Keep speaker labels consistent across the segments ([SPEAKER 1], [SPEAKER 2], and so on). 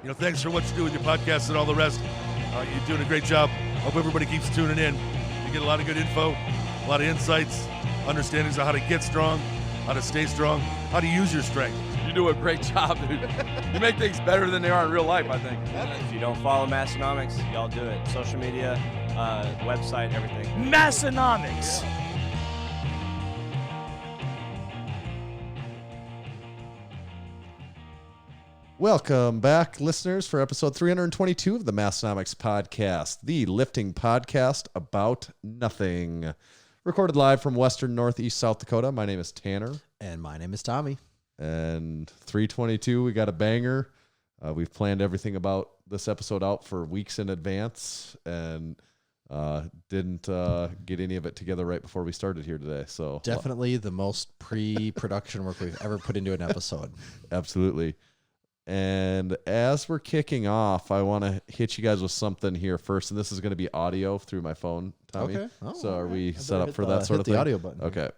[SPEAKER 1] Thanks for what you do with your podcast and all the rest. You're doing a great job. Hope everybody keeps tuning in. You get a lot of good info, a lot of insights, understandings of how to get strong, how to stay strong, how to use your strength.
[SPEAKER 2] You do a great job, dude. You make things better than they are in real life, I think.
[SPEAKER 3] If you don't follow Massenomics, y'all do it. Social media, website, everything.
[SPEAKER 4] Massenomics.
[SPEAKER 3] Yeah.
[SPEAKER 5] Welcome back, listeners, for episode 322 of the Massenomics podcast, the lifting podcast about nothing. Recorded live from western, northeast South Dakota. My name is Tanner.
[SPEAKER 4] And my name is Tommy.
[SPEAKER 5] And 322, we got a banger. We've planned everything about this episode out for weeks in advance and didn't get any of it together right before we started here today. So
[SPEAKER 4] definitely the most pre-production work we've ever put into an episode.
[SPEAKER 5] Absolutely. And as we're kicking off, I want to hit you guys with something here first. And this is going to be audio through my phone, Tommy.
[SPEAKER 4] Okay. Oh,
[SPEAKER 5] so are we
[SPEAKER 4] I
[SPEAKER 5] set up for that sort of
[SPEAKER 4] hit
[SPEAKER 5] thing?
[SPEAKER 4] the audio button.
[SPEAKER 5] Okay.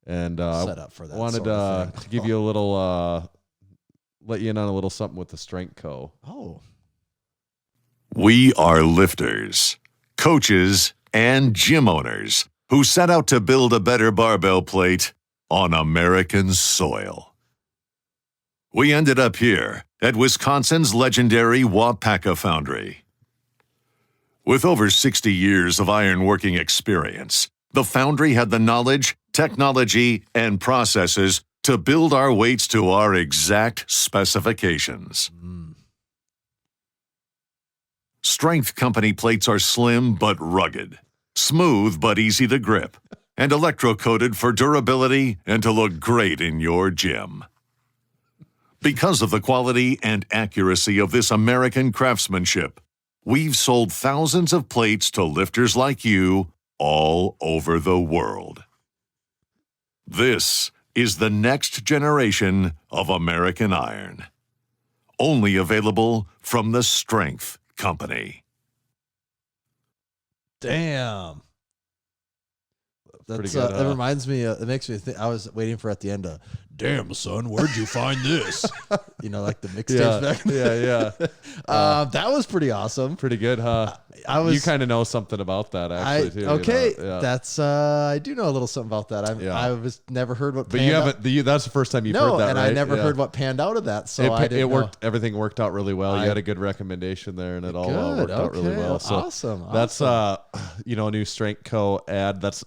[SPEAKER 5] And
[SPEAKER 4] set up for that.
[SPEAKER 5] Wanted
[SPEAKER 4] sort of
[SPEAKER 5] to give you a little, let you in on a little something with the Strength Co.
[SPEAKER 4] Oh.
[SPEAKER 6] We are lifters, coaches, and gym owners who set out to build a better barbell plate on American soil. We ended up here at Wisconsin's legendary Wapaka Foundry. With over 60 years of ironworking experience, the foundry had the knowledge, technology, and processes to build our weights to our exact specifications. Strength Company plates are slim but rugged, smooth but easy to grip, and electro-coated for durability and to look great in your gym. Because of the quality and accuracy of this American craftsmanship, we've sold thousands of plates to lifters like you all over the world. This is the next generation of American iron. Only available from the Strength Company.
[SPEAKER 4] Damn.
[SPEAKER 5] Pretty
[SPEAKER 4] That's,
[SPEAKER 5] good,
[SPEAKER 4] that reminds me, it makes me think, I was waiting for at the end, damn, son, where'd you find this? Like the mixtapes back in the
[SPEAKER 5] Yeah.
[SPEAKER 4] that was pretty awesome.
[SPEAKER 5] Pretty good, huh? You kind of know something about that, actually, too.
[SPEAKER 4] Okay,
[SPEAKER 5] Yeah.
[SPEAKER 4] that's, I do know a little something about that. I was never heard what
[SPEAKER 5] But
[SPEAKER 4] panned
[SPEAKER 5] you
[SPEAKER 4] out.
[SPEAKER 5] haven't, that's the first time you've heard that,
[SPEAKER 4] and
[SPEAKER 5] right?
[SPEAKER 4] I never heard what panned out of that, so I didn't
[SPEAKER 5] it worked.
[SPEAKER 4] know.
[SPEAKER 5] Everything worked out really well. You had a good recommendation there, and it all
[SPEAKER 4] Good,
[SPEAKER 5] worked out really well. So
[SPEAKER 4] awesome.
[SPEAKER 5] that's a new Strength Co. ad. That's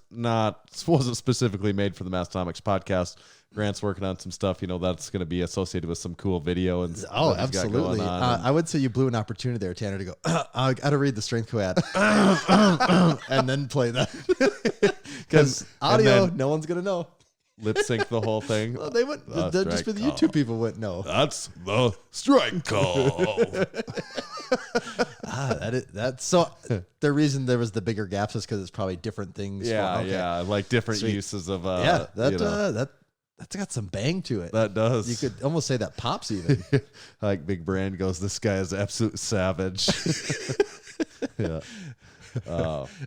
[SPEAKER 5] wasn't specifically made for the Massenomics podcast. Grant's working on some stuff, that's going to be associated with some cool video and
[SPEAKER 4] Oh,
[SPEAKER 5] that he's got
[SPEAKER 4] absolutely.
[SPEAKER 5] going on.
[SPEAKER 4] I would say you blew an opportunity there, Tanner, to go, I got to read the Strength Co ad and then play that. Because audio, no one's going to know.
[SPEAKER 5] Lip sync the whole thing.
[SPEAKER 4] Well, they wouldn't. Just for the YouTube people wouldn't know.
[SPEAKER 5] That's the Strength Co.
[SPEAKER 4] That's so. The reason there was the bigger gaps is because it's probably different things.
[SPEAKER 5] Yeah, like different
[SPEAKER 4] Sweet.
[SPEAKER 5] uses of
[SPEAKER 4] that's got some bang to it.
[SPEAKER 5] that does.
[SPEAKER 4] You could almost say that pops even.
[SPEAKER 5] Like Big Brand goes, this guy is absolute savage. Yeah.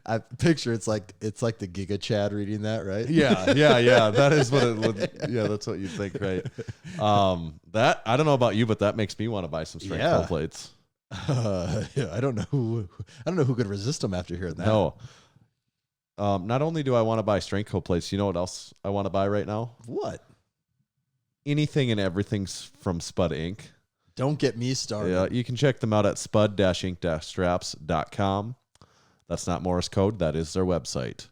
[SPEAKER 4] I picture it's like the Giga Chad reading that, right?
[SPEAKER 5] Yeah. That is what it would. Yeah, that's what you'd think, right? That I don't know about you, but that makes me want to buy some Strength Co plates.
[SPEAKER 4] I don't know who could resist them after hearing that.
[SPEAKER 5] No. Not only do I want to buy Strength Co plates, you know what else I want to buy right now?
[SPEAKER 4] What?
[SPEAKER 5] Anything and everything's from Spud Inc.
[SPEAKER 4] Don't get me started.
[SPEAKER 5] Yeah, you can check them out at spud-inc-straps.com. That's not Morse code. That is their website.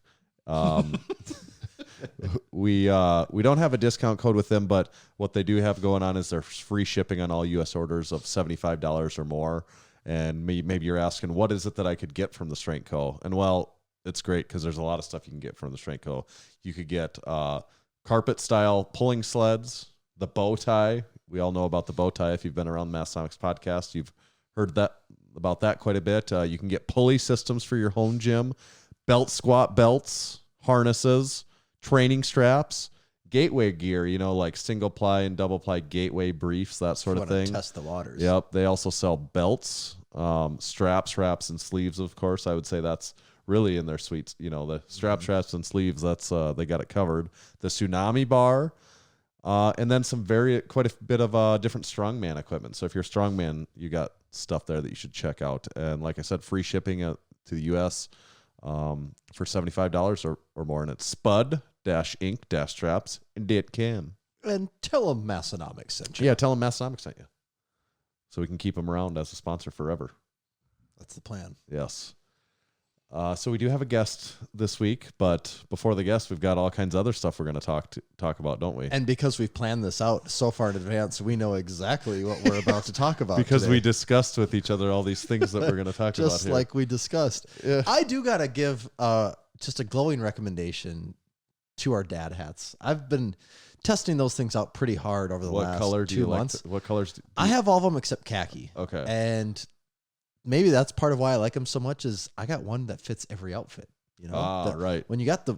[SPEAKER 5] We don't have a discount code with them, but what they do have going on is there's free shipping on all U.S. orders of $75 or more. And maybe you're asking, what is it that I could get from the Strength Co? And well, it's great because there's a lot of stuff you can get from the Strength Co. You could get carpet style pulling sleds, the bow tie. We all know about the bow tie. If you've been around the Massenomics podcast, you've heard about that quite a bit. You can get pulley systems for your home gym, belt squat belts, harnesses, training straps, gateway gear, like single ply and double ply gateway briefs, that sort of thing.
[SPEAKER 4] Test the waters.
[SPEAKER 5] Yep. They also sell belts, straps, wraps, and sleeves, of course. I would say that's really in their suites. The straps, and sleeves, that's they got it covered. The Tsunami bar. And then quite a bit of different strongman equipment. So if you're a strongman, you got stuff there that you should check out. And like I said, free shipping to the U.S. For $75 or more. And it's spud-inc-traps.com.
[SPEAKER 4] And tell them Massenomics sent you.
[SPEAKER 5] Yeah, tell them Massenomics sent you. So we can keep them around as a sponsor forever.
[SPEAKER 4] That's the plan.
[SPEAKER 5] Yes. So we do have a guest this week, but before the guest, we've got all kinds of other stuff we're going to talk about, don't we?
[SPEAKER 4] And because we've planned this out so far in advance, we know exactly what we're about to talk about.
[SPEAKER 5] Because
[SPEAKER 4] today.
[SPEAKER 5] we discussed with each other all these things that we're going to talk about
[SPEAKER 4] just
[SPEAKER 5] here.
[SPEAKER 4] like we discussed.
[SPEAKER 5] Yeah.
[SPEAKER 4] I do got to give just a glowing recommendation to our dad hats. I've been testing those things out pretty hard over the last 2 months.
[SPEAKER 5] What colors do
[SPEAKER 4] I have all of them except khaki.
[SPEAKER 5] Okay.
[SPEAKER 4] And maybe that's part of why I like them so much is I got one that fits every outfit. You know,
[SPEAKER 5] right.
[SPEAKER 4] When you got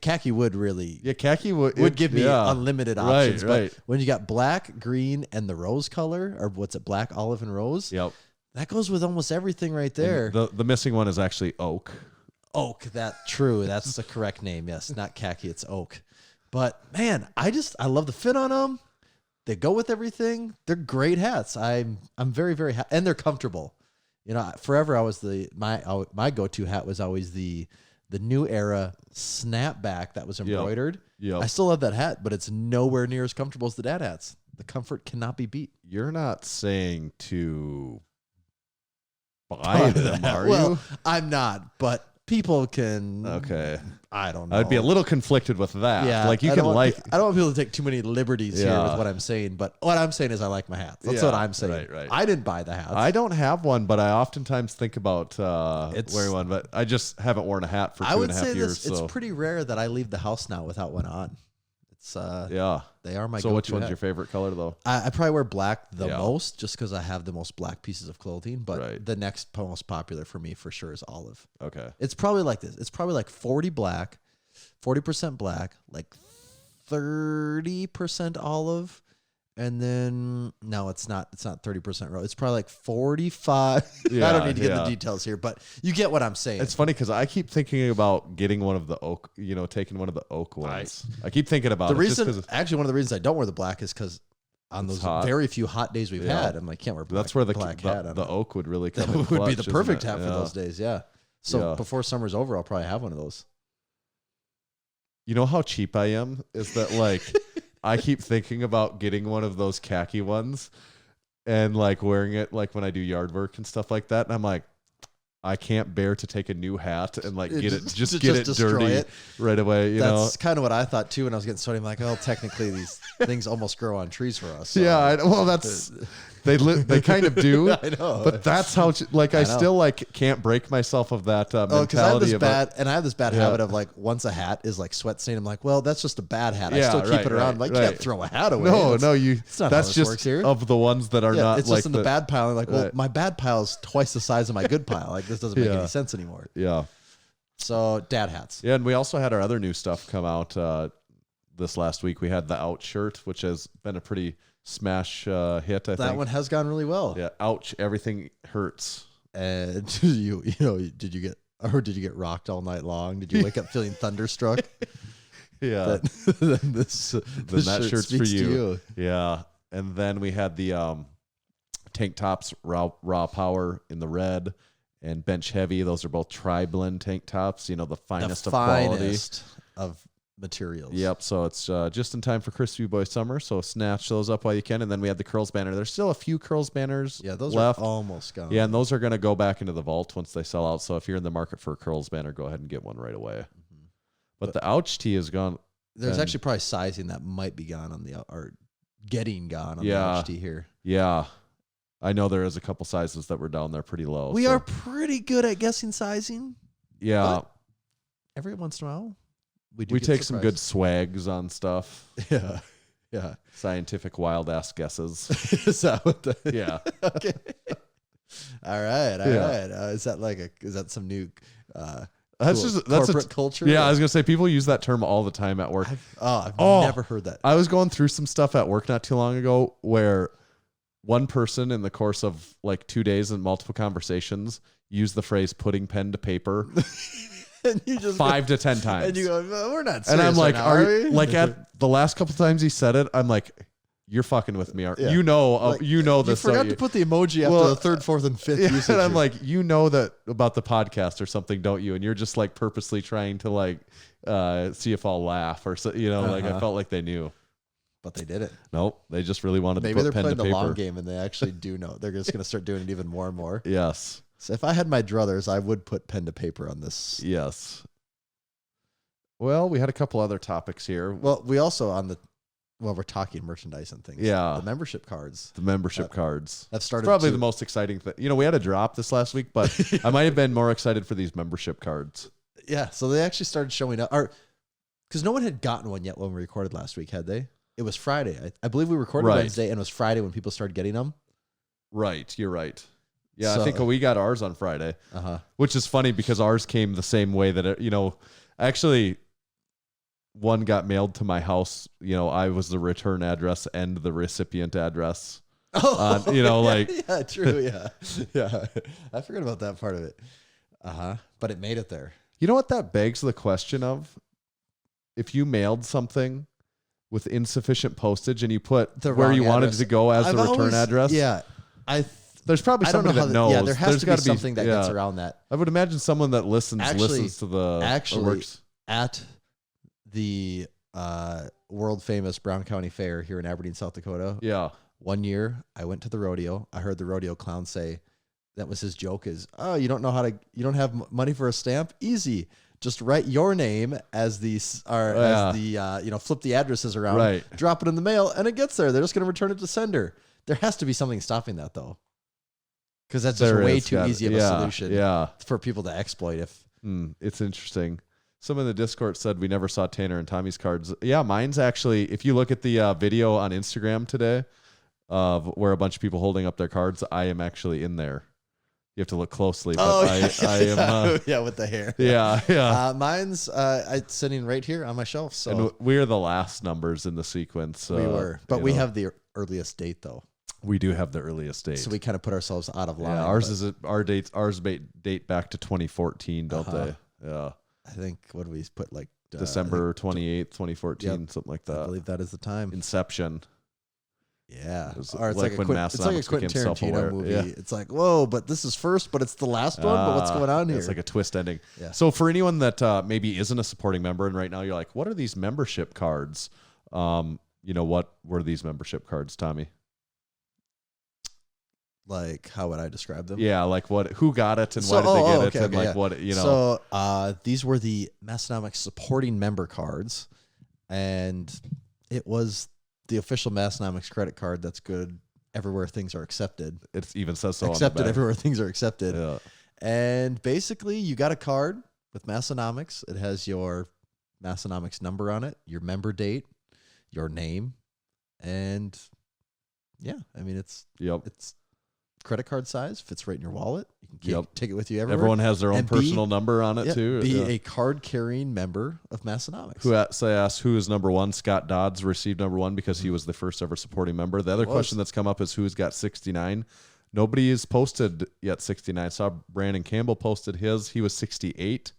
[SPEAKER 4] khaki would really
[SPEAKER 5] khaki
[SPEAKER 4] would give me unlimited options.
[SPEAKER 5] Right.
[SPEAKER 4] But when you got black, green, and the rose color, or what's it, black, olive, and rose,
[SPEAKER 5] Yep.
[SPEAKER 4] that goes with almost everything right there.
[SPEAKER 5] And the missing one is actually oak.
[SPEAKER 4] Oak, that's the correct name. Yes, not khaki, it's oak. But man, I love the fit on them. They go with everything. They're great hats. I'm very, very happy, and they're comfortable. You know, forever I was my go-to hat was always the New Era snapback that was embroidered.
[SPEAKER 5] Yep.
[SPEAKER 4] I still love that hat, but it's nowhere near as comfortable as the dad hats. The comfort cannot be beat.
[SPEAKER 5] You're not saying to buy them, are
[SPEAKER 4] Well,
[SPEAKER 5] you?
[SPEAKER 4] I'm not, but people can.
[SPEAKER 5] Okay.
[SPEAKER 4] I don't know.
[SPEAKER 5] I'd be a little conflicted with that.
[SPEAKER 4] Yeah,
[SPEAKER 5] Like you
[SPEAKER 4] I
[SPEAKER 5] can
[SPEAKER 4] don't
[SPEAKER 5] like.
[SPEAKER 4] want people to take too many liberties here
[SPEAKER 5] Yeah.
[SPEAKER 4] with what I'm saying, but what I'm saying is I like my hats. That's
[SPEAKER 5] Yeah,
[SPEAKER 4] what I'm saying.
[SPEAKER 5] right.
[SPEAKER 4] I didn't buy the hats.
[SPEAKER 5] I don't have one, but I oftentimes think about
[SPEAKER 4] It's-
[SPEAKER 5] wearing one. But I just haven't worn a hat for
[SPEAKER 4] I
[SPEAKER 5] 2.5
[SPEAKER 4] would say
[SPEAKER 5] years.
[SPEAKER 4] it's
[SPEAKER 5] So
[SPEAKER 4] pretty rare that I leave the house now without one on. It's
[SPEAKER 5] yeah.
[SPEAKER 4] they are my
[SPEAKER 5] So
[SPEAKER 4] go-to
[SPEAKER 5] which one's
[SPEAKER 4] hat.
[SPEAKER 5] your favorite color though?
[SPEAKER 4] I probably wear black the
[SPEAKER 5] Yeah.
[SPEAKER 4] most just because I have the most black pieces of clothing, but
[SPEAKER 5] Right.
[SPEAKER 4] the next most popular for me for sure is olive.
[SPEAKER 5] Okay.
[SPEAKER 4] It's probably like this. It's probably like 40% black, like 30% olive, and then no, it's not 30% rose. It's probably like 45. I
[SPEAKER 5] Yeah,
[SPEAKER 4] don't need to get
[SPEAKER 5] yeah.
[SPEAKER 4] the details here, but you get what I'm saying.
[SPEAKER 5] It's funny because I keep thinking about getting one of the oak, taking one of the oak ones. I keep thinking about
[SPEAKER 4] the
[SPEAKER 5] it. just
[SPEAKER 4] reason,
[SPEAKER 5] 'cause
[SPEAKER 4] actually, one of the reasons I don't wear the black is because on
[SPEAKER 5] It's
[SPEAKER 4] those
[SPEAKER 5] hot.
[SPEAKER 4] very few hot days we've
[SPEAKER 5] Yeah.
[SPEAKER 4] had, I'm like, can't wear black.
[SPEAKER 5] that's where
[SPEAKER 4] black hat on
[SPEAKER 5] the
[SPEAKER 4] it.
[SPEAKER 5] oak would really come
[SPEAKER 4] That
[SPEAKER 5] in
[SPEAKER 4] would be
[SPEAKER 5] clutch,
[SPEAKER 4] the
[SPEAKER 5] isn't
[SPEAKER 4] perfect
[SPEAKER 5] it?
[SPEAKER 4] hat for
[SPEAKER 5] Yeah.
[SPEAKER 4] those days. Yeah. So
[SPEAKER 5] Yeah.
[SPEAKER 4] before summer's over, I'll probably have one of those.
[SPEAKER 5] You know how cheap I am? Is that like I keep thinking about getting one of those khaki ones and like wearing it like when I do yard work and stuff like that. And I'm like, I can't bear to take a new hat and like get it
[SPEAKER 4] Just
[SPEAKER 5] get it
[SPEAKER 4] destroy
[SPEAKER 5] dirty
[SPEAKER 4] it.
[SPEAKER 5] right away. You know?
[SPEAKER 4] That's kind of what I thought too when I was getting started. I'm like, oh, technically these things almost grow on trees for us. So.
[SPEAKER 5] Yeah, well, that's they kind of do.
[SPEAKER 4] I know.
[SPEAKER 5] But that's how I
[SPEAKER 4] know.
[SPEAKER 5] still like can't break myself of that
[SPEAKER 4] Oh, because I have
[SPEAKER 5] mentality
[SPEAKER 4] this I have this bad
[SPEAKER 5] Yeah.
[SPEAKER 4] habit of like once a hat is like sweat stained, I'm like, well, that's just a bad hat. I
[SPEAKER 5] Yeah,
[SPEAKER 4] still keep
[SPEAKER 5] right,
[SPEAKER 4] it around.
[SPEAKER 5] right,
[SPEAKER 4] I'm like,
[SPEAKER 5] right.
[SPEAKER 4] can't throw a hat away.
[SPEAKER 5] No,
[SPEAKER 4] That's-
[SPEAKER 5] no,
[SPEAKER 4] not how
[SPEAKER 5] that's
[SPEAKER 4] this
[SPEAKER 5] just
[SPEAKER 4] works here.
[SPEAKER 5] of the ones that are
[SPEAKER 4] yeah,
[SPEAKER 5] not
[SPEAKER 4] it's
[SPEAKER 5] like
[SPEAKER 4] just in the bad pile. I'm like, well,
[SPEAKER 5] Right.
[SPEAKER 4] my bad pile is twice the size of my good pile. Like this doesn't make
[SPEAKER 5] Yeah.
[SPEAKER 4] any sense anymore.
[SPEAKER 5] Yeah.
[SPEAKER 4] So dad hats.
[SPEAKER 5] Yeah, and we also had our other new stuff come out this last week. We had the Ouch shirt, which has been a pretty smash hit, I think.
[SPEAKER 4] That one has gone really well.
[SPEAKER 5] Yeah, ouch, everything hurts.
[SPEAKER 4] And did you get rocked all night long? Did you wake up feeling thunderstruck?
[SPEAKER 5] Yeah.
[SPEAKER 4] Then that
[SPEAKER 5] That shirt's for
[SPEAKER 4] speaks to
[SPEAKER 5] you. Yeah. And then we had the tank tops, raw power in the red, and bench heavy. Those are both tri-blend tank tops, the finest
[SPEAKER 4] The
[SPEAKER 5] of quality.
[SPEAKER 4] finest of materials.
[SPEAKER 5] Yep. So it's just in time for Crispy Boy Summer. So snatch those up while you can. And then we had the Curls banner. There's still a few Curls banners
[SPEAKER 4] Yeah, those
[SPEAKER 5] left.
[SPEAKER 4] are almost gone.
[SPEAKER 5] Yeah, and those are going to go back into the vault once they sell out. So if you're in the market for a Curls banner, go ahead and get one right away. But the Ouch tee is gone.
[SPEAKER 4] There's
[SPEAKER 5] And-
[SPEAKER 4] actually probably sizing that might be gone on or getting gone on
[SPEAKER 5] Yeah.
[SPEAKER 4] the HT here.
[SPEAKER 5] Yeah. I know there is a couple sizes that were down there pretty low.
[SPEAKER 4] We
[SPEAKER 5] so-
[SPEAKER 4] are pretty good at guessing sizing.
[SPEAKER 5] Yeah.
[SPEAKER 4] but every once in a while, we
[SPEAKER 5] We
[SPEAKER 4] get
[SPEAKER 5] take some good
[SPEAKER 4] surprised.
[SPEAKER 5] swags on stuff.
[SPEAKER 4] Yeah. Yeah.
[SPEAKER 5] Scientific wild ass guesses.
[SPEAKER 4] Is that what the
[SPEAKER 5] Yeah.
[SPEAKER 4] Okay. All right. All
[SPEAKER 5] Yeah.
[SPEAKER 4] right. Is that some new
[SPEAKER 5] That's
[SPEAKER 4] cool
[SPEAKER 5] just that's
[SPEAKER 4] corporate culture?
[SPEAKER 5] Yeah, I was gonna say people use that term all the time at work.
[SPEAKER 4] I've
[SPEAKER 5] Oh.
[SPEAKER 4] never heard that.
[SPEAKER 5] I was going through some stuff at work not too long ago where one person in the course of like 2 days and multiple conversations used the phrase putting pen to paper.
[SPEAKER 4] And you just
[SPEAKER 5] 5 to 10 times.
[SPEAKER 4] And you go, well, we're not serious.
[SPEAKER 5] And I'm like,
[SPEAKER 4] right now, are we?
[SPEAKER 5] like at the last couple times he said it, I'm like, you're fucking with me.
[SPEAKER 4] Yeah.
[SPEAKER 5] You know,
[SPEAKER 4] Like,
[SPEAKER 5] you know
[SPEAKER 4] You
[SPEAKER 5] this.
[SPEAKER 4] forgot to put the emoji after the third, fourth, and fifth usage.
[SPEAKER 5] And I'm like, you know that about the podcast or something, don't you? And you're just like purposely trying to like see if I'll laugh or so, you know, like I felt like they knew.
[SPEAKER 4] But they did it.
[SPEAKER 5] Nope. They just really wanted
[SPEAKER 4] Maybe
[SPEAKER 5] to
[SPEAKER 4] they're
[SPEAKER 5] put pen
[SPEAKER 4] playing
[SPEAKER 5] to
[SPEAKER 4] the
[SPEAKER 5] paper.
[SPEAKER 4] long game and they actually do know. They're just going to start doing it even more and more.
[SPEAKER 5] Yes.
[SPEAKER 4] So if I had my druthers, I would put pen to paper on this.
[SPEAKER 5] Yes. Well, we had a couple other topics here.
[SPEAKER 4] Well, we also we're talking merchandise and things.
[SPEAKER 5] Yeah.
[SPEAKER 4] The membership cards.
[SPEAKER 5] The membership cards.
[SPEAKER 4] That started
[SPEAKER 5] Probably
[SPEAKER 4] to-
[SPEAKER 5] the most exciting thing. You know, we had a drop this last week, but I might have been more excited for these membership cards.
[SPEAKER 4] Yeah. So they actually started showing up. Because no one had gotten one yet when we recorded last week, had they? It was Friday. I believe we recorded
[SPEAKER 5] Right.
[SPEAKER 4] Wednesday, and it was Friday when people started getting them.
[SPEAKER 5] Right. You're right. Yeah,
[SPEAKER 4] So-
[SPEAKER 5] I think we got ours on Friday, which is funny because ours came the same way that, actually one got mailed to my house. You know, I was the return address and the recipient address.
[SPEAKER 4] Oh,
[SPEAKER 5] like.
[SPEAKER 4] yeah, true. Yeah. Yeah. I forgot about that part of it. But it made it there.
[SPEAKER 5] You know what that begs the question of? If you mailed something with insufficient postage and you put
[SPEAKER 4] The
[SPEAKER 5] where
[SPEAKER 4] wrong
[SPEAKER 5] you wanted
[SPEAKER 4] address.
[SPEAKER 5] it to go as
[SPEAKER 4] I've
[SPEAKER 5] the return
[SPEAKER 4] always-
[SPEAKER 5] address.
[SPEAKER 4] Yeah.
[SPEAKER 5] There's probably
[SPEAKER 4] I don't know
[SPEAKER 5] somebody
[SPEAKER 4] how
[SPEAKER 5] that knows.
[SPEAKER 4] Yeah, there has
[SPEAKER 5] There's
[SPEAKER 4] to be
[SPEAKER 5] gotta
[SPEAKER 4] something that gets
[SPEAKER 5] yeah.
[SPEAKER 4] around that.
[SPEAKER 5] I would imagine someone that listens to the
[SPEAKER 4] Actually,
[SPEAKER 5] works.
[SPEAKER 4] at the world famous Brown County Fair here in Aberdeen, South Dakota.
[SPEAKER 5] Yeah.
[SPEAKER 4] One year I went to the rodeo. I heard the rodeo clown say, that was his joke is, oh, you don't have money for a stamp? Easy. Just write your name as flip the addresses around,
[SPEAKER 5] Right.
[SPEAKER 4] drop it in the mail, and it gets there. They're just going to return it to sender. There has to be something stopping that though. Because that's just way too easy of a solution for people to exploit.
[SPEAKER 5] It's interesting. Someone in the Discord said we never saw Tanner and Tommy's cards. Yeah, mine's actually, if you look at the video on Instagram today of where a bunch of people holding up their cards, I am actually in there. You have to look closely, but I am.
[SPEAKER 4] Yeah, with the hair.
[SPEAKER 5] Yeah.
[SPEAKER 4] Mine's sitting right here on my shelf. So
[SPEAKER 5] And we're the last numbers in the sequence.
[SPEAKER 4] we were, but we have the earliest date though.
[SPEAKER 5] We do have the earliest date.
[SPEAKER 4] So we kind of put ourselves out of line.
[SPEAKER 5] Yeah, ours date back to 2014, don't they? Yeah.
[SPEAKER 4] I think what do we put like
[SPEAKER 5] December 28th, 2014, something like that.
[SPEAKER 4] I believe that is the time.
[SPEAKER 5] Inception.
[SPEAKER 4] Yeah,
[SPEAKER 5] It was
[SPEAKER 4] or it's
[SPEAKER 5] like
[SPEAKER 4] like
[SPEAKER 5] when
[SPEAKER 4] it's like a
[SPEAKER 5] Massenomics
[SPEAKER 4] Quentin
[SPEAKER 5] became
[SPEAKER 4] Tarantino
[SPEAKER 5] self-aware.
[SPEAKER 4] movie.
[SPEAKER 5] Yeah.
[SPEAKER 4] It's like, whoa, but this is first, but it's the last one. But what's going on here?
[SPEAKER 5] It's like a twist ending.
[SPEAKER 4] Yeah.
[SPEAKER 5] So for anyone that maybe isn't a supporting member, and right now you're like, what are these membership cards? What were these membership cards, Tommy?
[SPEAKER 4] Like, how would I describe them?
[SPEAKER 5] Yeah, like who got it and why did they get it, and like
[SPEAKER 4] yeah.
[SPEAKER 5] what you know.
[SPEAKER 4] So these were the Massenomics supporting member cards, and it was the official Massenomics credit card that's good everywhere things are accepted.
[SPEAKER 5] It even says so.
[SPEAKER 4] Accepted
[SPEAKER 5] on the back.
[SPEAKER 4] everywhere things are accepted.
[SPEAKER 5] Yeah.
[SPEAKER 4] And basically, you got a card with Massenomics. It has your Massenomics number on it, your member date, your name, and yeah, I mean it's credit card size, fits right in your wallet. You can take it with you everywhere.
[SPEAKER 5] Everyone has their own
[SPEAKER 4] And
[SPEAKER 5] personal number on it too.
[SPEAKER 4] Be a card carrying member of Massenomics.
[SPEAKER 5] Who asked who is number one? Scott Dodds received number one because he was the first ever supporting member. The other question that's come up is who's got 69. Nobody has posted yet 69. I saw Brandon Campbell posted his. He was 68.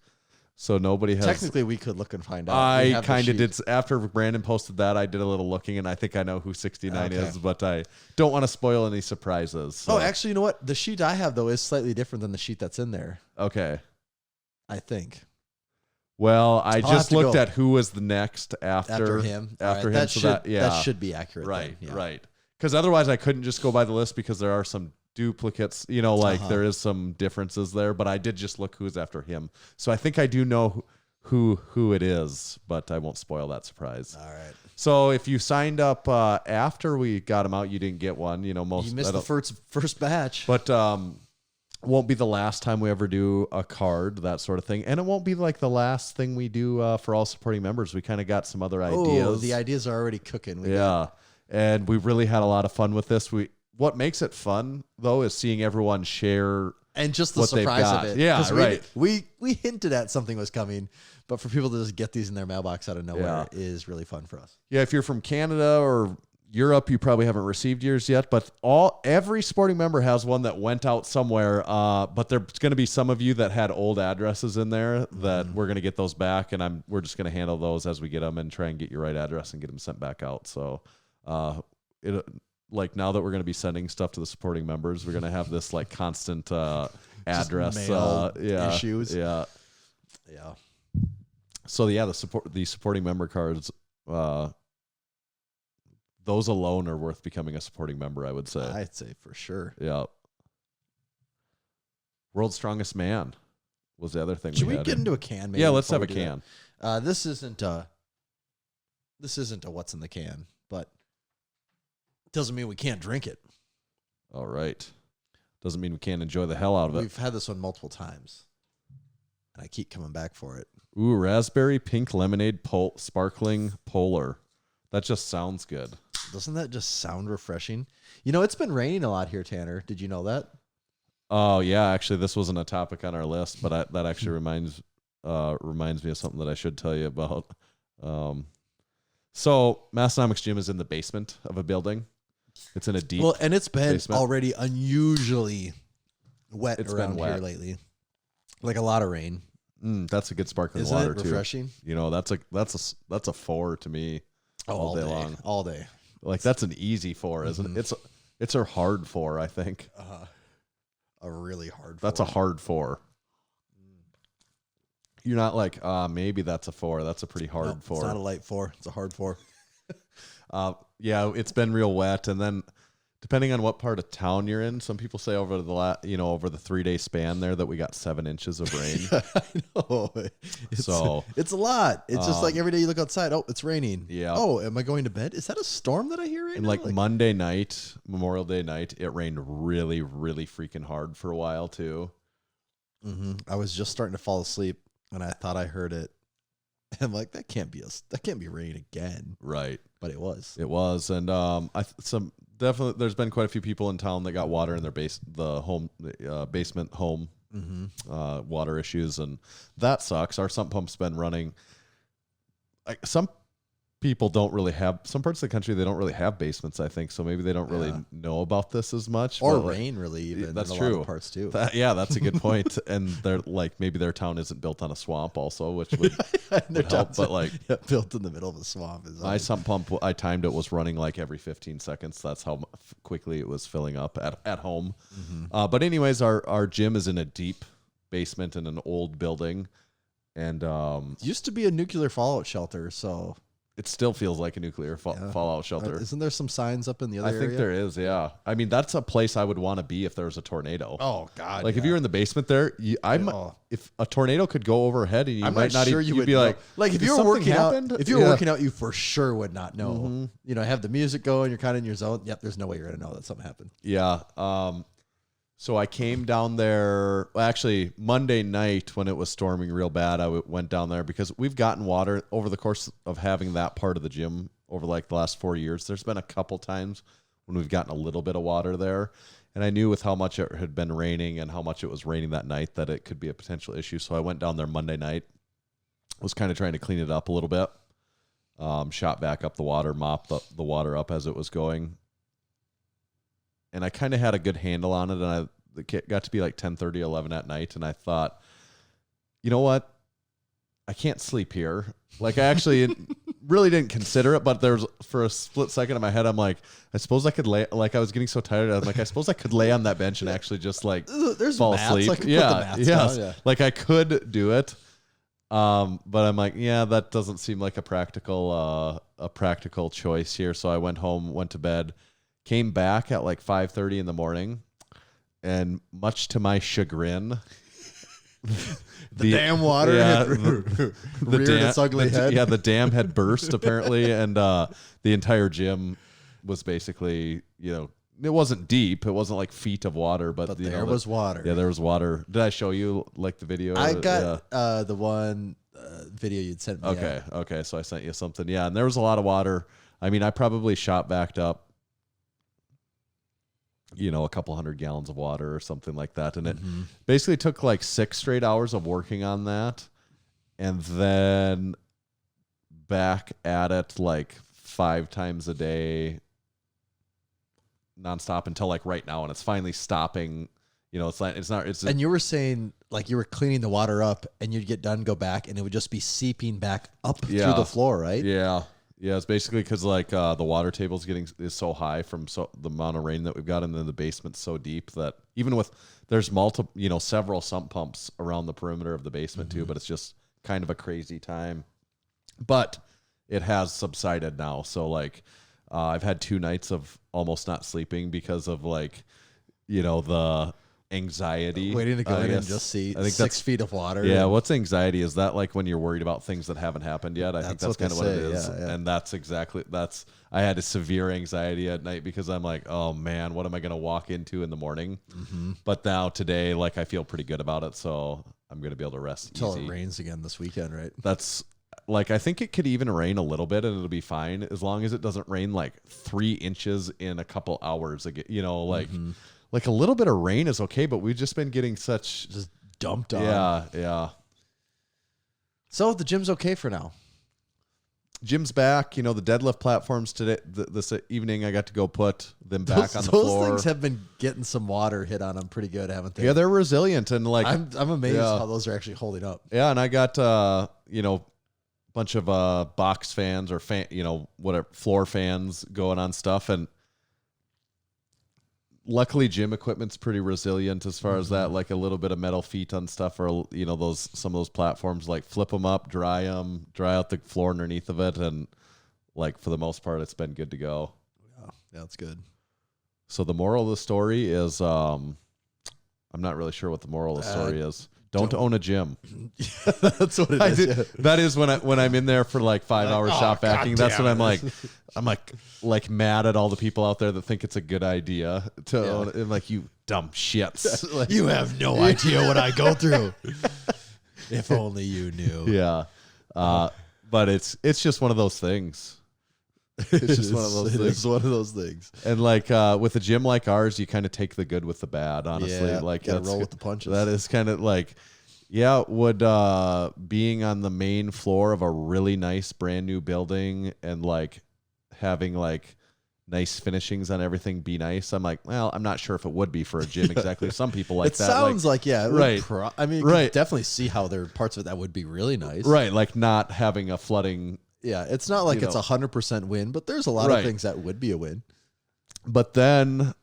[SPEAKER 5] So nobody has.
[SPEAKER 4] Technically, we could look and find out.
[SPEAKER 5] I kind of did. After Brandon posted that, I did a little looking, and I think I know who 69 is, but I don't want to spoil any surprises. So.
[SPEAKER 4] Oh, actually, you know what? The sheet I have, though, is slightly different than the sheet that's in there.
[SPEAKER 5] Okay.
[SPEAKER 4] I think.
[SPEAKER 5] Well, I
[SPEAKER 4] I'll
[SPEAKER 5] just
[SPEAKER 4] have to
[SPEAKER 5] looked
[SPEAKER 4] go.
[SPEAKER 5] at who was the next after
[SPEAKER 4] him.
[SPEAKER 5] After
[SPEAKER 4] All
[SPEAKER 5] him.
[SPEAKER 4] right.
[SPEAKER 5] So
[SPEAKER 4] That should be accurate.
[SPEAKER 5] Right,
[SPEAKER 4] then. Yeah.
[SPEAKER 5] right. Because otherwise I couldn't just go by the list because there are some duplicates, there is some differences there, but I did just look who's after him. So I think I do know who it is, but I won't spoil that surprise.
[SPEAKER 4] All right.
[SPEAKER 5] So if you signed up after we got them out, you didn't get one. You
[SPEAKER 4] missed the first batch.
[SPEAKER 5] But won't be the last time we ever do a card, that sort of thing. And it won't be like the last thing we do for all supporting members. We kind of got some other ideas.
[SPEAKER 4] Oh, the ideas are already cooking.
[SPEAKER 5] And we really had a lot of fun with this. What makes it fun, though, is seeing everyone share
[SPEAKER 4] and just the
[SPEAKER 5] what they've
[SPEAKER 4] surprise
[SPEAKER 5] got.
[SPEAKER 4] of it.
[SPEAKER 5] Yeah,
[SPEAKER 4] 'Cause
[SPEAKER 5] right.
[SPEAKER 4] We hinted at something was coming, but for people to just get these in their mailbox out of nowhere is really fun for us.
[SPEAKER 5] Yeah, if you're from Canada or Europe, you probably haven't received yours yet, but every sporting member has one that went out somewhere. But there's going to be some of you that had old addresses in there that we're going to get those back, and we're just going to handle those as we get them and try and get your right address and get them sent back out. So, like now that we're going to be sending stuff to the supporting members, we're going to have this like constant address
[SPEAKER 4] issues.
[SPEAKER 5] Yeah. So the supporting member cards. Those alone are worth becoming a supporting member, I would say.
[SPEAKER 4] I'd say for sure.
[SPEAKER 5] Yeah. World's Strongest Man was the other thing.
[SPEAKER 4] Should we
[SPEAKER 5] had.
[SPEAKER 4] get into a can? Maybe
[SPEAKER 5] Yeah, let's
[SPEAKER 4] before
[SPEAKER 5] have a
[SPEAKER 4] we do
[SPEAKER 5] can.
[SPEAKER 4] that? This isn't a what's in the can, but doesn't mean we can't drink it.
[SPEAKER 5] All right. Doesn't mean we can't enjoy the hell out of it.
[SPEAKER 4] We've had this one multiple times, and I keep coming back for it.
[SPEAKER 5] Ooh, raspberry pink lemonade sparkling polar. That just sounds good.
[SPEAKER 4] Doesn't that just sound refreshing? You know, it's been raining a lot here, Tanner. Did you know that?
[SPEAKER 5] Oh yeah, actually, this wasn't a topic on our list, but that actually reminds me of something that I should tell you about. So Massenomics Gym is in the basement of a building. It's in a deep.
[SPEAKER 4] Well, and it's been
[SPEAKER 5] basement.
[SPEAKER 4] already unusually wet
[SPEAKER 5] It's
[SPEAKER 4] around
[SPEAKER 5] been wet.
[SPEAKER 4] here lately, like a lot of rain.
[SPEAKER 5] That's a good sparkling
[SPEAKER 4] Isn't
[SPEAKER 5] water
[SPEAKER 4] it
[SPEAKER 5] too.
[SPEAKER 4] refreshing?
[SPEAKER 5] You know, that's a 4 to me. All day long.
[SPEAKER 4] all day.
[SPEAKER 5] Like that's an easy 4, isn't it? It's a hard 4, I think.
[SPEAKER 4] A really hard.
[SPEAKER 5] That's a hard 4. You're not like, maybe that's a 4. That's a pretty hard 4.
[SPEAKER 4] It's not a light 4. It's a hard 4.
[SPEAKER 5] Yeah, it's been real wet, and then depending on what part of town you're in, some people say over the 3-day span there that we got 7 inches of rain.
[SPEAKER 4] I know. It's a lot. It's just like every day you look outside. Oh, it's raining.
[SPEAKER 5] Yeah.
[SPEAKER 4] Oh, am I going to bed? Is that a storm that I hear right
[SPEAKER 5] And
[SPEAKER 4] now?
[SPEAKER 5] like Monday night, Memorial Day night, it rained really, really freaking hard for a while too.
[SPEAKER 4] I was just starting to fall asleep and I thought I heard it. I'm like, that can't be rain again.
[SPEAKER 5] Right.
[SPEAKER 4] But it was.
[SPEAKER 5] It was, and definitely there's been quite a few people in town that got water in their basement home water issues, and that sucks. Our sump pump's been running. Some people don't really have, some parts of the country they don't really have basements, I think, so maybe they don't really know about this as much,
[SPEAKER 4] or rain really even.
[SPEAKER 5] That's
[SPEAKER 4] in a
[SPEAKER 5] true.
[SPEAKER 4] lot of parts too.
[SPEAKER 5] That's a good point. And they're like, maybe their town isn't built on a swamp also, which would help, but like
[SPEAKER 4] built in the middle of a swamp is
[SPEAKER 5] my sump pump, I timed it, was running like every 15 seconds. That's how quickly it was filling up at home. But anyways, our gym is in a deep basement in an old building, and
[SPEAKER 4] used to be a nuclear fallout shelter, so
[SPEAKER 5] it still feels like a nuclear fallout shelter.
[SPEAKER 4] Isn't there some signs up in the other area?
[SPEAKER 5] I think there is, yeah. I mean, that's a place I would want to be if there was a tornado.
[SPEAKER 4] Oh God!
[SPEAKER 5] Like if you were in the basement there, if a tornado could go overhead, and you
[SPEAKER 4] I'm
[SPEAKER 5] might not
[SPEAKER 4] sure
[SPEAKER 5] even,
[SPEAKER 4] you
[SPEAKER 5] you'd
[SPEAKER 4] would
[SPEAKER 5] be
[SPEAKER 4] know.
[SPEAKER 5] like
[SPEAKER 4] if
[SPEAKER 5] "Did
[SPEAKER 4] you were
[SPEAKER 5] something
[SPEAKER 4] working
[SPEAKER 5] happen?"
[SPEAKER 4] out, working out, you for sure would not know. You know, have the music going, you're kind of in your zone. Yep, there's no way you're gonna know that something happened.
[SPEAKER 5] Yeah. So I came down there, actually Monday night when it was storming real bad. I went down there because we've gotten water over the course of having that part of the gym over like the last 4 years. There's been a couple times when we've gotten a little bit of water there. And I knew with how much it had been raining and how much it was raining that night that it could be a potential issue. So I went down there Monday night, was kind of trying to clean it up a little bit, shot back up the water, mopped the water up as it was going. And I kind of had a good handle on it, and it got to be like 10:30, 11 at night, and I thought, you know what? I can't sleep here. Like I actually really didn't consider it, but for a split second in my head, I'm like, I suppose I could lay. Like I was getting so tired, I'm like, I suppose I could lay on that bench and actually just like fall
[SPEAKER 4] mats.
[SPEAKER 5] asleep.
[SPEAKER 4] I could put the mats down, yeah.
[SPEAKER 5] Like I could do it. But I'm like, yeah, that doesn't seem like a practical choice here. So I went home, went to bed. Came back at like 5:30 in the morning, and much to my chagrin,
[SPEAKER 4] the damn water had reared its ugly head.
[SPEAKER 5] Yeah, the dam had burst apparently, and the entire gym was basically, it wasn't deep. It wasn't like feet of water, but
[SPEAKER 4] there was water.
[SPEAKER 5] Yeah, there was water. Did I show you like the video?
[SPEAKER 4] I got the one video you'd sent me.
[SPEAKER 5] Okay. So I sent you something. Yeah, and there was a lot of water. I mean, I probably shot backed up, a couple 100 gallons of water or something like that. And it basically took like 6 straight hours of working on that. And then back at it like 5 times a day nonstop until like right now, and it's finally stopping. You know,
[SPEAKER 4] And you were saying like you were cleaning the water up, and you'd get done, go back, and it would just be seeping back up through the floor, right?
[SPEAKER 5] Yeah. Yeah, it's basically because like the water table's is so high from the amount of rain that we've got, and then the basement's so deep that even with there's several sump pumps around the perimeter of the basement too, but it's just kind of a crazy time. But it has subsided now, so like I've had 2 nights of almost not sleeping because of like the anxiety.
[SPEAKER 4] Waiting to go in and just see 6 feet of water.
[SPEAKER 5] Yeah, what's anxiety? Is that like when you're worried about things that haven't happened yet? I think that's kind of what it is. Yeah. And I had a severe anxiety at night because I'm like, oh man, what am I going to walk into in the morning? Mm-hmm. But now today, like I feel pretty good about it, so I'm going to be able to rest
[SPEAKER 4] until
[SPEAKER 5] easy.
[SPEAKER 4] It rains again this weekend, right?
[SPEAKER 5] That's like, I think it could even rain a little bit and it'll be fine as long as it doesn't rain like 3 inches in a couple hours again, like a little bit of rain is okay, but we've just been getting just
[SPEAKER 4] dumped on.
[SPEAKER 5] Yeah.
[SPEAKER 4] So the gym's okay for now.
[SPEAKER 5] Gym's back. The deadlift platforms today. This evening, I got to go put them back on the floor.
[SPEAKER 4] Those things have been getting some water hit on them pretty good, haven't they?
[SPEAKER 5] Yeah, they're resilient and like
[SPEAKER 4] I'm amazed how those are actually holding up.
[SPEAKER 5] Yeah, and I got bunch of box fans or whatever floor fans going on stuff, and luckily gym equipment's pretty resilient as far as that, like a little bit of metal feet on stuff, or some of those platforms, like flip them up, dry out the floor underneath of it, and like for the most part it's been good to go.
[SPEAKER 4] Yeah, that's good.
[SPEAKER 5] So the moral of the story is I'm not really sure what the moral of the story is. Don't own a gym.
[SPEAKER 4] That's what it is. Yeah.
[SPEAKER 5] That is when I'm in there for like 5 hours shop vacuuming. That's when I'm like mad at all the people out there that think it's a good idea to own it. And like, you dumb shits. Like,
[SPEAKER 4] you have no idea what I go through. If only you knew.
[SPEAKER 5] Yeah. But it's just one of those things. It's just one of those things.
[SPEAKER 4] It's one of those things.
[SPEAKER 5] And like with a gym like ours, you kind of take the good with the bad, honestly.
[SPEAKER 4] Yeah,
[SPEAKER 5] like
[SPEAKER 4] gotta roll with the punches.
[SPEAKER 5] That is kind of like, would being on the main floor of a really nice brand new building and like having like nice finishings on everything be nice? I'm like, well, I'm not sure if it would be for a gym exactly. Some people like that.
[SPEAKER 4] It sounds like it
[SPEAKER 5] right.
[SPEAKER 4] would I mean, you can definitely see how there are parts of it that would be really nice.
[SPEAKER 5] Right, like not having a flooding.
[SPEAKER 4] Yeah, it's not like it's 100% win, but there's a lot of things that would be a win.
[SPEAKER 5] But then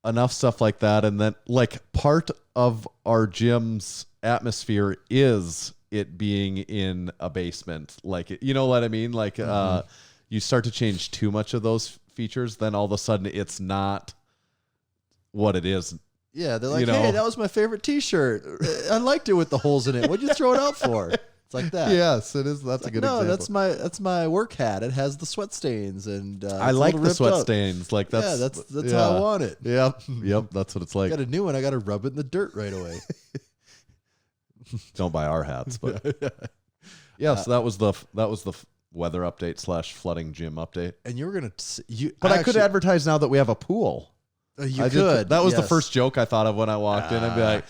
[SPEAKER 5] enough stuff like that, and then like part of our gym's atmosphere is it being in a basement. Like, you know what I mean? Like you start to change too much of those features, then all of a sudden it's not what it is.
[SPEAKER 4] Yeah, they're like, hey, that was my favorite T-shirt. I liked it with the holes in it. What'd you throw it out for? It's like that.
[SPEAKER 5] Yes, it is. That's a good example.
[SPEAKER 4] No, that's my work hat. It has the sweat stains, and
[SPEAKER 5] I like the sweat stains. Like that's
[SPEAKER 4] how I want it.
[SPEAKER 5] Yep. That's what it's like.
[SPEAKER 4] I got a new one. I got to rub it in the dirt right away.
[SPEAKER 5] Don't buy our hats, but so that was the weather update / flooding gym update.
[SPEAKER 4] And you were gonna,
[SPEAKER 5] I could advertise now that we have a pool.
[SPEAKER 4] You could.
[SPEAKER 5] That was the first joke I thought of when I walked in. I'd be like,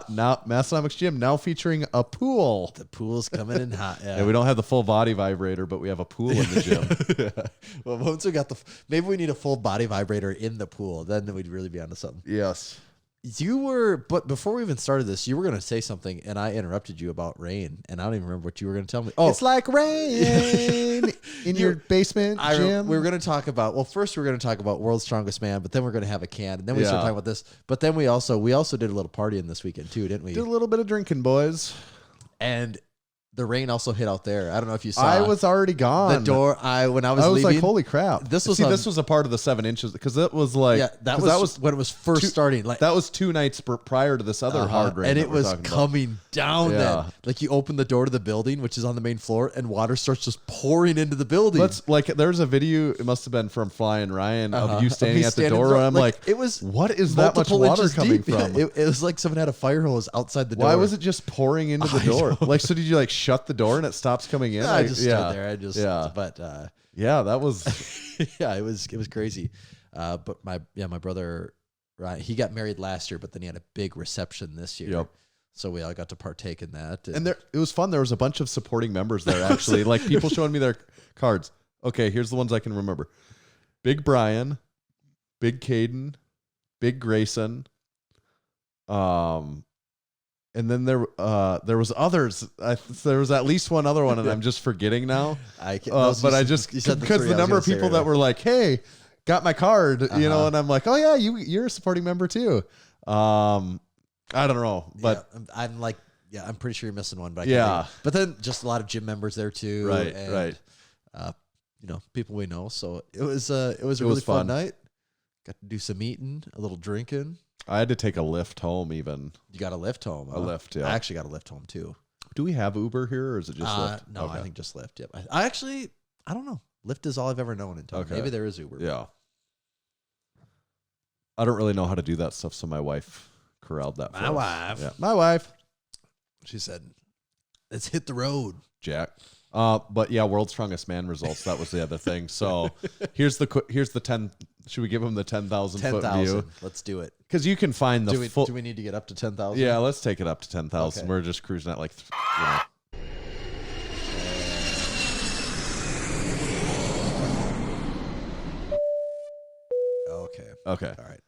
[SPEAKER 5] now Massenomics Gym now featuring a pool.
[SPEAKER 4] The pool's coming in hot.
[SPEAKER 5] Yeah, we don't have the full body vibrator, but we have a pool in the gym.
[SPEAKER 4] Yeah. Well, once we got maybe we need a full body vibrator in the pool. Then we'd really be onto something.
[SPEAKER 5] Yes.
[SPEAKER 4] But before we even started this, you were going to say something, and I interrupted you about rain, and I don't even remember what you were going to tell me.
[SPEAKER 5] Oh, it's like rain in your basement gym.
[SPEAKER 4] We were going to talk about, first we were going to talk about World's Strongest Man, but then we're going to have a can, and then we started talking about this. But then we also did a little partying this weekend too, didn't we?
[SPEAKER 5] Did a little bit of drinking, boys.
[SPEAKER 4] And the rain also hit out there. I don't know if you saw.
[SPEAKER 5] I was already gone.
[SPEAKER 4] The door. When I was leaving,
[SPEAKER 5] like, holy crap! This was a part of the 7 inches because it was like
[SPEAKER 4] that was when it was first starting. Like
[SPEAKER 5] that was 2 nights prior to this other hard rain,
[SPEAKER 4] and it was coming down. Then, like you open the door to the building, which is on the main floor, and water starts just pouring into the building.
[SPEAKER 5] There's a video. It must have been from Flying Ryan of you standing at the door. And I'm like,
[SPEAKER 4] it was.
[SPEAKER 5] What is that much water coming from?
[SPEAKER 4] It was like someone had a fire hose outside the door.
[SPEAKER 5] Why was it just pouring into the door? Like, so did you like shut the door and it stops coming in?
[SPEAKER 4] No, I just stood there. But
[SPEAKER 5] that was
[SPEAKER 4] it was crazy. But my brother, Ryan, he got married last year, but then he had a big reception this year.
[SPEAKER 5] Yep.
[SPEAKER 4] So we all got to partake in that.
[SPEAKER 5] And it was fun. There was a bunch of supporting members there, actually. Like people showing me their cards. Okay, here's the ones I can remember. Big Brian, Big Caden, Big Grayson, and then there was others. There was at least one other one, and I'm just forgetting now. But I just because the number of people that were like, "Hey, got my card," you know, and I'm like, "Oh yeah, you're a supporting member too." I don't know, but
[SPEAKER 4] I'm like, I'm pretty sure you're missing one. But but then just a lot of gym members there too,
[SPEAKER 5] right.
[SPEAKER 4] You know, people we know. So it was a really fun night. Got to do some eating, a little drinking.
[SPEAKER 5] I had to take a lift home. Even
[SPEAKER 4] you got a lift home.
[SPEAKER 5] A lift, yeah.
[SPEAKER 4] I actually got a lift home too.
[SPEAKER 5] Do we have Uber here, or is it just Lyft?
[SPEAKER 4] No, okay. I think just Lyft. Yep. I don't know. Lyft is all I've ever known in town.
[SPEAKER 5] Okay.
[SPEAKER 4] Maybe there is Uber.
[SPEAKER 5] Yeah. I don't really know how to do that stuff, so my wife corralled that.
[SPEAKER 4] My wife.
[SPEAKER 5] Yeah. My wife.
[SPEAKER 4] She said, "Let's hit the road,
[SPEAKER 5] Jack." But yeah, World's Strongest Man results. That was the other thing. So here's the 10. Should we give him the 10,000 foot view?
[SPEAKER 4] Let's do it.
[SPEAKER 5] Because you can find the full.
[SPEAKER 4] Do we need to get up to 10,000?
[SPEAKER 5] Yeah, let's take it up to 10,000.
[SPEAKER 4] Okay.
[SPEAKER 5] We're just cruising at like,
[SPEAKER 4] Okay.
[SPEAKER 5] Okay.
[SPEAKER 4] All right.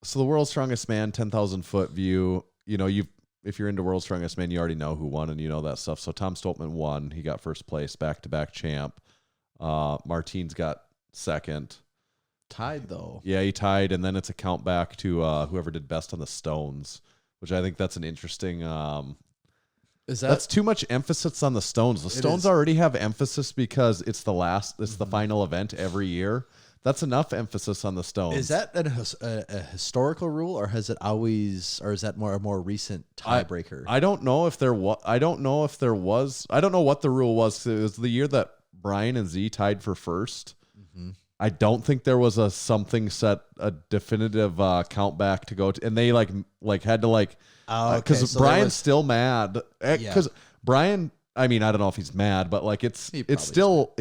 [SPEAKER 5] So the World's Strongest Man 10,000 foot view. You know, if you're into World's Strongest Man, you already know who won and you know that stuff. So Tom Stoltman won. He got first place, back-to-back champ. Martine's got second.
[SPEAKER 4] Tied though.
[SPEAKER 5] Yeah, he tied, and then it's a count back to whoever did best on the stones, which I think that's an interesting. That's too much emphasis on the stones. The stones already have emphasis because it's the final event every year. That's enough emphasis on the stones.
[SPEAKER 4] Is that a historical rule, or has it always, or is that a more recent tiebreaker?
[SPEAKER 5] I don't know if there was. I don't know what the rule was. It was the year that Brian and Z tied for first. Mm-hmm. I don't think there was a definitive count back to go to, and they had to because
[SPEAKER 4] so
[SPEAKER 5] Brian's still mad because Brian. I mean, I don't know if he's mad, but it's still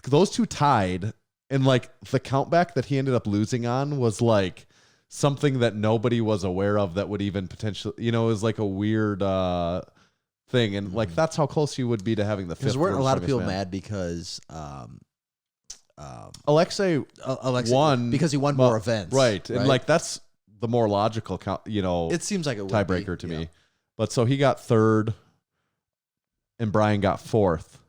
[SPEAKER 5] those two tied. And the countback that he ended up losing on was something that nobody was aware of that would even potentially, it was a weird thing. And that's how close you would be to having the fifth.
[SPEAKER 4] Because weren't a lot of people mad because
[SPEAKER 5] Alexei won
[SPEAKER 4] because he won more events,
[SPEAKER 5] right? And that's the more logical count.
[SPEAKER 4] It seems like a
[SPEAKER 5] tiebreaker to me. But so he got third, and Brian got fourth.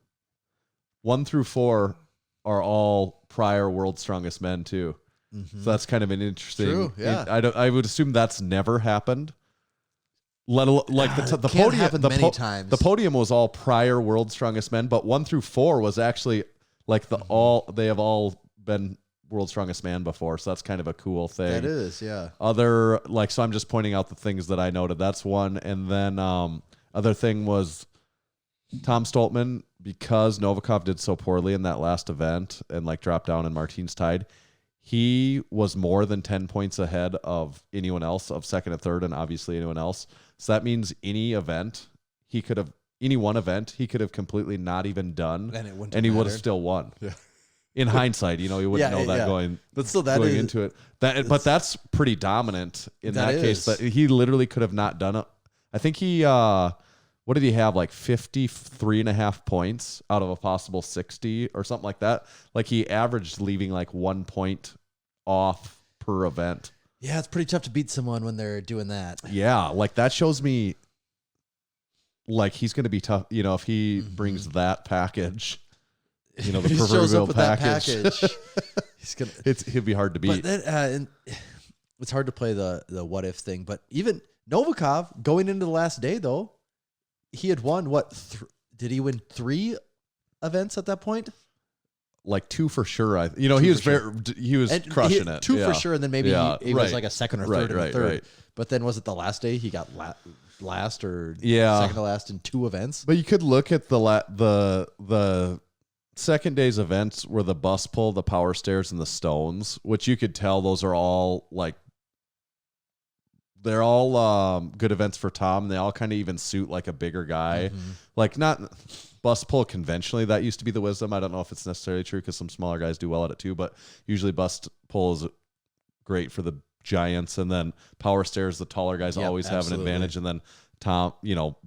[SPEAKER 5] 1 through 4 are all prior World's Strongest Men too. Mm-hmm. So that's kind of an interesting.
[SPEAKER 4] True, yeah.
[SPEAKER 5] I would assume that's never happened. The podium
[SPEAKER 4] many times.
[SPEAKER 5] The podium was all prior World's Strongest Men, but 1 through 4 was actually they have all been World's Strongest Man before. So that's kind of a cool thing.
[SPEAKER 4] That is, yeah.
[SPEAKER 5] So I'm just pointing out the things that I noted. That's one, and then other thing was Tom Stoltman, because Novikov did so poorly in that last event and dropped down and Martine's tied, he was more than 10 points ahead of anyone else, of second and third, and obviously anyone else. So that means any one event he could have completely not even done, and he would have still won. Yeah. In hindsight, you wouldn't know that going. But still, going into it. But that's pretty dominant in that case. That he literally could have not done it. I think he. What did he have? 53.5 points out of a possible 60 or something like that. He averaged leaving 1 point off per event.
[SPEAKER 4] Yeah, it's pretty tough to beat someone when they're doing that.
[SPEAKER 5] Yeah, that shows me he's going to be tough. If he brings that package, the proverbial package. He's gonna. He'll be hard to beat.
[SPEAKER 4] But then, it's hard to play the what if thing. But even Novikov going into the last day though. He had won did he win 3 events at that point?
[SPEAKER 5] 2 for sure. He was crushing it.
[SPEAKER 4] 2 for sure, and then maybe he was a second or third and a third.
[SPEAKER 5] Right.
[SPEAKER 4] But then was it the last day he got last or second to last in 2 events?
[SPEAKER 5] But you could look at the second day's events were the bus pull, the power stairs, and the stones, which you could tell those are all they're all good events for Tom. They all kind of even suit a bigger guy. Mm-hmm. Not bus pull conventionally. That used to be the wisdom. I don't know if it's necessarily true because some smaller guys do well at it too. But usually bus pull is great for the giants. And then power stairs, the taller guys always have an advantage. And then Tom,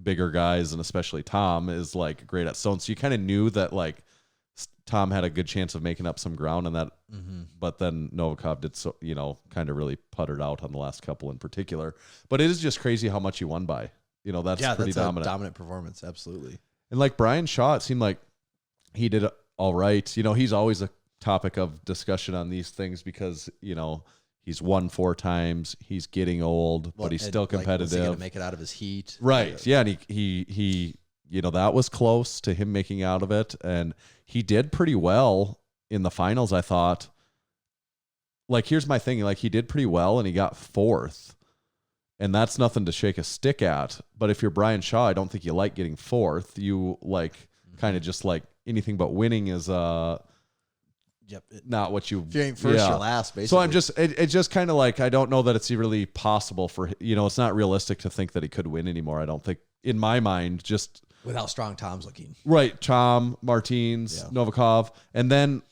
[SPEAKER 5] bigger guys and especially Tom is great at stones. So you kind of knew that Tom had a good chance of making up some ground in that, but then Novikov did so, kind of really puttered out on the last couple in particular. But it is just crazy how much he won by. That's pretty dominant.
[SPEAKER 4] A dominant performance, absolutely.
[SPEAKER 5] And like Brian Shaw, it seemed like he did all right. He's always a topic of discussion on these things because, he's won 4 times. He's getting old, but he's still competitive.
[SPEAKER 4] Was he going to make it out of his heat?
[SPEAKER 5] Right. Yeah. And he that was close to him making out of it. And he did pretty well in the finals, I thought. Like, here's my thing. Like, he did pretty well and he got 4th. And that's nothing to shake a stick at. But if you're Brian Shaw, I don't think you like getting 4th. You kind of just like anything but winning is not what you.
[SPEAKER 4] If you ain't first, you're last, basically.
[SPEAKER 5] So I'm it's just kind of like, I don't know that it's really possible for, it's not realistic to think that he could win anymore. I don't think, in my mind, just.
[SPEAKER 4] With how strong Tom's looking.
[SPEAKER 5] Right. Tom, Martins, Novikov. And then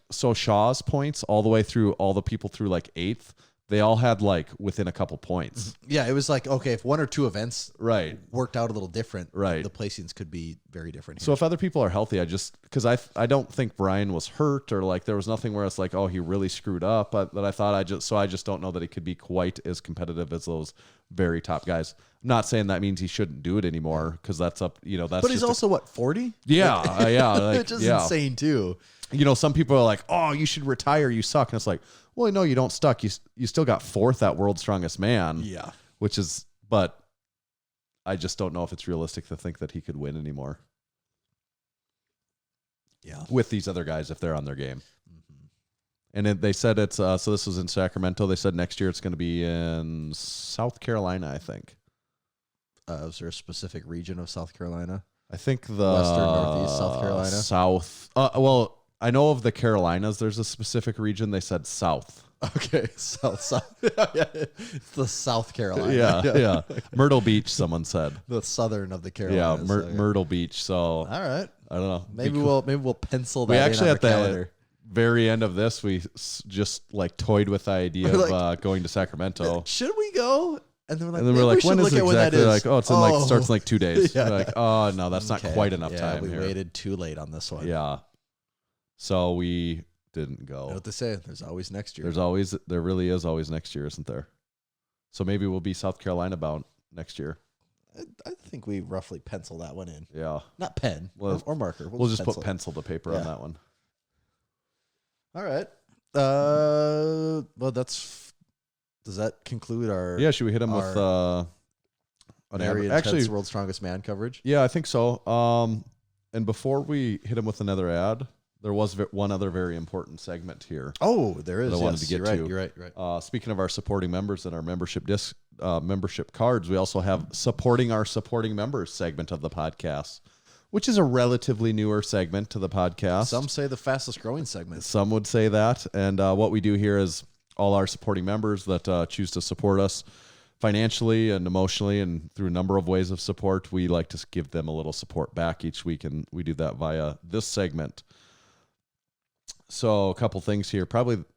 [SPEAKER 5] so Shaw's points all the way through all the people through 8th. They all had within a couple points.
[SPEAKER 4] Yeah, it was okay, if 1 or 2 events worked out a little different, the placings could be very different here.
[SPEAKER 5] So if other people are healthy, because I don't think Brian was hurt or there was nothing where it's oh, he really screwed up. But that I thought I just don't know that he could be quite as competitive as those very top guys. I'm not saying that means he shouldn't do it anymore because that's up, that's.
[SPEAKER 4] But he's also 40?
[SPEAKER 5] Yeah, yeah,
[SPEAKER 4] which is insane too.
[SPEAKER 5] Some people are like, oh, you should retire. You suck. And it's well, no, you don't suck. You still got 4th at World's Strongest Man.
[SPEAKER 4] Yeah.
[SPEAKER 5] But I just don't know if it's realistic to think that he could win anymore.
[SPEAKER 4] Yeah.
[SPEAKER 5] With these other guys, if they're on their game. And they said it's, so this was in Sacramento. They said next year it's going to be in South Carolina, I think.
[SPEAKER 4] Is there a specific region of South Carolina?
[SPEAKER 5] I think the
[SPEAKER 4] Western, Northeast, South Carolina?
[SPEAKER 5] South. Well, I know of the Carolinas. There's a specific region. They said South.
[SPEAKER 4] Okay, South. It's the South Carolina.
[SPEAKER 5] Yeah. Myrtle Beach, someone said.
[SPEAKER 4] The southern of the Carolinas.
[SPEAKER 5] Yeah, Myrtle Beach. So
[SPEAKER 4] all right.
[SPEAKER 5] I don't know.
[SPEAKER 4] Maybe we'll pencil that.
[SPEAKER 5] We actually
[SPEAKER 4] in
[SPEAKER 5] at the very end of this, we just toyed with the idea of going to Sacramento.
[SPEAKER 4] Should we go? And then
[SPEAKER 5] we're like, when is it exactly?
[SPEAKER 4] They're like,
[SPEAKER 5] oh, it's in starts in 2 days.
[SPEAKER 4] Yeah.
[SPEAKER 5] We're like, oh no, that's not quite enough time.
[SPEAKER 4] We
[SPEAKER 5] here.
[SPEAKER 4] waited too late on this one.
[SPEAKER 5] Yeah. So we didn't go.
[SPEAKER 4] You know what they say? There's always next year.
[SPEAKER 5] There really is always next year, isn't there? So maybe we'll be South Carolina bound next year.
[SPEAKER 4] I think we roughly pencil that one in.
[SPEAKER 5] Yeah.
[SPEAKER 4] Not pen or marker.
[SPEAKER 5] We'll just put pencil to paper on that one.
[SPEAKER 4] All right. Well, does that conclude our?
[SPEAKER 5] Yeah. Should we hit him with
[SPEAKER 4] very intense World's Strongest Man coverage?
[SPEAKER 5] Yeah, I think so. And before we hit him with another ad, there was one other very important segment here.
[SPEAKER 4] Oh, there is.
[SPEAKER 5] That I wanted to get to.
[SPEAKER 4] You're right.
[SPEAKER 5] Speaking of our supporting members and our membership membership cards, we also have supporting our supporting members segment of the podcast, which is a relatively newer segment to the podcast.
[SPEAKER 4] Some say the fastest growing segment.
[SPEAKER 5] Some would say that. And what we do here is all our supporting members that choose to support us financially and emotionally and through a number of ways of support, we like to give them a little support back each week, and we do that via this segment. So a couple things here.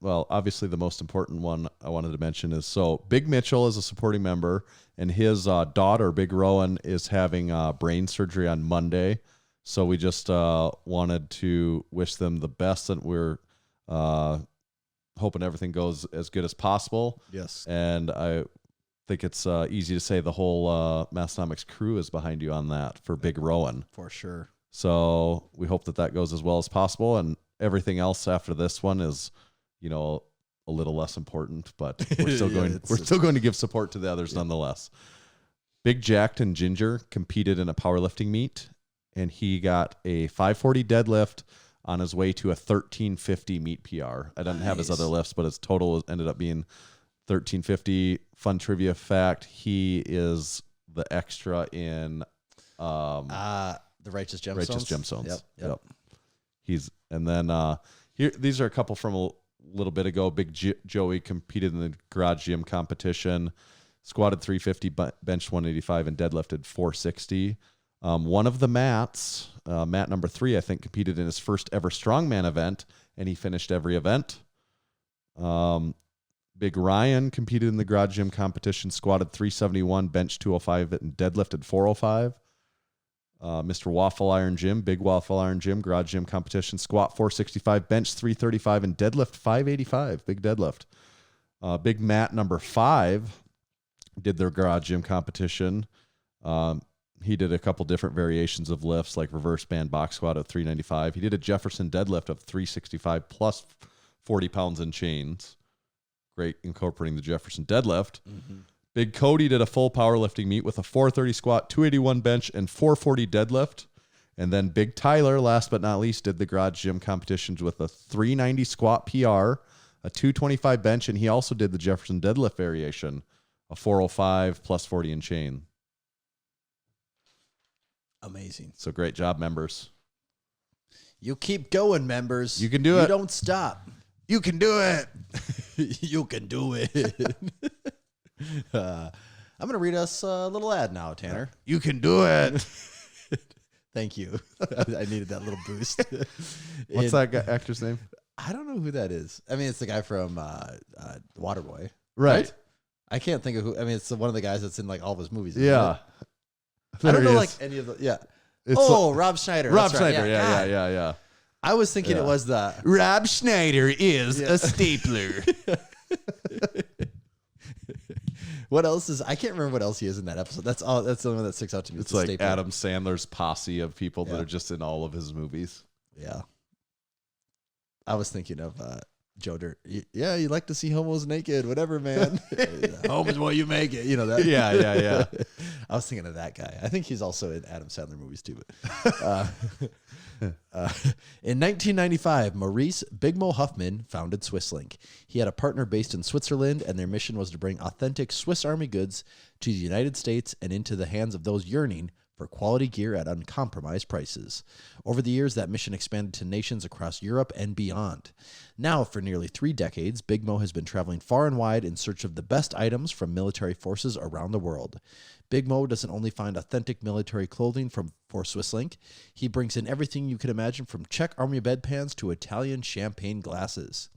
[SPEAKER 5] Obviously the most important one I wanted to mention is, so Big Mitchell is a supporting member, and his daughter, Big Rowan, is having brain surgery on Monday. So we just wanted to wish them the best, and we're hoping everything goes as good as possible.
[SPEAKER 4] Yes.
[SPEAKER 5] And I think it's easy to say the whole Massenomics crew is behind you on that for Big Rowan.
[SPEAKER 4] For sure.
[SPEAKER 5] So we hope that goes as well as possible, and everything else after this one is, a little less important, but we're still going to give support to the others nonetheless. Big Jacked and Ginger competed in a powerlifting meet, and he got a 540 deadlift on his way to a 1350 meet PR. I didn't have his other lifts, but his total ended up being 1350. Fun trivia fact: he is the extra in
[SPEAKER 4] the Righteous Gemstones.
[SPEAKER 5] Righteous Gemstones.
[SPEAKER 4] Yep.
[SPEAKER 5] Here, these are a couple from a little bit ago. Big Joey competed in the garage gym competition, squatted 350, benched 185, and deadlifted 460. One of the Matts, Matt number 3, I think, competed in his first ever strongman event, and he finished every event. Big Ryan competed in the garage gym competition, squatted 371, benched 205, and deadlifted 405. Mr. Waffle Iron Gym, Big Waffle Iron Gym, Garage Gym Competition, squat 465, bench 335, and deadlift 585. Big deadlift. Big Matt number 5 did their Garage Gym Competition. He did a couple different variations of lifts, like reverse band box squat of 395. He did a Jefferson deadlift of 365 plus 40 pounds in chains. Great incorporating the Jefferson deadlift. Mm-hmm. Big Cody did a full powerlifting meet with a 430 squat, 281 bench, and 440 deadlift. And then Big Tyler, last but not least, did the Garage Gym Competitions with a 390 squat PR, a 225 bench, and he also did the Jefferson deadlift variation, a 405 plus 40 in chain.
[SPEAKER 4] Amazing.
[SPEAKER 5] So great job, members.
[SPEAKER 4] You keep going, members.
[SPEAKER 5] You can do it.
[SPEAKER 4] You don't stop.
[SPEAKER 5] You can do it.
[SPEAKER 4] You can do it. I'm going to read us a little ad now, Tanner.
[SPEAKER 5] You can do it.
[SPEAKER 4] Thank you. I needed that little boost.
[SPEAKER 5] What's that actor's name?
[SPEAKER 4] I don't know who that is. I mean, it's the guy from Waterboy.
[SPEAKER 5] Right.
[SPEAKER 4] I can't think of who. I mean, it's one of the guys that's in like all of his movies.
[SPEAKER 5] Yeah.
[SPEAKER 4] I don't know
[SPEAKER 5] he
[SPEAKER 4] like
[SPEAKER 5] is.
[SPEAKER 4] any of the. Yeah.
[SPEAKER 5] It's
[SPEAKER 4] Rob Schneider.
[SPEAKER 5] Rob
[SPEAKER 4] That's right.
[SPEAKER 5] Schneider.
[SPEAKER 4] God.
[SPEAKER 5] Yeah.
[SPEAKER 4] I was thinking it was the
[SPEAKER 5] Rob Schneider is a stapler.
[SPEAKER 4] What else is? I can't remember what else he is in that episode. That's all. That's the only one that sticks out to me.
[SPEAKER 5] It's
[SPEAKER 4] the
[SPEAKER 5] like
[SPEAKER 4] stapler.
[SPEAKER 5] Adam Sandler's posse of people that
[SPEAKER 4] Yeah.
[SPEAKER 5] are just in all of his movies.
[SPEAKER 4] Yeah. I was thinking of Joe Dirt. Yeah, you like to see homos naked, whatever, man. Home is what you make it. You know that.
[SPEAKER 5] Yeah.
[SPEAKER 4] I was thinking of that guy. I think he's also in Adam Sandler movies too. But, in 1995, Maurice Big Mo Huffman founded SwissLink. He had a partner based in Switzerland, and their mission was to bring authentic Swiss Army goods to the United States and into the hands of those yearning for quality gear at uncompromised prices. Over the years, that mission expanded to nations across Europe and beyond. Now, for nearly 3 decades, Big Mo has been traveling far and wide in search of the best items from military forces around the world. Big Mo doesn't only find authentic military clothing for SwissLink, he brings in everything you could imagine from Czech Army bedpans to Italian champagne glasses.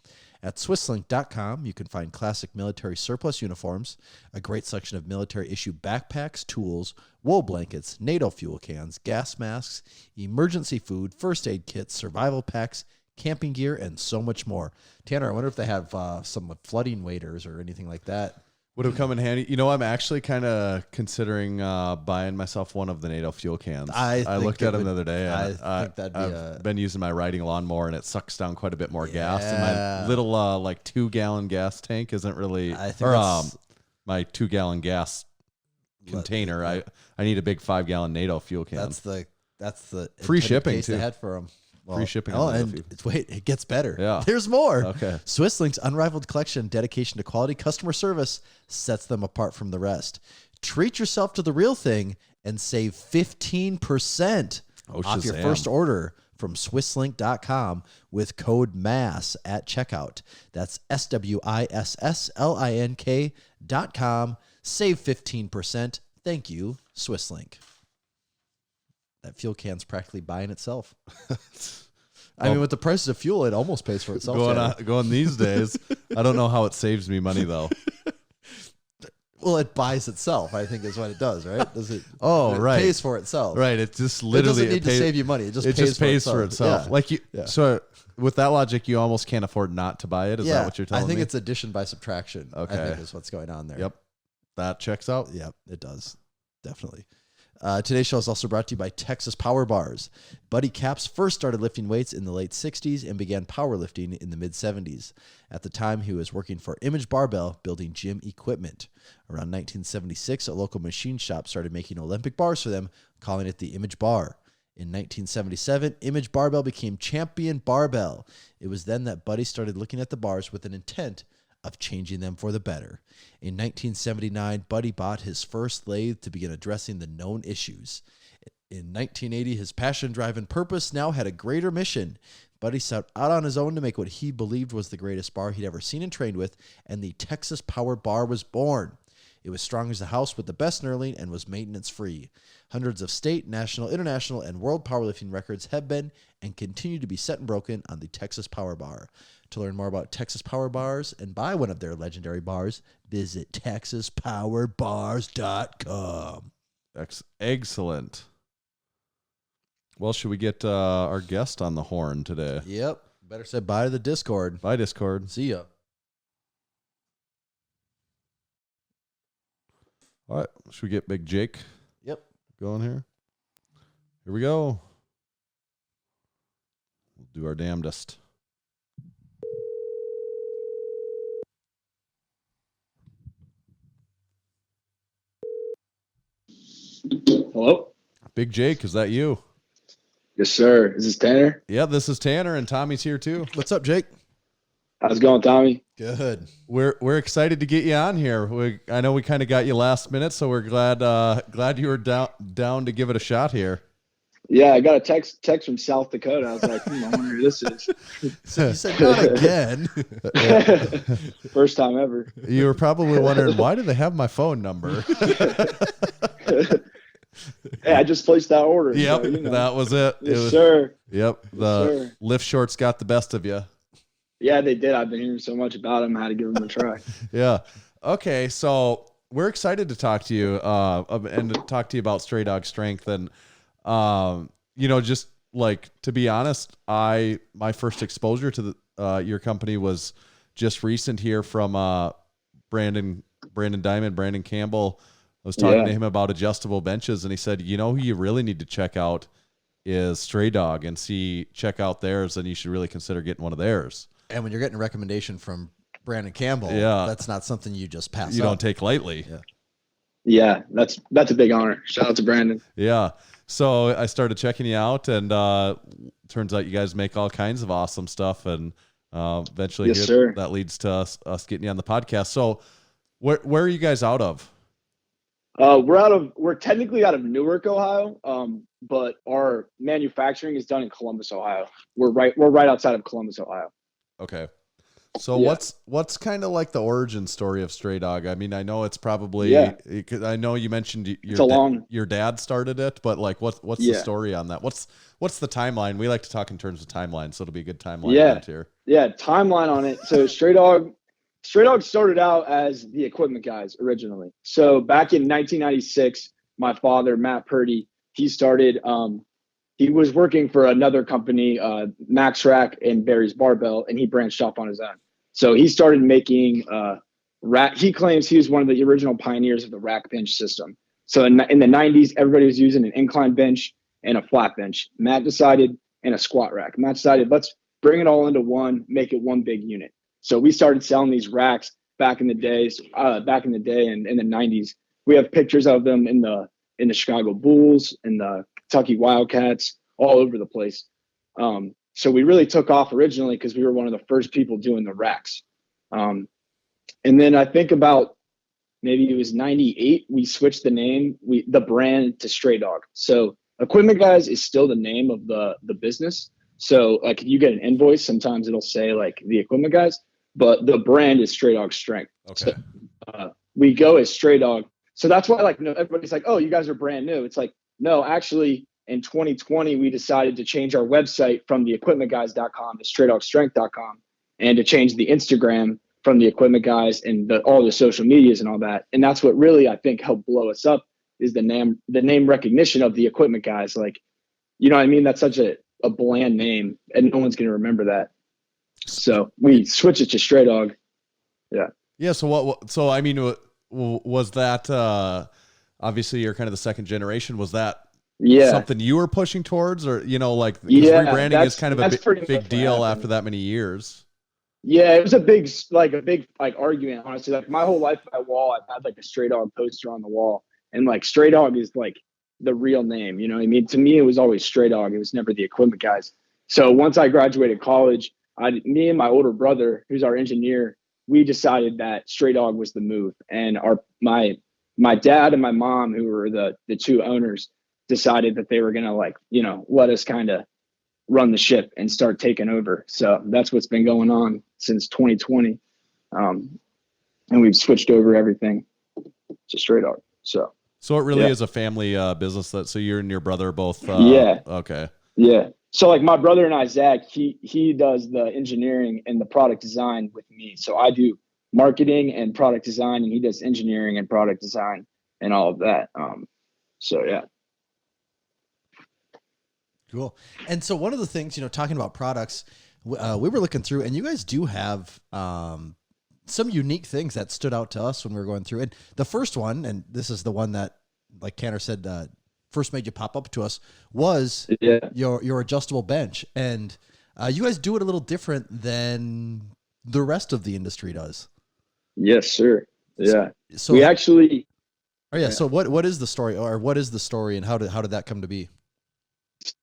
[SPEAKER 4] At SwissLink.com, you can find classic military surplus uniforms, a great selection of military-issue backpacks, tools, wool blankets, NATO fuel cans, gas masks, emergency food, first aid kits, survival packs, camping gear, and so much more. Tanner, I wonder if they have some flooding waders or anything like that.
[SPEAKER 5] Would have come in handy. You know, I'm actually kind of considering buying myself one of the NATO fuel cans. I looked at them the other day.
[SPEAKER 4] I
[SPEAKER 5] And
[SPEAKER 4] think that'd be
[SPEAKER 5] I've been using my riding lawnmower, and it sucks down quite a bit more gas. And my little 2-gallon gas tank isn't really, my 2-gallon gas container. I need a big 5-gallon NATO fuel can.
[SPEAKER 4] That's the
[SPEAKER 5] free shipping
[SPEAKER 4] case
[SPEAKER 5] too.
[SPEAKER 4] They had for them.
[SPEAKER 5] Free shipping.
[SPEAKER 4] And wait, it gets better.
[SPEAKER 5] Yeah.
[SPEAKER 4] There's more.
[SPEAKER 5] Okay.
[SPEAKER 4] SwissLink's unrivaled collection and dedication to quality customer service sets them apart from the rest. Treat yourself to the real thing and save 15% off your first order from SwissLink.com with code MASS at checkout. That's SWISSLINK.com. Save 15%. Thank you, SwissLink. That fuel can's practically buying itself. I mean, with the prices of fuel, it almost pays for itself.
[SPEAKER 5] Going these days, I don't know how it saves me money though.
[SPEAKER 4] Well, it buys itself, I think is what it does, right? Does it?
[SPEAKER 5] Oh, right.
[SPEAKER 4] It pays for itself.
[SPEAKER 5] Right. It just literally
[SPEAKER 4] it doesn't need to save you money. It just
[SPEAKER 5] pays for itself.
[SPEAKER 4] Yeah.
[SPEAKER 5] Like you. Yeah. So with that logic, you almost can't afford not to buy it. Is that what you're telling me?
[SPEAKER 4] I think it's addition by subtraction.
[SPEAKER 5] Okay.
[SPEAKER 4] I think is what's going on there.
[SPEAKER 5] Yep. That checks out.
[SPEAKER 4] Yep, it does. Definitely. Today's show is also brought to you by Texas Power Bars. Buddy Capps first started lifting weights in the late 60s and began powerlifting in the mid-70s. At the time, he was working for Image Barbell, building gym equipment. Around 1976, a local machine shop started making Olympic bars for them, calling it the Image Bar. In 1977, Image Barbell became Champion Barbell. It was then that Buddy started looking at the bars with an intent of changing them for the better. In 1979, Buddy bought his first lathe to begin addressing the known issues. In 1980, his passion, drive, and purpose now had a greater mission. Buddy set out on his own to make what he believed was the greatest bar he'd ever seen and trained with, and the Texas Power Bar was born. It was strong as a house with the best knurling and was maintenance-free. Hundreds of state, national, international, and world powerlifting records have been and continue to be set and broken on the Texas Power Bar. To learn more about Texas Power Bars and buy one of their legendary bars, visit texaspowerbars.com.
[SPEAKER 5] Excellent. Well, should we get our guest on the horn today?
[SPEAKER 4] Yep. Better say bye to the Discord.
[SPEAKER 5] Bye, Discord.
[SPEAKER 4] See ya.
[SPEAKER 5] All right. Should we get Big Jake
[SPEAKER 4] Yep.
[SPEAKER 5] going here? Here we go. We'll do our damnedest.
[SPEAKER 7] Hello?
[SPEAKER 5] Big Jake, is that you?
[SPEAKER 7] Yes, sir. Is this Tanner?
[SPEAKER 5] Yeah, this is Tanner, and Tommy's here too.
[SPEAKER 4] What's up, Jake?
[SPEAKER 7] How's it going, Tommy?
[SPEAKER 4] Good.
[SPEAKER 5] We're excited to get you on here. I know we kind of got you last minute, so we're glad you were down to give it a shot here.
[SPEAKER 7] Yeah, I got a text from South Dakota. I was like, I wonder who this is.
[SPEAKER 4] So you said not again.
[SPEAKER 7] First time ever.
[SPEAKER 5] You were probably wondering, why do they have my phone number?
[SPEAKER 7] Hey, I just placed that order.
[SPEAKER 5] Yep,
[SPEAKER 7] so, you know.
[SPEAKER 5] that was it.
[SPEAKER 7] Yes, sir.
[SPEAKER 5] Yep, the
[SPEAKER 7] sir.
[SPEAKER 5] lift shorts got the best of you.
[SPEAKER 7] Yeah, they did. I've been hearing so much about them. I had to give them a try.
[SPEAKER 5] Yeah. Okay, so we're excited to talk to you and to talk to you about Stray Dog Strength. And, just like, to be honest, my first exposure to your company was just recent here from Brandon Campbell. I was talking to him about adjustable benches, and he said, who you really need to check out is Stray Dog and check out theirs, and you should really consider getting one of theirs.
[SPEAKER 4] And when you're getting a recommendation from Brandon Campbell, that's not something you just pass
[SPEAKER 5] You
[SPEAKER 4] up.
[SPEAKER 5] don't take lightly.
[SPEAKER 7] Yeah, that's a big honor. Shout out to Brandon.
[SPEAKER 5] Yeah. So I started checking you out, and turns out you guys make all kinds of awesome stuff, and eventually that leads to us getting you on the podcast. So where are you guys out of?
[SPEAKER 7] We're technically out of Newark, Ohio, but our manufacturing is done in Columbus, Ohio. We're right outside of Columbus, Ohio.
[SPEAKER 5] Okay. So what's kind of like the origin story of Stray Dog? I mean, I know it's probably I know you mentioned your dad started it, but like what's the story on that? What's the timeline? We like to talk in terms of timeline, so it'll be a good timeline here.
[SPEAKER 7] Yeah, timeline on it. So Stray Dog started out as the equipment guys originally. So back in 1996, my father, Matt Purdy, he started he was working for another company, Max Rack and Barry's Barbell, and he branched off on his own. So he started making rack. He claims he was one of the original pioneers of the rack bench system. So in the 90s, everybody was using an incline bench and a flat bench. Matt decided, and a squat rack. Matt decided, let's bring it all into one, make it one big unit. So we started selling these racks back in the day and in the 90s. We have pictures of them in the Chicago Bulls and the Kentucky Wildcats, all over the place. So we really took off originally because we were one of the first people doing the racks. And then I think about maybe it was 98, we switched the brand to Stray Dog. So Equipment Guys is still the name of the business. So like if you get an invoice, sometimes it'll say like the Equipment Guys, but the brand is Stray Dog Strength.
[SPEAKER 5] Okay.
[SPEAKER 7] So, we go as Stray Dog. So that's why everybody's like, oh, you guys are brand new. It's like, no, actually in 2020, we decided to change our website from theequipmentguys.com to straightdogstrength.com and to change the Instagram from the Equipment Guys and all the social medias and all that. And that's what really, I think, helped blow us up is the name recognition of the Equipment Guys. Like, you know what I mean? That's such a bland name and no one's going to remember that. So we switched it to Stray Dog. Yeah.
[SPEAKER 5] Yeah. So I mean, was that, obviously you're kind of the second generation. Was that something you were pushing towards, or, like rebranding is kind of a big deal after that many years?
[SPEAKER 7] Yeah, it was a big argument, honestly. Like my whole life at wall, I've had like a Stray Dog poster on the wall, and like Stray Dog is like the real name. You know what I mean? To me, it was always Stray Dog. It was never the Equipment Guys. So once I graduated college, me and my older brother, who's our engineer, we decided that Stray Dog was the move. And my dad and my mom, who were the two owners, decided that they were gonna let us kind of run the ship and start taking over. So that's what's been going on since 2020. And we've switched over everything to Stray Dog. So
[SPEAKER 5] it really is a family business. So you and your brother both. Okay.
[SPEAKER 7] Yeah. So like my brother and I, Zach, he does the engineering and the product design with me. So I do marketing and product design, and he does engineering and product design and all of that. So yeah.
[SPEAKER 4] Cool. And so one of the things, talking about products, we were looking through, and you guys do have some unique things that stood out to us when we were going through. And the first one, and this is the one that, like Tanner said, first made you pop up to us, was your adjustable bench. And you guys do it a little different than the rest of the industry does.
[SPEAKER 7] Yes, sir. Yeah.
[SPEAKER 4] So
[SPEAKER 7] we actually.
[SPEAKER 4] Oh yeah. So what is the story, or what is the story, and how did that come to be?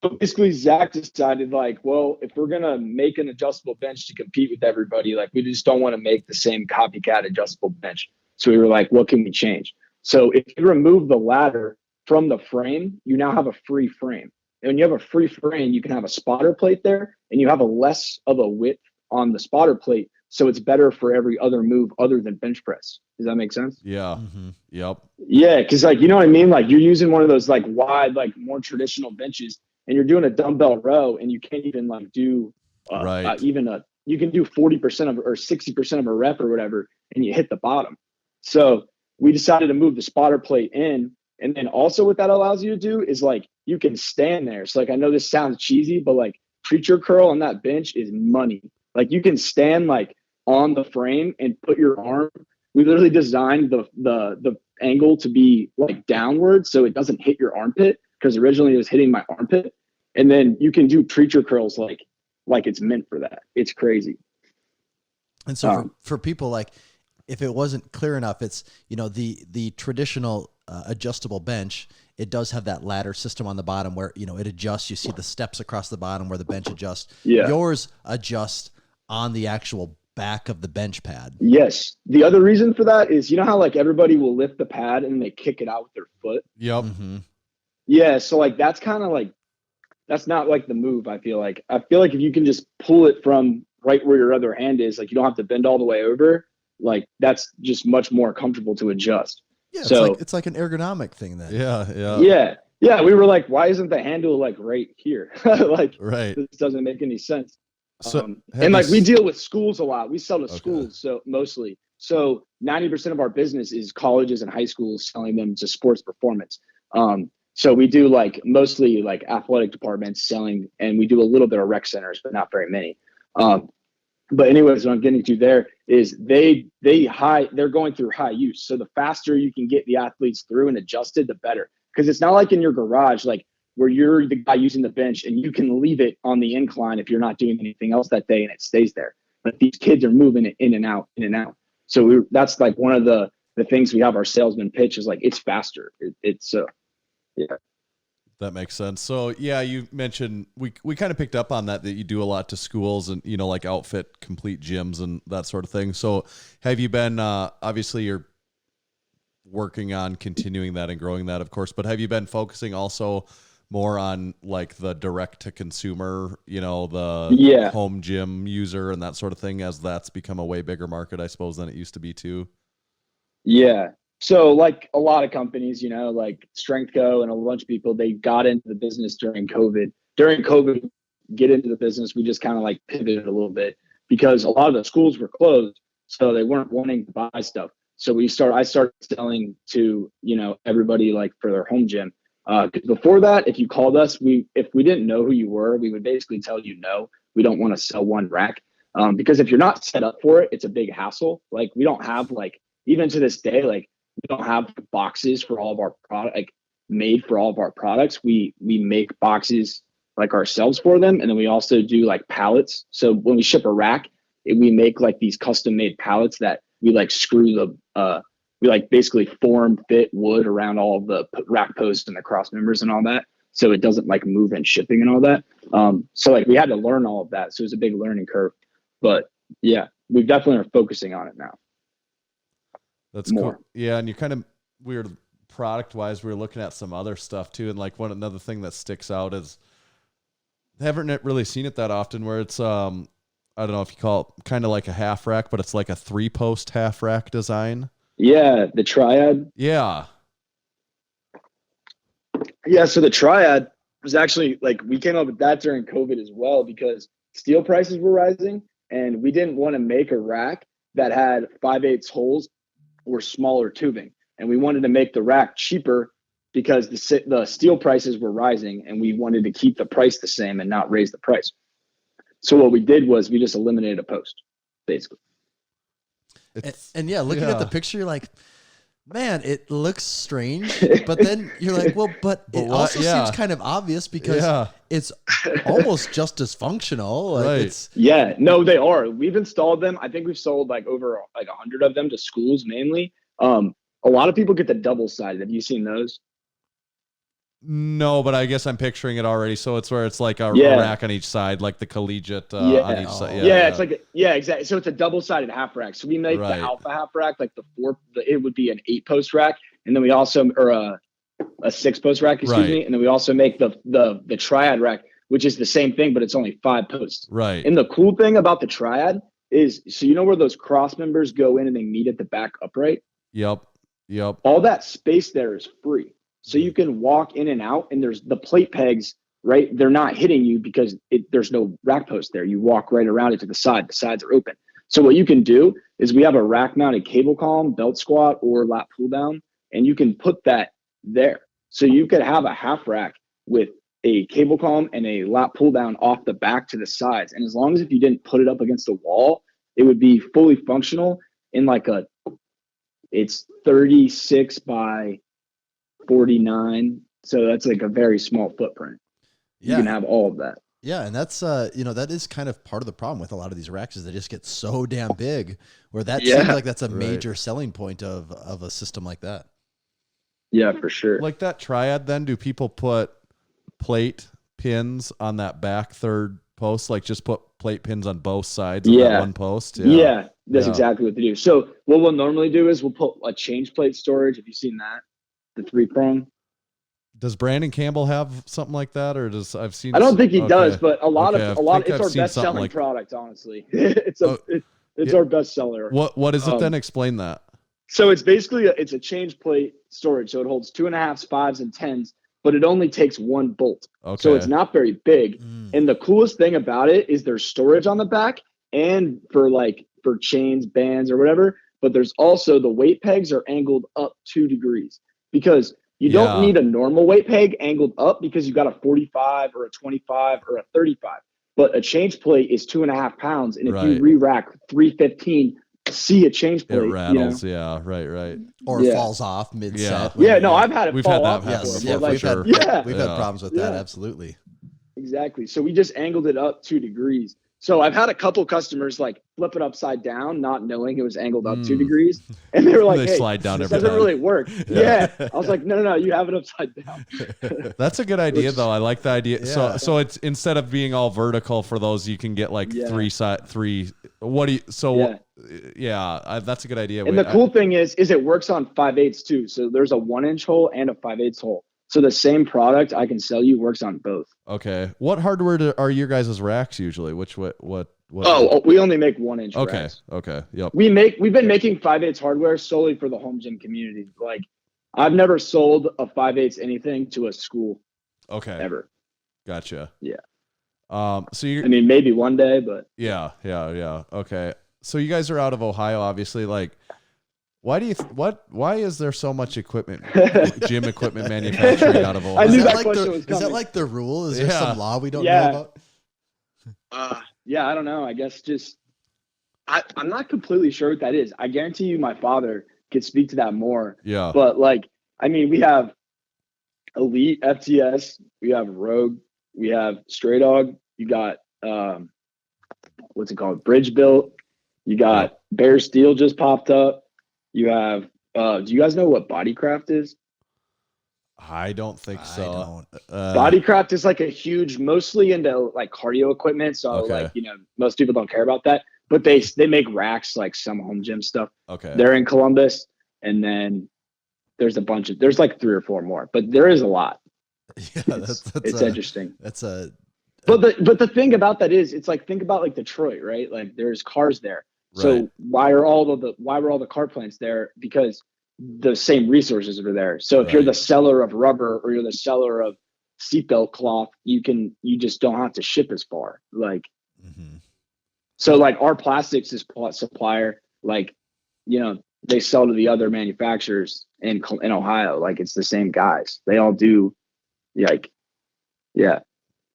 [SPEAKER 7] So basically, Zach decided, like, well, if we're gonna make an adjustable bench to compete with everybody, like, we just don't want to make the same copycat adjustable bench. So we were like, what can we change? So if you remove the ladder from the frame, you now have a free frame. And when you have a free frame, you can have a spotter plate there, and you have a less of a width on the spotter plate. So it's better for every other move other than bench press. Does that make sense?
[SPEAKER 5] Yeah.
[SPEAKER 4] Mm-hmm.
[SPEAKER 5] Yep.
[SPEAKER 7] Yeah, because, like, you know what I mean? Like, you're using one of those like wide, like more traditional benches, and you're doing a dumbbell row, and you can't even like do you can do 40% of or 60% of a rep or whatever, and you hit the bottom. So we decided to move the spotter plate in. And then also what that allows you to do is, like, you can stand there. So, like, I know this sounds cheesy, but like preacher curl on that bench is money. Like, you can stand like on the frame and put your arm. We literally designed the angle to be like downward so it doesn't hit your armpit, because originally it was hitting my armpit. And then you can do preacher curls like it's meant for that. It's crazy.
[SPEAKER 4] And so for people, like, if it wasn't clear enough, it's, the traditional adjustable bench, it does have that ladder system on the bottom where, it adjusts. You see the steps across the bottom where the bench adjusts.
[SPEAKER 7] Yeah.
[SPEAKER 4] Yours adjusts on the actual back of the bench pad.
[SPEAKER 7] Yes. The other reason for that is, how like everybody will lift the pad and they kick it out with their foot.
[SPEAKER 5] Yep.
[SPEAKER 4] Mm-hmm.
[SPEAKER 7] Yeah. So like that's kind of like, that's not like the move. I feel like if you can just pull it from right where your other hand is, like, you don't have to bend all the way over. Like, that's just much more comfortable to adjust.
[SPEAKER 4] Yeah.
[SPEAKER 7] So
[SPEAKER 4] it's like an ergonomic thing then.
[SPEAKER 5] Yeah.
[SPEAKER 7] Yeah. We were like, why isn't the handle like right here? Like,
[SPEAKER 5] Right.
[SPEAKER 7] this doesn't make any sense.
[SPEAKER 5] So
[SPEAKER 7] And like, we deal with schools a lot. We sell to
[SPEAKER 5] Okay.
[SPEAKER 7] schools, so mostly. So 90% of our business is colleges and high schools selling them to sports performance. So we do like mostly like athletic departments selling, and we do a little bit of rec centers, but not very many. But anyways, what I'm getting to there is they're going through high use. So the faster you can get the athletes through and adjusted, the better. Because it's not like in your garage, like where you're the guy using the bench and you can leave it on the incline if you're not doing anything else that day and it stays there. But these kids are moving it in and out, in and out. So that's like one of the things we have our salesman pitch is like, it's faster. Yeah.
[SPEAKER 5] That makes sense. So yeah, you mentioned we kind of picked up on that you do a lot to schools and, like outfit complete gyms and that sort of thing. So have you been, obviously you're working on continuing that and growing that, of course, but have you been focusing also more on like the direct to consumer, the home gym user and that sort of thing, as that's become a way bigger market, I suppose, than it used to be too?
[SPEAKER 7] Yeah. So like a lot of companies, like Strength Co and a bunch of people, they got into the business during COVID. During COVID, get into the business, we just kind of like pivoted a little bit because a lot of the schools were closed, so they weren't wanting to buy stuff. So I started selling to, everybody like for their home gym. Before that, if you called us, if we didn't know who you were, we would basically tell you, no, we don't want to sell one rack. Because if you're not set up for it, it's a big hassle. Like, we don't have like, even to this day, like, we don't have boxes for all of our product, like made for all of our products. We make boxes like ourselves for them. And then we also do like pallets. So when we ship a rack, we make like these custom made pallets that we like screw we like basically form fit wood around all of the rack posts and the cross members and all that. So it doesn't like move in shipping and all that. So like we had to learn all of that. So it was a big learning curve, but yeah, we definitely are focusing on it now.
[SPEAKER 5] That's more. Cool. Yeah. And you're kind of weird product wise. We were looking at some other stuff too. And like another thing that sticks out is I haven't really seen it that often where it's, I don't know if you call it kind of like a half rack, but it's like a 3-post half rack design.
[SPEAKER 7] Yeah. The triad.
[SPEAKER 5] Yeah.
[SPEAKER 7] Yeah. So the triad was actually like, we came up with that during COVID as well, because steel prices were rising and we didn't want to make a rack that had 5/8 holes or smaller tubing. And we wanted to make the rack cheaper because the steel prices were rising, and we wanted to keep the price the same and not raise the price. So what we did was we just eliminated a post, basically.
[SPEAKER 4] And yeah, looking at the picture, you're like, man, it looks strange. But then you're like, well, but it also seems kind of obvious because it's almost just as functional. Like
[SPEAKER 7] no, they are. We've installed them. I think we've sold like over like 100 of them to schools mainly. A lot of people get the double sided. Have you seen those?
[SPEAKER 5] No, but I guess I'm picturing it already. So it's where it's like a rack on each side, like the collegiate on each side.
[SPEAKER 7] It's like exactly. So it's a double-sided half rack. So we make the alpha half rack, like it would be an 8-post rack, and then we also or a 6-post rack, excuse me, and then we also make the triad rack, which is the same thing, but it's only 5 posts.
[SPEAKER 5] Right.
[SPEAKER 7] And the cool thing about the triad is, so you know where those cross members go in and they meet at the back upright?
[SPEAKER 5] Yep.
[SPEAKER 7] All that space there is free. So you can walk in and out, and there's the plate pegs, right? They're not hitting you because there's no rack post there. You walk right around it to the side. The sides are open. So what you can do is we have a rack mounted cable column, belt squat, or lat pull down, and you can put that there. So you could have a half rack with a cable column and a lat pull down off the back to the sides. And as long as if you didn't put it up against the wall, it would be fully functional in like it's 36 by 49, so that's like a very small footprint. You can have all of that.
[SPEAKER 4] Yeah, and that's that is kind of part of the problem with a lot of these racks is they just get so damn big, where that seems like that's a major selling point of a system like that.
[SPEAKER 7] Yeah, for sure.
[SPEAKER 5] Like that triad, then do people put plate pins on that back third post? Like just put plate pins on both sides of that one post?
[SPEAKER 7] Yeah, that's exactly what they do. So what we'll normally do is we'll put a change plate storage. Have you seen that? The 3-prong.
[SPEAKER 5] Does Brandon Campbell have something like that, or does I've seen?
[SPEAKER 7] I don't think he does, but a lot. It's
[SPEAKER 5] I've
[SPEAKER 7] our best selling product, honestly. It's our best seller.
[SPEAKER 5] What is it then? Explain that.
[SPEAKER 7] So it's basically it's a change plate storage. So it holds 2.5s, 5s, and 10s, but it only takes 1 bolt.
[SPEAKER 5] Okay.
[SPEAKER 7] So it's not very big. And the coolest thing about it is there's storage on the back and for chains, bands, or whatever. But there's also the weight pegs are angled up 2 degrees. Because you don't need a normal weight peg angled up because you got a 45 or a 25 or a 35. But a change plate is 2.5 pounds. And if you re-rack 315, see a change plate.
[SPEAKER 5] It rattles. Right.
[SPEAKER 4] Or it falls off mid-set.
[SPEAKER 7] I've had it
[SPEAKER 5] We've
[SPEAKER 7] fall
[SPEAKER 5] had
[SPEAKER 7] off.
[SPEAKER 5] that
[SPEAKER 7] Before.
[SPEAKER 4] We've had problems with that. Absolutely.
[SPEAKER 7] Exactly. So we just angled it up 2 degrees. So I've had a couple customers like flip it upside down, not knowing it was angled up 2 degrees. And they were like, hey,
[SPEAKER 5] slide down
[SPEAKER 7] this
[SPEAKER 5] every
[SPEAKER 7] doesn't
[SPEAKER 5] time.
[SPEAKER 7] really work. I was like, no, you have it upside down.
[SPEAKER 5] That's a good idea, though. I like the idea. Yeah. So it's instead of being all vertical for those, you can get like 3. What do you? So that's a good idea.
[SPEAKER 7] And the cool thing is it works on 5/8 too. So there's a 1-inch hole and a 5/8 hole. So the same product I can sell you works on both.
[SPEAKER 5] Okay. What hardware are your guys' racks usually? What?
[SPEAKER 7] Oh, we only make 1-inch racks.
[SPEAKER 5] Okay. Yep.
[SPEAKER 7] We've been making 5/8 hardware solely for the home gym community. Like I've never sold a 5/8 anything to a school.
[SPEAKER 5] Okay.
[SPEAKER 7] Ever.
[SPEAKER 5] Gotcha.
[SPEAKER 7] Yeah.
[SPEAKER 5] So you
[SPEAKER 7] maybe one day, but
[SPEAKER 5] yeah. Okay. So you guys are out of Ohio, obviously. Like, why is there so much equipment, gym equipment manufacturing out of Ohio?
[SPEAKER 7] I knew
[SPEAKER 4] that
[SPEAKER 7] that question was coming.
[SPEAKER 4] Is that like the rule? Is there some law we don't know about?
[SPEAKER 7] I don't know. I guess just I'm not completely sure what that is. I guarantee you my father could speak to that more.
[SPEAKER 5] Yeah.
[SPEAKER 7] But we have Elite FTS, we have Rogue, we have Stray Dog, you got what's it called? Bridge Built, you got Bear Steel just popped up. You have do you guys know what Bodycraft is?
[SPEAKER 5] I don't think so.
[SPEAKER 7] Bodycraft is like a huge, mostly into like cardio equipment. So most people don't care about that, but they make racks, like some home gym stuff.
[SPEAKER 5] Okay.
[SPEAKER 7] They're in Columbus. And then there's there's like 3 or 4 more, but there is a lot.
[SPEAKER 4] Yeah.
[SPEAKER 7] It's interesting.
[SPEAKER 4] But
[SPEAKER 7] the thing about that is it's like, think about like Detroit, right? Like there's cars there.
[SPEAKER 5] Right.
[SPEAKER 7] So why were all the car plants there? Because the same resources are there. So if you're the seller of rubber or you're the seller of seatbelt cloth, you just don't have to ship as far. Like, so like our plastics supplier, like, they sell to the other manufacturers in Ohio. Like it's the same guys. They all do like, yeah.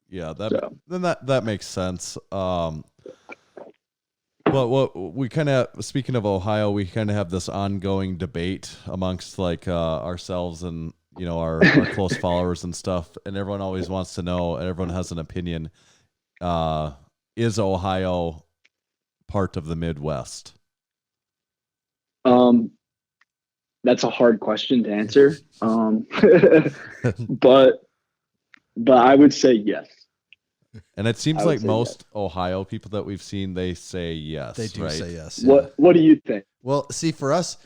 [SPEAKER 5] Yeah,
[SPEAKER 7] So.
[SPEAKER 5] then that makes sense. But what we kind of, speaking of Ohio, we kind of have this ongoing debate amongst like ourselves and our close followers and stuff, and everyone always wants to know, and everyone has an opinion. Is Ohio part of the Midwest?
[SPEAKER 7] That's a hard question to answer. But I would say yes.
[SPEAKER 5] And it seems like most Ohio people that we've seen, they say yes.
[SPEAKER 4] They do
[SPEAKER 5] right?
[SPEAKER 4] say yes. Yeah.
[SPEAKER 7] What do you think?
[SPEAKER 4] Well, see, for us,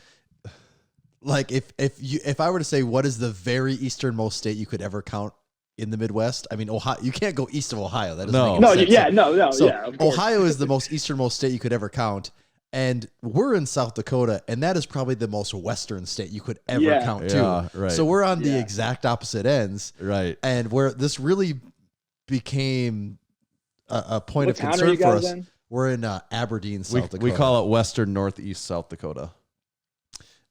[SPEAKER 4] like if I were to say what is the very easternmost state you could ever count in the Midwest, I mean, Ohio. You can't go east of Ohio. That doesn't make any sense.
[SPEAKER 7] No.
[SPEAKER 4] So
[SPEAKER 7] Yeah, of course.
[SPEAKER 4] Ohio is the most easternmost state you could ever count, and we're in South Dakota, and that is probably the most western state you could ever count too.
[SPEAKER 5] Yeah, right.
[SPEAKER 4] So we're on the exact opposite ends,
[SPEAKER 5] Right.
[SPEAKER 4] and where this really became a point
[SPEAKER 7] What
[SPEAKER 4] of
[SPEAKER 7] town are
[SPEAKER 4] concern
[SPEAKER 7] you
[SPEAKER 4] for
[SPEAKER 7] guys
[SPEAKER 4] us.
[SPEAKER 7] in?
[SPEAKER 4] We're in Aberdeen, South Dakota.
[SPEAKER 5] We call it Western Northeast South Dakota.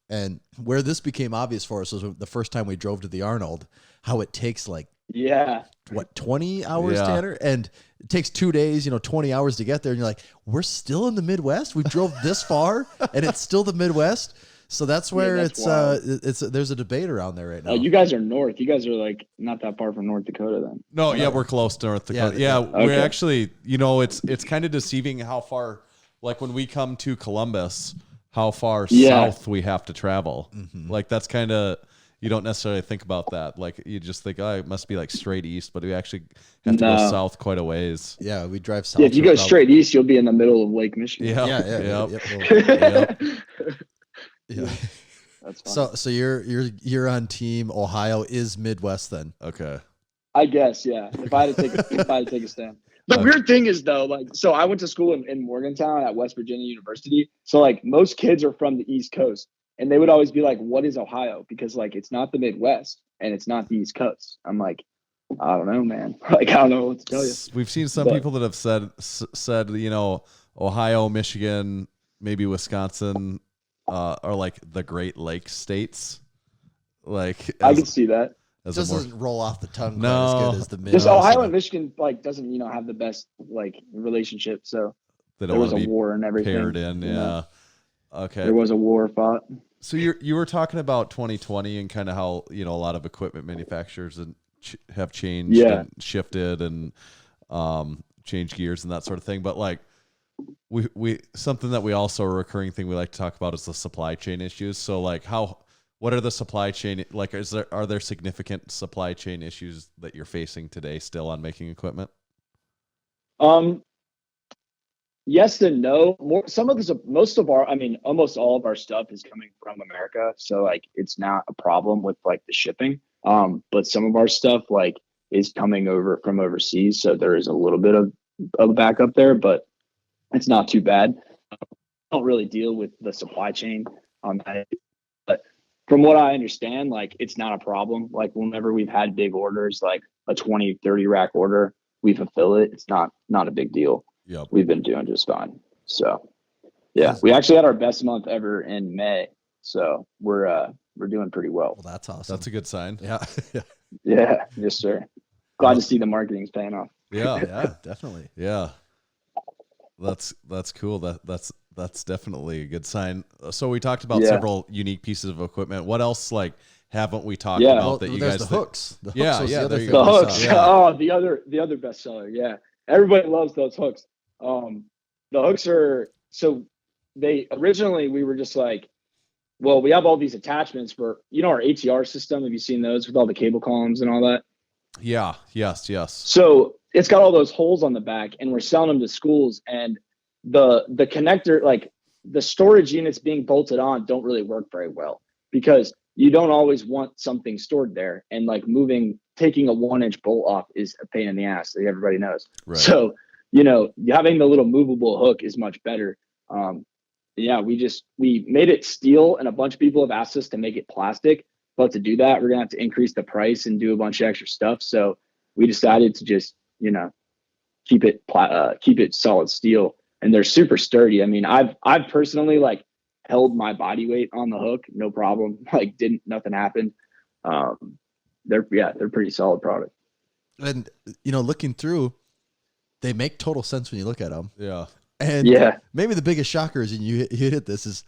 [SPEAKER 4] And where this became obvious for us was the first time we drove to the Arnold, how it takes like, 20 hours, Tanner? And it takes 2 days, 20 hours to get there. And you're like, we're still in the Midwest? We drove this far and it's still the Midwest? So that's where there's a debate around there right now.
[SPEAKER 7] You guys are north. You guys are like not that far from North Dakota then.
[SPEAKER 5] No, yeah, we're close to North Dakota. Yeah, we're actually, it's kind of deceiving how far, like when we come to Columbus, how far south we have to travel. Mm-hmm. Like that's kind of, you don't necessarily think about that. Like you just think, it must be like straight east, but we actually have to go south quite a ways.
[SPEAKER 4] Yeah, we drive south.
[SPEAKER 7] Yeah, if you go straight east, you'll be in the middle of Lake Michigan.
[SPEAKER 4] Yeah.
[SPEAKER 7] That's fine.
[SPEAKER 4] So you're on team Ohio is Midwest then.
[SPEAKER 5] Okay.
[SPEAKER 7] I guess, yeah. If I had to take a stand. The weird thing is though, like, so I went to school in Morgantown at West Virginia University. So like most kids are from the East Coast, and they would always be like, "What is Ohio?" Because like it's not the Midwest and it's not the East Coast. I'm like, I don't know, man. Like I don't know what to tell you.
[SPEAKER 5] We've seen some people that have said Ohio, Michigan, maybe Wisconsin, are like the Great Lakes states. Like
[SPEAKER 7] I can see that.
[SPEAKER 4] It just doesn't roll off the tongue
[SPEAKER 5] No.
[SPEAKER 4] quite as good as the Midwest.
[SPEAKER 7] Just Ohio and Michigan like doesn't have the best like relationship. So
[SPEAKER 5] they
[SPEAKER 7] there
[SPEAKER 5] don't
[SPEAKER 7] was
[SPEAKER 5] want
[SPEAKER 7] a
[SPEAKER 5] to be
[SPEAKER 7] war and everything.
[SPEAKER 5] paired in. Yeah. Okay.
[SPEAKER 7] There was a war fought.
[SPEAKER 5] So you were talking about 2020 and kind of how a lot of equipment manufacturers have changed and shifted and changed gears and that sort of thing. But like we something that we also, a recurring thing we like to talk about is the supply chain issues. So like what are the supply chain, like are there significant supply chain issues that you're facing today still on making equipment?
[SPEAKER 7] Yes and no. Most of our, almost all of our stuff is coming from America. So like, it's not a problem with like the shipping. But some of our stuff like is coming over from overseas. So there is a little bit of a backup there, but it's not too bad. I don't really deal with the supply chain on that. But from what I understand, like it's not a problem. Like whenever we've had big orders, like a 20, 30 rack order, we fulfill it. It's not a big deal.
[SPEAKER 5] Yep.
[SPEAKER 7] We've been doing just fine. So yeah, we actually had our best month ever in May. So we're doing pretty well.
[SPEAKER 4] Well, that's awesome.
[SPEAKER 5] That's a good sign.
[SPEAKER 4] Yeah.
[SPEAKER 7] Yeah. Yes, sir. Glad to see the marketing's paying off.
[SPEAKER 5] Yeah.
[SPEAKER 4] Yeah, definitely.
[SPEAKER 5] Yeah. That's cool. That's definitely a good sign. So we talked about several unique pieces of equipment. What else like haven't we talked about that you guys
[SPEAKER 4] the hooks. The hooks
[SPEAKER 5] Yeah,
[SPEAKER 4] was
[SPEAKER 5] yeah,
[SPEAKER 4] the other
[SPEAKER 5] there you
[SPEAKER 4] thing
[SPEAKER 5] go.
[SPEAKER 7] The
[SPEAKER 4] we
[SPEAKER 7] hooks.
[SPEAKER 4] saw.
[SPEAKER 7] Oh, the other bestseller. Yeah. Everybody loves those hooks. The hooks are, so they originally, we were just like, well, we have all these attachments for, our ATR system. Have you seen those with all the cable columns and all that?
[SPEAKER 5] Yeah. Yes.
[SPEAKER 7] So it's got all those holes on the back, and we're selling them to schools, and the connector, like the storage units being bolted on don't really work very well because you don't always want something stored there. And like taking a 1-inch bolt off is a pain in the ass, that everybody knows.
[SPEAKER 5] Right.
[SPEAKER 7] So, having the little movable hook is much better. Yeah, we made it steel, and a bunch of people have asked us to make it plastic, but to do that, we're gonna have to increase the price and do a bunch of extra stuff. So we decided to just, keep it solid steel, and they're super sturdy. I mean, I've personally, like, held my body weight on the hook, no problem. Like nothing happened. They're pretty solid product.
[SPEAKER 4] And looking through, they make total sense when you look at them.
[SPEAKER 5] Yeah.
[SPEAKER 4] And
[SPEAKER 7] Yeah.
[SPEAKER 4] maybe the biggest shockers, and you hit this, is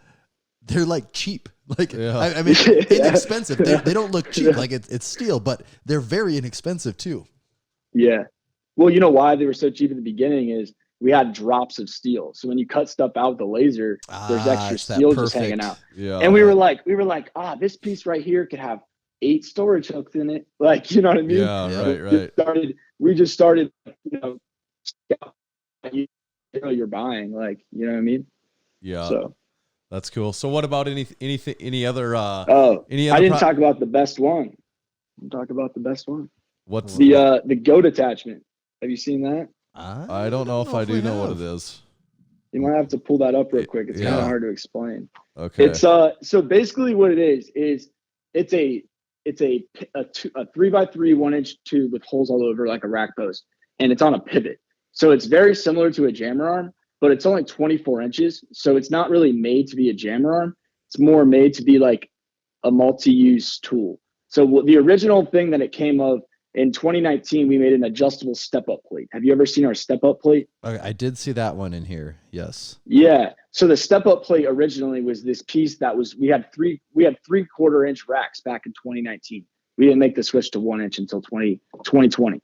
[SPEAKER 4] they're like cheap. Like,
[SPEAKER 5] Yeah.
[SPEAKER 4] I mean, inexpensive. They don't look cheap. Like it's steel, but they're very inexpensive too.
[SPEAKER 7] Yeah. Well, you know why they were so cheap at the beginning is we had drops of steel. So when you cut stuff out with the laser, there's extra
[SPEAKER 4] it's that
[SPEAKER 7] steel just hanging out.
[SPEAKER 5] Yeah.
[SPEAKER 7] And we were like, this piece right here could have 8 storage hooks in it. Like, you know what I mean?
[SPEAKER 5] Yeah, right.
[SPEAKER 7] We just started, you're buying, like, you know what I mean?
[SPEAKER 5] Yeah.
[SPEAKER 7] So
[SPEAKER 5] that's cool. So what about any other
[SPEAKER 7] I
[SPEAKER 5] any other
[SPEAKER 7] didn't talk about the best one. Talk about the best one.
[SPEAKER 5] What's
[SPEAKER 7] the goat attachment? Have you seen that?
[SPEAKER 5] I don't know if I do know what it is.
[SPEAKER 7] You might have to pull that up real quick. It's kind
[SPEAKER 5] Yeah.
[SPEAKER 7] of hard to explain.
[SPEAKER 5] Okay.
[SPEAKER 7] It's so basically what it is it's a 3x3 1-inch tube with holes all over like a rack post, and it's on a pivot. So it's very similar to a jammer arm, but it's only 24 inches. So it's not really made to be a jammer arm. It's more made to be like a multi-use tool. So the original thing that it came of in 2019, we made an adjustable step-up plate. Have you ever seen our step-up plate?
[SPEAKER 4] Okay, I did see that one in here. Yes.
[SPEAKER 7] Yeah. So the step-up plate originally was this piece that we had 3/4 inch racks back in 2019. We didn't make the switch to 1 inch until 2020.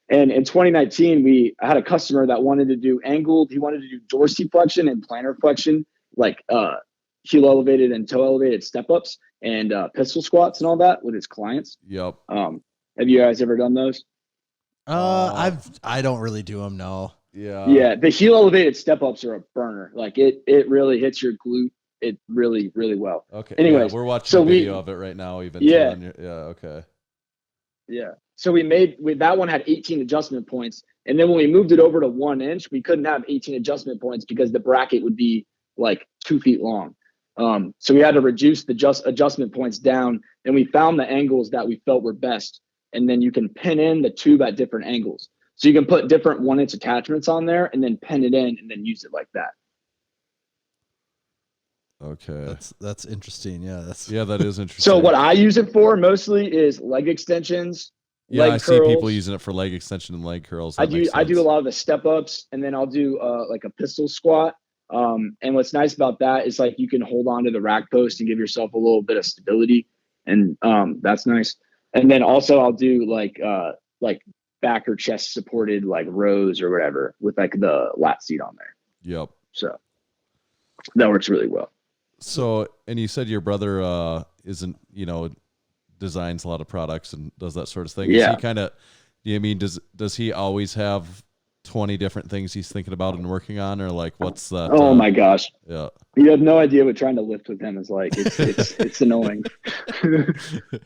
[SPEAKER 7] And in 2019, I had a customer that wanted to do he wanted to do dorsiflexion and plantar flexion, like heel elevated and toe elevated step-ups and pistol squats and all that with his clients.
[SPEAKER 5] Yep.
[SPEAKER 7] Have you guys ever done those?
[SPEAKER 4] I don't really do them. No.
[SPEAKER 5] Yeah.
[SPEAKER 7] Yeah, the heel elevated step ups are a burner. Like it really hits your glute. It really, really well.
[SPEAKER 5] Okay.
[SPEAKER 7] Anyways,
[SPEAKER 5] yeah, we're watching
[SPEAKER 7] so
[SPEAKER 5] a video of it right now. Even.
[SPEAKER 7] Yeah.
[SPEAKER 5] Okay.
[SPEAKER 7] Yeah. So that one had 18 adjustment points, and then when we moved it over to 1 inch, we couldn't have 18 adjustment points because the bracket would be like 2 feet long. So we had to reduce the adjustment points down, and we found the angles that we felt were best. And then you can pin in the tube at different angles. So you can put different 1 inch attachments on there and then pin it in and then use it like that.
[SPEAKER 5] Okay.
[SPEAKER 4] That's interesting. Yeah.
[SPEAKER 5] That is interesting.
[SPEAKER 7] So what I use it for mostly is leg extensions, leg
[SPEAKER 5] I
[SPEAKER 7] curls.
[SPEAKER 5] see people using it for leg extension and leg curls.
[SPEAKER 7] I do a lot of the step ups, and then I'll do like a pistol squat. And what's nice about that is like you can hold on to the rack post and give yourself a little bit of stability, and that's nice. And then also I'll do like back or chest supported like rows or whatever with like the lat seat on there.
[SPEAKER 5] Yep.
[SPEAKER 7] So that works really well.
[SPEAKER 5] So, and you said your brother designs a lot of products and does that sort of thing.
[SPEAKER 7] Yeah.
[SPEAKER 5] Is he kind of, does he always have 20 different things he's thinking about and working on, or like what's that?
[SPEAKER 7] Oh my gosh.
[SPEAKER 5] Yeah.
[SPEAKER 7] You have no idea what trying to lift with him is like. It's annoying.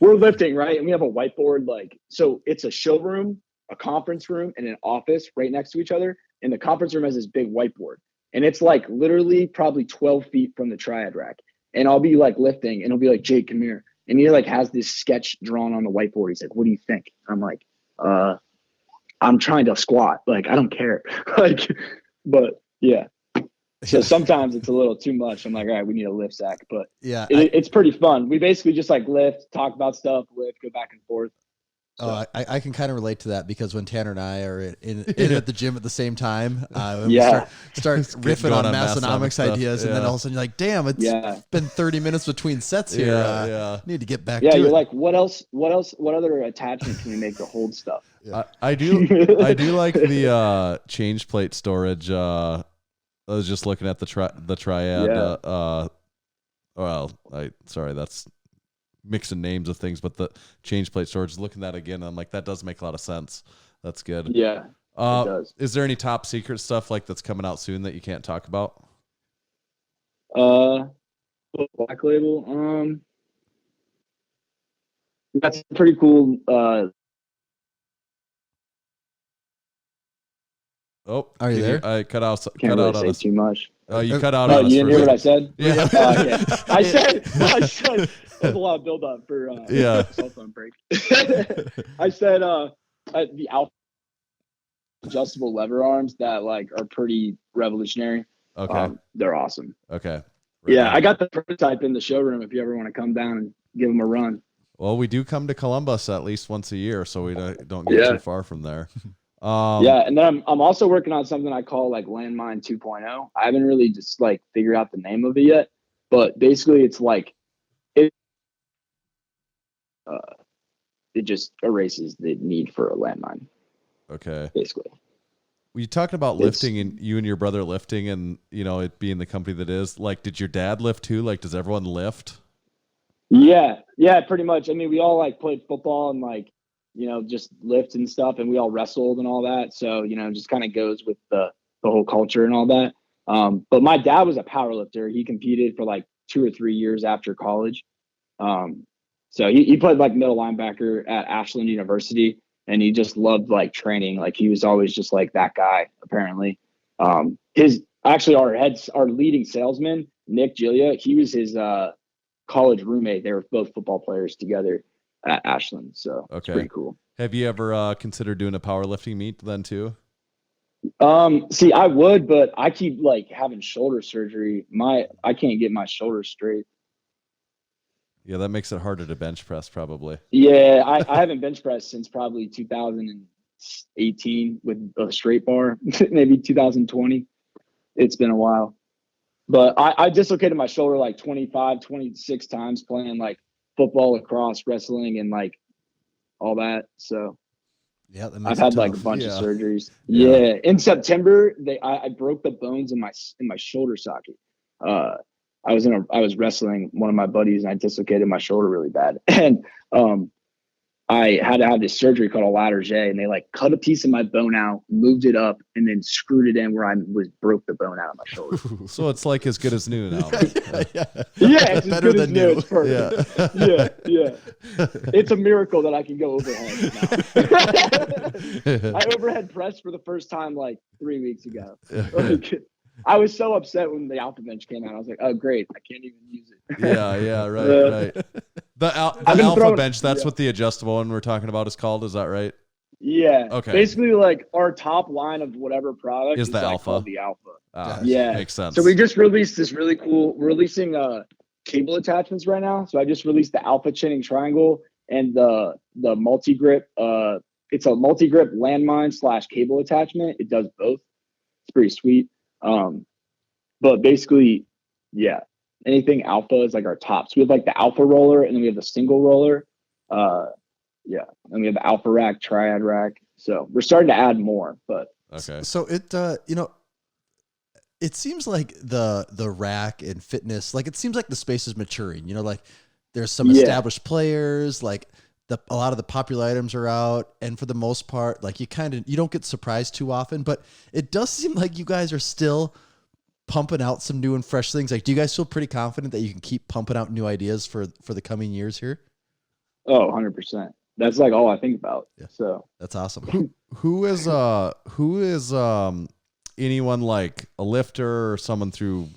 [SPEAKER 7] We're lifting, right? And we have a whiteboard, so it's a showroom, a conference room, and an office right next to each other. And the conference room has this big whiteboard. And it's like literally probably 12 feet from the triad rack. And I'll be like lifting, and he'll be like, Jake, come here. And he like has this sketch drawn on the whiteboard. He's like, what do you think? I'm like, I'm trying to squat. Like, I don't care. But yeah. So sometimes it's a little too much. I'm like, all right, we need a lift sack. But
[SPEAKER 4] Yeah.
[SPEAKER 7] it's pretty fun. We basically just like lift, talk about stuff, lift, go back and forth.
[SPEAKER 4] Oh, I can kind of relate to that because when Tanner and I are in at the gym at the same time, we start riffing
[SPEAKER 5] going
[SPEAKER 4] on
[SPEAKER 5] on
[SPEAKER 4] Massenomics
[SPEAKER 5] Massenomics stuff,
[SPEAKER 4] ideas, and then all of a sudden you're like, damn, it's been 30 minutes between sets here. Need to get back to it.
[SPEAKER 7] Yeah, you're like, what else? What other attachment can we make to hold stuff?
[SPEAKER 5] Yeah. I do like the change plate storage. I was just looking at the triad. Sorry, that's mixing names of things, but the change plate storage, looking at that again, I'm like, that does make a lot of sense. That's good.
[SPEAKER 7] Yeah, it does.
[SPEAKER 5] Is there any top secret stuff like that's coming out soon that you can't talk about?
[SPEAKER 7] Black label. That's pretty cool.
[SPEAKER 4] Are you there?
[SPEAKER 5] I cut out.
[SPEAKER 7] Can't
[SPEAKER 5] cut
[SPEAKER 7] really
[SPEAKER 5] out on
[SPEAKER 7] say
[SPEAKER 5] us.
[SPEAKER 7] too much.
[SPEAKER 5] You cut out
[SPEAKER 7] Oh,
[SPEAKER 5] on us.
[SPEAKER 7] you didn't hear what I said?
[SPEAKER 5] Yeah.
[SPEAKER 7] Okay. I said there's a lot of build up for cell phone break. I said the alpha adjustable lever arms that like are pretty revolutionary.
[SPEAKER 5] Okay.
[SPEAKER 7] They're awesome.
[SPEAKER 5] Okay. Right
[SPEAKER 7] Yeah,
[SPEAKER 5] on.
[SPEAKER 7] I got the prototype in the showroom if you ever want to come down and give them a run.
[SPEAKER 5] Well, we do come to Columbus at least once a year, so we don't get too far from there.
[SPEAKER 7] Yeah, and then I'm also working on something I call like Landmine 2.0. I haven't really just like figured out the name of it yet, but basically it's like it uh, it just erases the need for a landmine.
[SPEAKER 5] Okay.
[SPEAKER 7] Basically,
[SPEAKER 5] You talking about
[SPEAKER 7] It's-
[SPEAKER 5] lifting and you and your brother lifting and, you know, it being the company that is. Like, did your dad lift too? Like, does everyone lift?
[SPEAKER 7] yeah, pretty much. I mean, we all like played football and like, you know, just lift and stuff, and we all wrestled and all that. So, you know, just kind of goes with the whole culture and all that. But my dad was a power lifter. He competed for like 2 or 3 years after college. So he played like middle linebacker at Ashland University, and he just loved like training. Like he was always just like that guy, apparently. His actually our leading salesman, Nick Gilia, he was his college roommate. They were both football players together at Ashland. So it's
[SPEAKER 5] Okay.
[SPEAKER 7] pretty cool.
[SPEAKER 5] Have you ever considered doing a powerlifting meet then too?
[SPEAKER 7] See, I would, but I keep like having shoulder surgery. I can't get my shoulders straight.
[SPEAKER 5] Yeah, that makes it harder to bench press probably.
[SPEAKER 7] Yeah, I haven't bench pressed since probably 2018 with a straight bar, maybe 2020. It's been a while. But I dislocated my shoulder like 25, 26 times playing like football, lacrosse, wrestling, and like all that. So
[SPEAKER 4] Yeah, that
[SPEAKER 7] I've
[SPEAKER 4] makes
[SPEAKER 7] had
[SPEAKER 4] it
[SPEAKER 7] like a
[SPEAKER 4] tough.
[SPEAKER 7] bunch
[SPEAKER 5] Yeah.
[SPEAKER 7] of surgeries.
[SPEAKER 5] Yeah.
[SPEAKER 7] Yeah. In September, I broke the bones in my shoulder socket. I was wrestling one of my buddies and I dislocated my shoulder really bad. And I had to have this surgery called a ladder J, and they like cut a piece of my bone out, moved it up, and then screwed it in where I broke the bone out of my shoulder.
[SPEAKER 5] So it's like as good as new now.
[SPEAKER 4] Yeah,
[SPEAKER 7] Yeah, it's
[SPEAKER 4] better than new.
[SPEAKER 7] It's perfect.
[SPEAKER 5] Yeah.
[SPEAKER 7] Yeah. It's a miracle that I can go overhead now. I overhead pressed for the first time like 3 weeks ago. Like, I was so upset when the alpha bench came out. I was like, oh great, I can't even use it.
[SPEAKER 5] Yeah, right. The
[SPEAKER 7] been
[SPEAKER 5] alpha
[SPEAKER 7] throwing-
[SPEAKER 5] bench, that's
[SPEAKER 7] yeah.
[SPEAKER 5] what the adjustable one we're talking about is called, is that right?
[SPEAKER 7] Yeah.
[SPEAKER 5] Okay.
[SPEAKER 7] Basically, like our top line of whatever product
[SPEAKER 5] Is the
[SPEAKER 7] like,
[SPEAKER 5] alpha.
[SPEAKER 7] called the alpha. Yeah.
[SPEAKER 5] Makes sense.
[SPEAKER 7] So we just released this really cool. We're releasing cable attachments right now. So I just released the alpha chinning triangle and the multi grip. It's a multi grip landmine / cable attachment. It does both. It's pretty sweet. But basically, yeah, anything alpha is like our top. So we have like the alpha roller, and then we have the single roller. Yeah, and we have the alpha rack, triad rack. So we're starting to add more, but
[SPEAKER 5] Okay.
[SPEAKER 4] So it you know, it seems like the rack and fitness, like it seems like the space is maturing. You know, like there's some
[SPEAKER 7] Yeah.
[SPEAKER 4] established players, like a lot of the popular items are out, and for the most part, like you don't get surprised too often, but it does seem like you guys are still pumping out some new and fresh things. Like, do you guys feel pretty confident that you can keep pumping out new ideas for the coming years here?
[SPEAKER 7] oh, 100%. That's like all I think about.
[SPEAKER 4] Yeah.
[SPEAKER 7] So
[SPEAKER 4] That's awesome.
[SPEAKER 5] Who is anyone like a lifter or someone through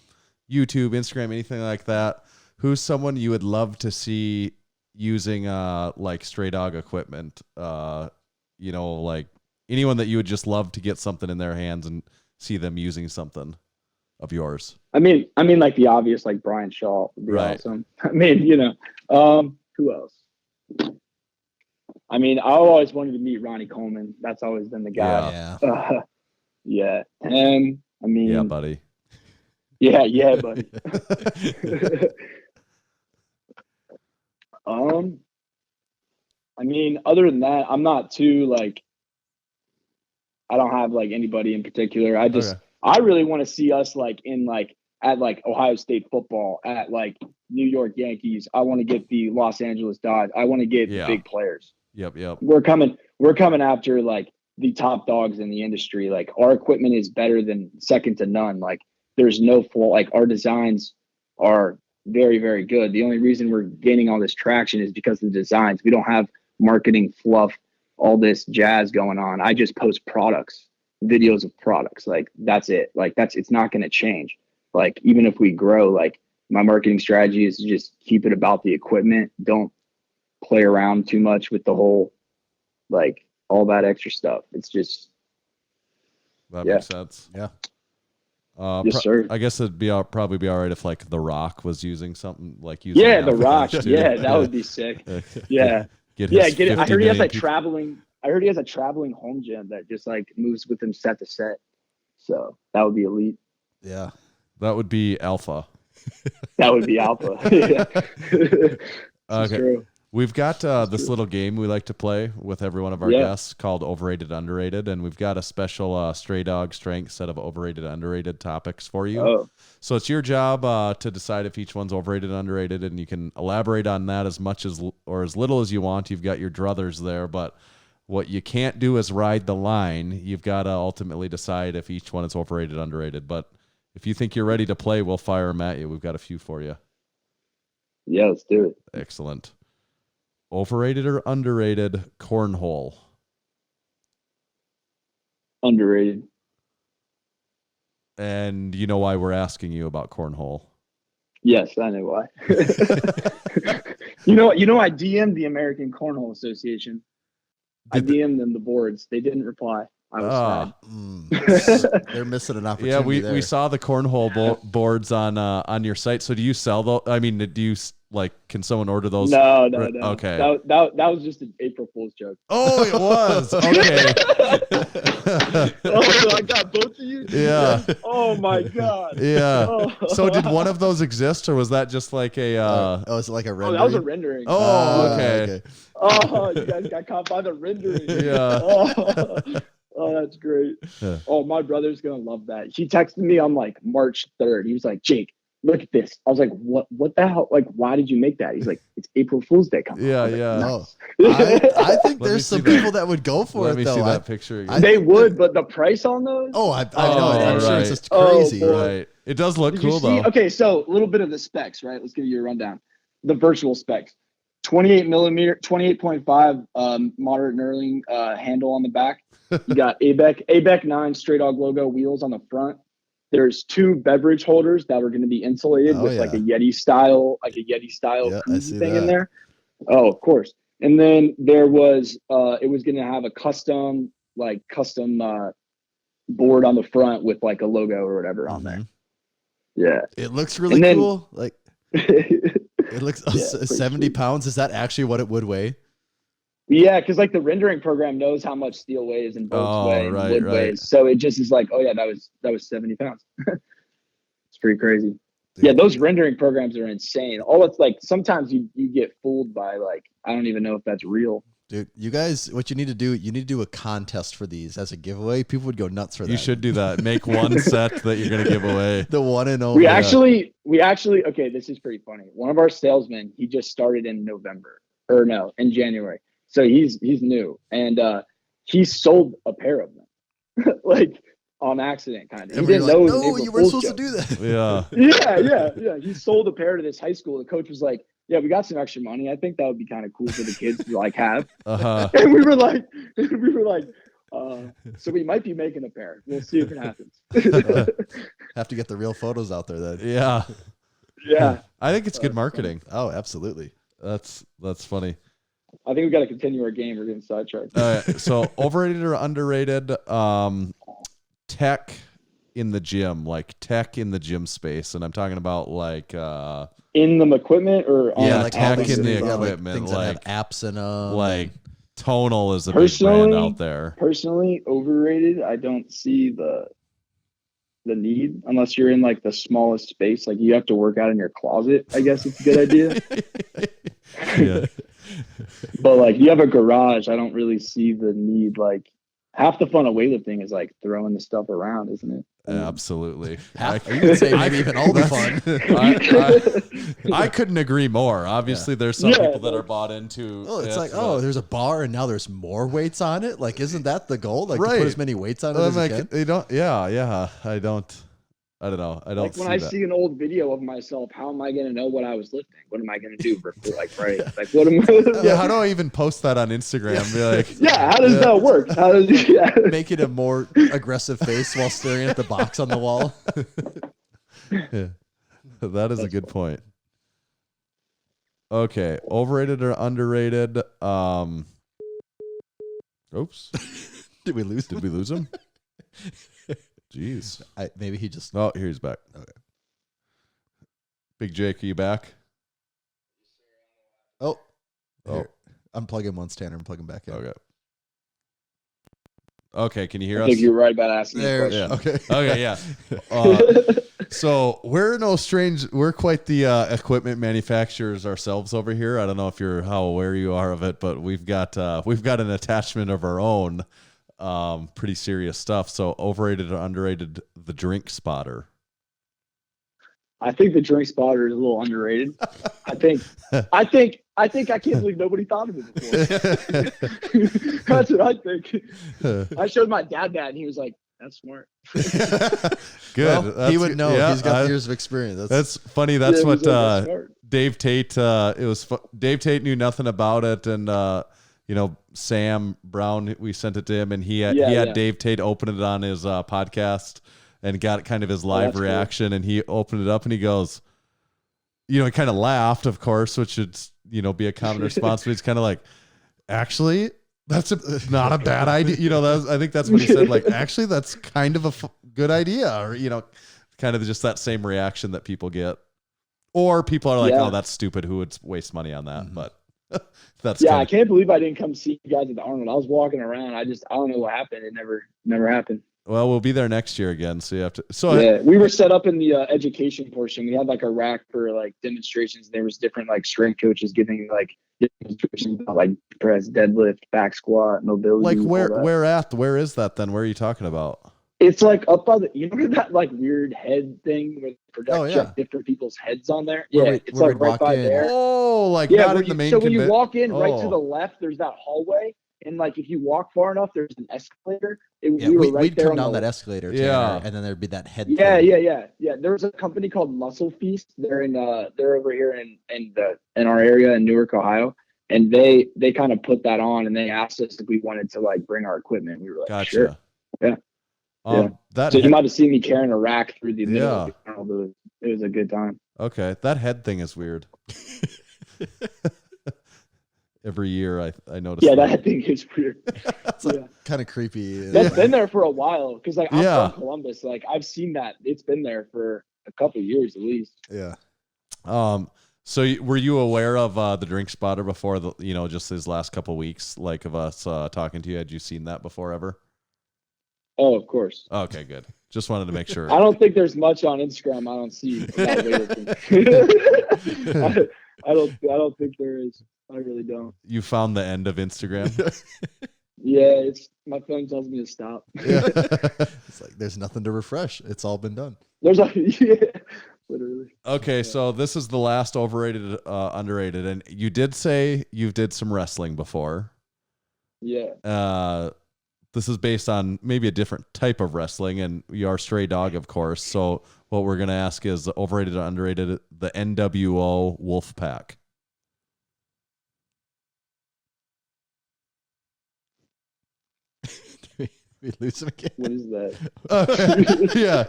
[SPEAKER 5] YouTube, Instagram, anything like that? Who's someone you would love to see using like Stray Dog equipment? You know, like anyone that you would just love to get something in their hands and see them using something of yours.
[SPEAKER 7] I mean, like the obvious, like Brian Shaw would be
[SPEAKER 5] Right.
[SPEAKER 7] awesome. I mean, you know, who else? I mean, I always wanted to meet Ronnie Coleman. That's always been the guy.
[SPEAKER 4] Yeah.
[SPEAKER 7] Yeah. And I mean,
[SPEAKER 5] Yeah, buddy.
[SPEAKER 7] yeah, buddy. I mean, other than that, I'm not too like, I don't have like anybody in particular. I really want to see us like in like at like Ohio State football, at like New York Yankees. I want to get the Los Angeles Dodgers. I want to get big players.
[SPEAKER 5] Yep.
[SPEAKER 7] We're coming after like the top dogs in the industry. Like our equipment is better than second to none. Like there's no fault. Like our designs are very, very good. The only reason we're gaining all this traction is because of the designs. We don't have marketing fluff, all this jazz going on. I just post products, videos of products. Like that's it. Like it's not going to change. Like even if we grow, like my marketing strategy is to just keep it about the equipment. Don't play around too much with the whole, like all that extra stuff. It's just,
[SPEAKER 5] That
[SPEAKER 7] Yeah.
[SPEAKER 5] makes sense.
[SPEAKER 4] Yeah.
[SPEAKER 7] Yes, sir.
[SPEAKER 5] I guess it'd probably be all right if like The Rock was using something like using.
[SPEAKER 7] Yeah,
[SPEAKER 5] an
[SPEAKER 7] The Rock.
[SPEAKER 5] avalanche, too.
[SPEAKER 7] Yeah, that would be sick. Yeah.
[SPEAKER 5] Get
[SPEAKER 7] Yeah,
[SPEAKER 5] his
[SPEAKER 7] get it. I
[SPEAKER 5] 50
[SPEAKER 7] heard he has
[SPEAKER 5] million
[SPEAKER 7] like
[SPEAKER 5] people-
[SPEAKER 7] traveling. I heard he has a traveling home gym that just like moves with him set to set. So that would be elite.
[SPEAKER 4] Yeah.
[SPEAKER 5] That would be alpha.
[SPEAKER 7] That would be alpha. Yeah. This is
[SPEAKER 5] Okay.
[SPEAKER 7] true.
[SPEAKER 5] We've got this little game we like to play with every one of our guests called Overrated Underrated, and we've got a special Stray Dog Strength set of overrated underrated topics for you.
[SPEAKER 7] Oh,
[SPEAKER 5] So it's your job to decide if each one's overrated underrated, and you can elaborate on that as much as or as little as you want. You've got your druthers there, but what you can't do is ride the line. You've got to ultimately decide if each one is overrated underrated. But if you think you're ready to play, we'll fire them at you. We've got a few for you.
[SPEAKER 7] yeah, let's do it.
[SPEAKER 5] Excellent. Overrated or underrated cornhole?
[SPEAKER 7] Underrated.
[SPEAKER 5] And you know why we're asking you about cornhole?
[SPEAKER 7] Yes, I know why. You know, I DM'd the American Cornhole Association. I DM'd them the boards. They didn't reply. I was sad.
[SPEAKER 4] They're missing an opportunity.
[SPEAKER 5] Yeah, we
[SPEAKER 4] there.
[SPEAKER 5] saw the cornhole boards on your site. So do you sell those? I mean, do you can someone order those?
[SPEAKER 7] No.
[SPEAKER 5] Okay.
[SPEAKER 7] That was just an April Fool's joke.
[SPEAKER 5] Oh, it was. Okay.
[SPEAKER 7] Oh, I got both of you?
[SPEAKER 5] Yeah.
[SPEAKER 7] Oh my God.
[SPEAKER 5] Yeah.
[SPEAKER 7] Oh.
[SPEAKER 5] So did one of those exist, or was that just like a?
[SPEAKER 4] is it like a
[SPEAKER 7] Oh,
[SPEAKER 4] rendering?
[SPEAKER 7] that was a rendering.
[SPEAKER 5] Oh, okay.
[SPEAKER 7] Oh, you guys got caught by the rendering.
[SPEAKER 5] Yeah.
[SPEAKER 7] Oh, that's great.
[SPEAKER 5] Yeah.
[SPEAKER 7] Oh, my brother's gonna love that. He texted me on like March 3rd. He was like, "Jake, look at this." I was like, "What the hell? Like, why did you make that?" He's like, "It's April Fool's Day coming."
[SPEAKER 5] Yeah,
[SPEAKER 7] I was like,
[SPEAKER 5] yeah.
[SPEAKER 7] "Nice."
[SPEAKER 4] I think
[SPEAKER 5] Let me
[SPEAKER 4] there's
[SPEAKER 5] see
[SPEAKER 4] some
[SPEAKER 5] that.
[SPEAKER 4] people that would go for
[SPEAKER 5] Let
[SPEAKER 4] it
[SPEAKER 5] me
[SPEAKER 4] though.
[SPEAKER 5] see that picture again.
[SPEAKER 7] They would, but the price on those.
[SPEAKER 4] I know.
[SPEAKER 5] Oh,
[SPEAKER 4] The insurance
[SPEAKER 5] right.
[SPEAKER 4] is
[SPEAKER 7] Oh,
[SPEAKER 4] crazy.
[SPEAKER 7] boy.
[SPEAKER 5] Right. It does look
[SPEAKER 7] Did you
[SPEAKER 5] cool
[SPEAKER 7] see?
[SPEAKER 5] though.
[SPEAKER 7] Okay, so a little bit of the specs, right? Let's give you a rundown. The virtual specs: 28 millimeter, 28.5 moderate knurling handle on the back. You got ABEC 9 Stray Dog logo wheels on the front. There's 2 beverage holders that were going to be insulated with like a Yeti style,
[SPEAKER 4] Yeah, I
[SPEAKER 7] koozie
[SPEAKER 4] see
[SPEAKER 7] thing
[SPEAKER 4] that.
[SPEAKER 7] in there. Oh, of course. And then there was it was going to have a custom board on the front with like a logo or whatever on there. Yeah.
[SPEAKER 4] It looks really
[SPEAKER 7] And then-
[SPEAKER 4] cool. Like it looks
[SPEAKER 7] pretty
[SPEAKER 4] 70
[SPEAKER 7] sweet.
[SPEAKER 4] pounds. Is that actually what it would weigh?
[SPEAKER 7] Yeah, because like the rendering program knows how much steel weighs and bolts
[SPEAKER 5] Oh,
[SPEAKER 7] weigh and
[SPEAKER 5] right,
[SPEAKER 7] wood
[SPEAKER 5] right.
[SPEAKER 7] weighs. So it just is like, oh yeah, that was 70 pounds. It's pretty crazy. Yeah, those rendering programs are insane. All it's like sometimes you get fooled by like I don't even know if that's real.
[SPEAKER 4] Dude, you guys, what you need to do a contest for these as a giveaway. People would go nuts for that.
[SPEAKER 5] You should do that. Make one set that you're going to give away.
[SPEAKER 4] The one and only.
[SPEAKER 7] We actually okay, this is pretty funny. One of our salesmen, he just started in January. So he's new and he sold a pair of them. Like on accident kind of.
[SPEAKER 4] And
[SPEAKER 7] He
[SPEAKER 4] we
[SPEAKER 7] didn't
[SPEAKER 4] were
[SPEAKER 7] know
[SPEAKER 4] like,
[SPEAKER 7] it was an
[SPEAKER 4] no,
[SPEAKER 7] April
[SPEAKER 4] you weren't
[SPEAKER 7] Fool's
[SPEAKER 4] supposed
[SPEAKER 7] joke.
[SPEAKER 4] to do that.
[SPEAKER 5] Yeah.
[SPEAKER 7] Yeah. He sold a pair to this high school. The coach was like, "Yeah, we got some extra money. I think that would be kind of cool for the kids to like have."
[SPEAKER 5] Uh-huh.
[SPEAKER 7] And we were like, so we might be making a pair. We'll see if it happens.
[SPEAKER 4] Have to get the real photos out there then.
[SPEAKER 5] Yeah.
[SPEAKER 7] Yeah,
[SPEAKER 5] I think it's good marketing.
[SPEAKER 4] Oh, absolutely.
[SPEAKER 5] That's funny.
[SPEAKER 7] I think we got to continue our game. We're getting sidetracked.
[SPEAKER 5] So overrated or underrated tech in the gym, like tech in the gym space. And I'm talking about like
[SPEAKER 7] In the equipment or on
[SPEAKER 5] Yeah,
[SPEAKER 7] the
[SPEAKER 5] tech
[SPEAKER 7] on
[SPEAKER 5] in the
[SPEAKER 7] stuff?
[SPEAKER 5] equipment,
[SPEAKER 4] things
[SPEAKER 5] like-
[SPEAKER 4] that have apps in them.
[SPEAKER 5] like Tonal is a big
[SPEAKER 7] Personally-
[SPEAKER 5] brand out there.
[SPEAKER 7] Personally, overrated. I don't see the need unless you're in like the smallest space. Like you have to work out in your closet. I guess it's a good idea.
[SPEAKER 5] Yeah.
[SPEAKER 7] But like you have a garage, I don't really see the need. Like half the fun of weightlifting is like throwing the stuff around, isn't it?
[SPEAKER 5] Absolutely.
[SPEAKER 4] Half, you could say maybe even all the fun.
[SPEAKER 5] I couldn't agree more. Obviously, there's some
[SPEAKER 7] Yeah.
[SPEAKER 5] people that are bought into.
[SPEAKER 4] Oh, it's
[SPEAKER 5] it,
[SPEAKER 4] like,
[SPEAKER 5] but-
[SPEAKER 4] there's a bar and now there's more weights on it. Like, isn't that the goal? Like, to
[SPEAKER 5] Right.
[SPEAKER 4] put as many weights on it
[SPEAKER 5] I'm
[SPEAKER 4] as you
[SPEAKER 5] like,
[SPEAKER 4] can?
[SPEAKER 5] they don't. Yeah. I don't know. I don't
[SPEAKER 7] Like when
[SPEAKER 5] see
[SPEAKER 7] I
[SPEAKER 5] that.
[SPEAKER 7] see an old video of myself, how am I going to know what I was lifting? What am I going to do? Like what am I?
[SPEAKER 5] Yeah, how do I even post that on Instagram? Be like,
[SPEAKER 7] Yeah, how does that work? How does yeah.
[SPEAKER 4] Making a more aggressive face while staring at the box on the wall.
[SPEAKER 5] yeah. That is a good point. Okay, overrated or underrated? Oops,
[SPEAKER 4] Did we lose?
[SPEAKER 5] did we lose him? Jeez.
[SPEAKER 4] Maybe he just.
[SPEAKER 5] Oh, here he's back.
[SPEAKER 4] Okay.
[SPEAKER 5] Big Jake, are you back?
[SPEAKER 4] Oh.
[SPEAKER 5] Oh.
[SPEAKER 4] Here. Unplug him once, Tanner. Unplug him back in.
[SPEAKER 5] Okay. Okay, can you hear
[SPEAKER 7] I
[SPEAKER 5] us?
[SPEAKER 7] think you're right about asking the
[SPEAKER 4] There.
[SPEAKER 7] question.
[SPEAKER 4] Okay.
[SPEAKER 5] Okay, yeah. So we're no strange. We're quite the equipment manufacturers ourselves over here. I don't know if you're how aware you are of it, but we've got an attachment of our own. Pretty serious stuff. So overrated or underrated, the drink spotter.
[SPEAKER 7] I think the drink spotter is a little underrated. I think I can't believe nobody thought of it before. That's what I think. I showed my dad that and he was like, that's smart.
[SPEAKER 5] Good.
[SPEAKER 4] Well, he would know.
[SPEAKER 5] Yeah,
[SPEAKER 4] He's got years of experience.
[SPEAKER 5] That's funny. That's
[SPEAKER 7] Yeah,
[SPEAKER 5] what
[SPEAKER 7] that's smart.
[SPEAKER 5] Dave Tate. Dave Tate knew nothing about it, and Sam Brown. We sent it to him, and he had Dave Tate open it on his podcast, and got kind of his live reaction. Cool. And he opened it up, and he goes, he kind of laughed, of course, which should be a common response. But he's kind of like, actually, that's not a bad idea. I think that's what he said. Like, actually, that's kind of a good idea, or kind of just that same reaction that people get, or people are like, "Oh, that's stupid. Who would waste money on that?" Mm-hmm. But that's
[SPEAKER 7] I can't believe I didn't come see you guys at the Arnold. I was walking around. I don't know what happened. It never happened.
[SPEAKER 5] Well, we'll be there next year again, so you have to. So
[SPEAKER 7] we were set up in the education portion. We had like a rack for like demonstrations. There was different like strength coaches giving like demonstrations about like press, deadlift, back squat, mobility.
[SPEAKER 5] Like where is that then? Where are you talking about?
[SPEAKER 7] It's like up by that like weird head thing where they project different people's heads on there. It's like right by there.
[SPEAKER 5] Oh, like not in the main.
[SPEAKER 7] So when you walk in right to the left, there's that hallway. And like if you walk far enough, there's an escalator.
[SPEAKER 4] We'd come down that escalator, Tanner, and then there'd be that head.
[SPEAKER 7] Yeah. There's a company called Muscle Feast. They're over here in our area in Newark, Ohio, and they kind of put that on, and they asked us if we wanted to like bring our equipment. We were like,
[SPEAKER 5] gotcha.
[SPEAKER 7] Sure, yeah. So you might have seen me carrying a rack through the middle. Of the Arnold. It was a good time.
[SPEAKER 5] Okay, that head thing is weird. Every year I notice.
[SPEAKER 7] Yeah, that thing is weird.
[SPEAKER 4] It's kind of creepy.
[SPEAKER 7] That's been there for a while because like I'm from Columbus. Like I've seen that. It's been there for a couple of years at least.
[SPEAKER 4] Yeah.
[SPEAKER 5] So were you aware of the drink spotter before just these last couple of weeks, like of us talking to you? Had you seen that before ever?
[SPEAKER 7] Oh, of course.
[SPEAKER 5] Okay, good. Just wanted to make sure.
[SPEAKER 7] I don't think there's much on Instagram I don't see. I don't think there is. I really don't.
[SPEAKER 5] You found the end of Instagram?
[SPEAKER 7] Yeah, my phone tells me to stop.
[SPEAKER 4] Yeah. It's like there's nothing to refresh. It's all been done.
[SPEAKER 7] Literally.
[SPEAKER 5] Okay, so this is the last overrated, underrated, and you did say you did some wrestling before.
[SPEAKER 7] Yeah.
[SPEAKER 5] This is based on maybe a different type of wrestling, and you are Stray Dog, of course. So what we're going to ask is overrated or underrated, the NWO Wolfpack.
[SPEAKER 4] We lose him again.
[SPEAKER 7] What is that?
[SPEAKER 5] Yeah.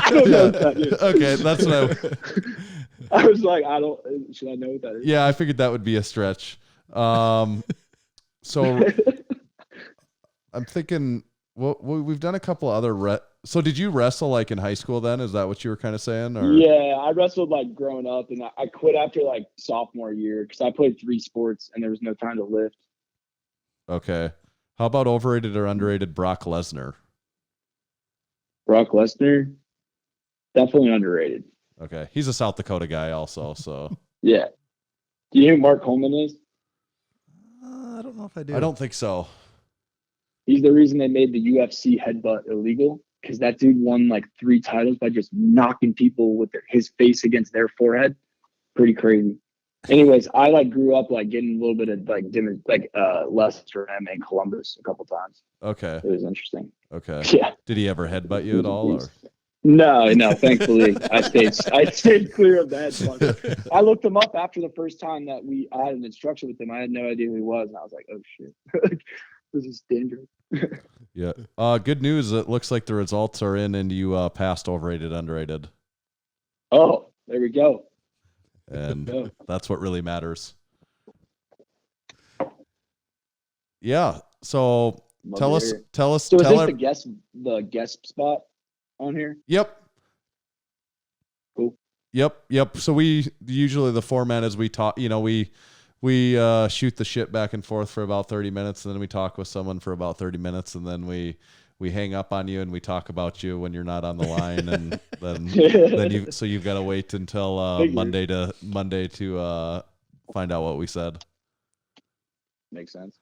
[SPEAKER 7] I don't know what that is.
[SPEAKER 5] Okay, that's what
[SPEAKER 7] I was like, should I know what that is?
[SPEAKER 5] Yeah, I figured that would be a stretch. So I'm thinking, well, we've done a couple other so did you wrestle like in high school then? Is that what you were kind of saying? Or?
[SPEAKER 7] Yeah, I wrestled like growing up, and I quit after like sophomore year because I played 3 sports and there was no time to lift.
[SPEAKER 5] Okay. How about overrated or underrated Brock Lesnar?
[SPEAKER 7] Brock Lesnar? Definitely underrated.
[SPEAKER 5] Okay. He's a South Dakota guy also, so.
[SPEAKER 7] Yeah. Do you know who Mark Coleman is?
[SPEAKER 4] I don't know if I do.
[SPEAKER 5] I don't think so.
[SPEAKER 7] He's the reason they made the UFC headbutt illegal, because that dude won like 3 titles by just knocking people with his face against their forehead. Pretty crazy. Anyways, I like grew up like getting a little bit of like lessons from him in Columbus a couple times.
[SPEAKER 5] Okay.
[SPEAKER 7] It was interesting.
[SPEAKER 5] Okay.
[SPEAKER 7] Yeah.
[SPEAKER 5] Did he ever headbutt you at all? Or?
[SPEAKER 7] No. Thankfully, I stayed clear of that. I looked him up after the first time that I had an instruction with him. I had no idea who he was, and I was like, "Oh shit, this is dangerous."
[SPEAKER 5] Yeah. Good news. It looks like the results are in, and you passed overrated, underrated.
[SPEAKER 7] Oh, there we go.
[SPEAKER 5] And that's what really matters. Yeah. So tell us.
[SPEAKER 7] So is this the guest spot? on here?
[SPEAKER 5] Yep.
[SPEAKER 7] Cool.
[SPEAKER 5] Yep. So we usually the format is we talk. We shoot the shit back and forth for about 30 minutes, and then we talk with someone for about 30 minutes, and then we hang up on you and we talk about you when you're not on the line, and then you've got to wait until Monday to find out what we said.
[SPEAKER 7] Makes sense.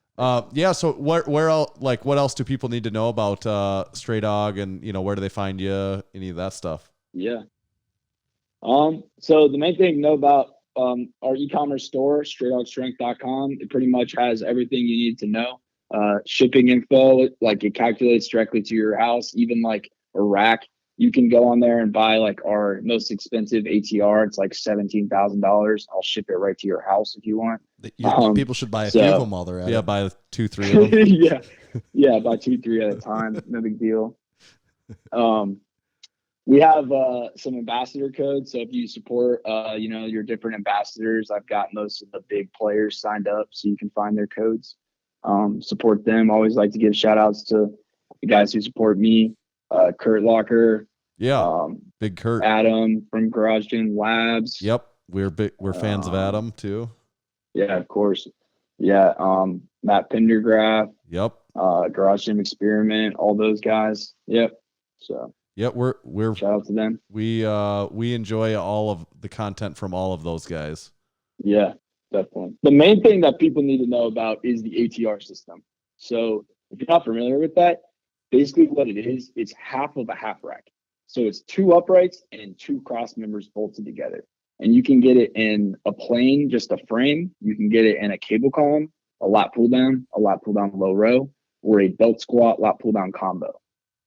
[SPEAKER 5] Yeah. So where else? Like, what else do people need to know about Stray Dog, and where do they find you? Any of that stuff?
[SPEAKER 7] Yeah. So the main thing to know about our e-commerce store, straydogstrength.com, it pretty much has everything you need to know. Shipping info, like it calculates directly to your house, even like a rack. You can go on there and buy like our most expensive ATR. It's like $17,000. I'll ship it right to your house if you want.
[SPEAKER 4] People should buy a few of them while they're at it.
[SPEAKER 5] Buy 2-3 of them.
[SPEAKER 7] yeah, buy 2-3 at a time. No big deal. We have some ambassador codes. So if you support, your different ambassadors, I've got most of the big players signed up, so you can find their codes. Support them. Always like to give shout outs to the guys who support me. Kurt Locker.
[SPEAKER 5] Yeah. Big Kurt.
[SPEAKER 7] Adam from Garage Gym Labs.
[SPEAKER 5] Yep. We're fans of Adam too.
[SPEAKER 7] Yeah, of course. Yeah. Matt Pendergraph.
[SPEAKER 5] Yep.
[SPEAKER 7] Garage Gym Experiment, all those guys. Yep. So
[SPEAKER 5] yeah, we're
[SPEAKER 7] shout out to them.
[SPEAKER 5] We enjoy all of the content from all of those guys.
[SPEAKER 7] Yeah, definitely. The main thing that people need to know about is the ATR system. So if you're not familiar with that, basically what it is, it's half of a half rack. So it's 2 uprights and 2 cross members bolted together. And you can get it in a plane, just a frame. You can get it in a cable column, a lat pull down low row, or a belt squat lat pull down combo.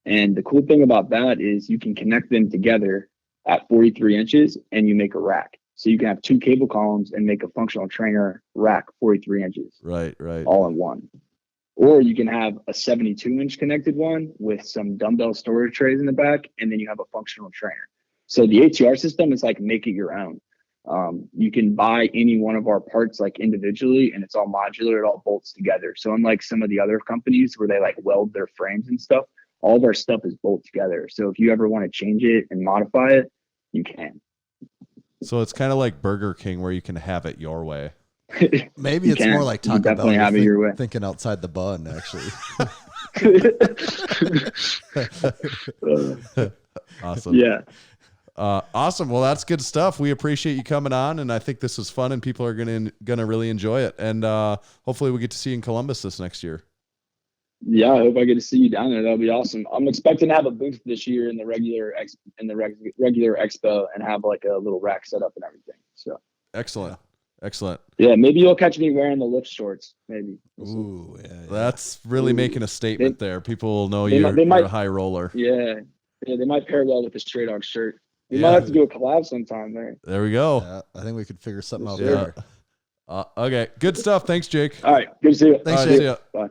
[SPEAKER 7] And the cool thing about that is you can connect them together at 43 inches and you make a rack. So you can have 2 cable columns and make a functional trainer rack 43 inches.
[SPEAKER 5] Right.
[SPEAKER 7] All in one. Or you can have a 72-inch connected one with some dumbbell storage trays in the back, and then you have a functional trainer. So the ATR system is like make it your own. You can buy any one of our parts like individually, and it's all modular. It all bolts together. So unlike some of the other companies where they like weld their frames and stuff, all of our stuff is bolt together. So if you ever want to change it and modify it, you can.
[SPEAKER 5] So it's kind of like Burger King where you can have it your way.
[SPEAKER 4] Maybe it's more like Taco Bell.
[SPEAKER 7] Definitely have it your way.
[SPEAKER 4] Thinking outside the bun, actually.
[SPEAKER 5] Awesome.
[SPEAKER 7] Yeah.
[SPEAKER 5] Awesome. Well, that's good stuff. We appreciate you coming on, and I think this was fun, and people are gonna really enjoy it. And hopefully, we get to see you in Columbus this next year.
[SPEAKER 7] Yeah, I hope I get to see you down there. That'll be awesome. I'm expecting to have a booth this year in the regular expo and have like a little rack set up and everything. So
[SPEAKER 5] excellent.
[SPEAKER 7] Yeah, maybe you'll catch me wearing the lift shorts. Maybe.
[SPEAKER 4] Ooh, yeah.
[SPEAKER 5] That's really making a statement there. People will know you're a high roller.
[SPEAKER 7] Yeah, they might pair well with the Stray Dog shirt. We might have to do a collab sometime there.
[SPEAKER 5] There we go.
[SPEAKER 4] Yeah, I think we could figure something out
[SPEAKER 7] Sure.
[SPEAKER 4] there.
[SPEAKER 5] Okay, good stuff. Thanks, Jake.
[SPEAKER 7] All right, good to see you.
[SPEAKER 4] Thanks,
[SPEAKER 5] All right,
[SPEAKER 4] Jake.
[SPEAKER 5] see ya.
[SPEAKER 7] Bye.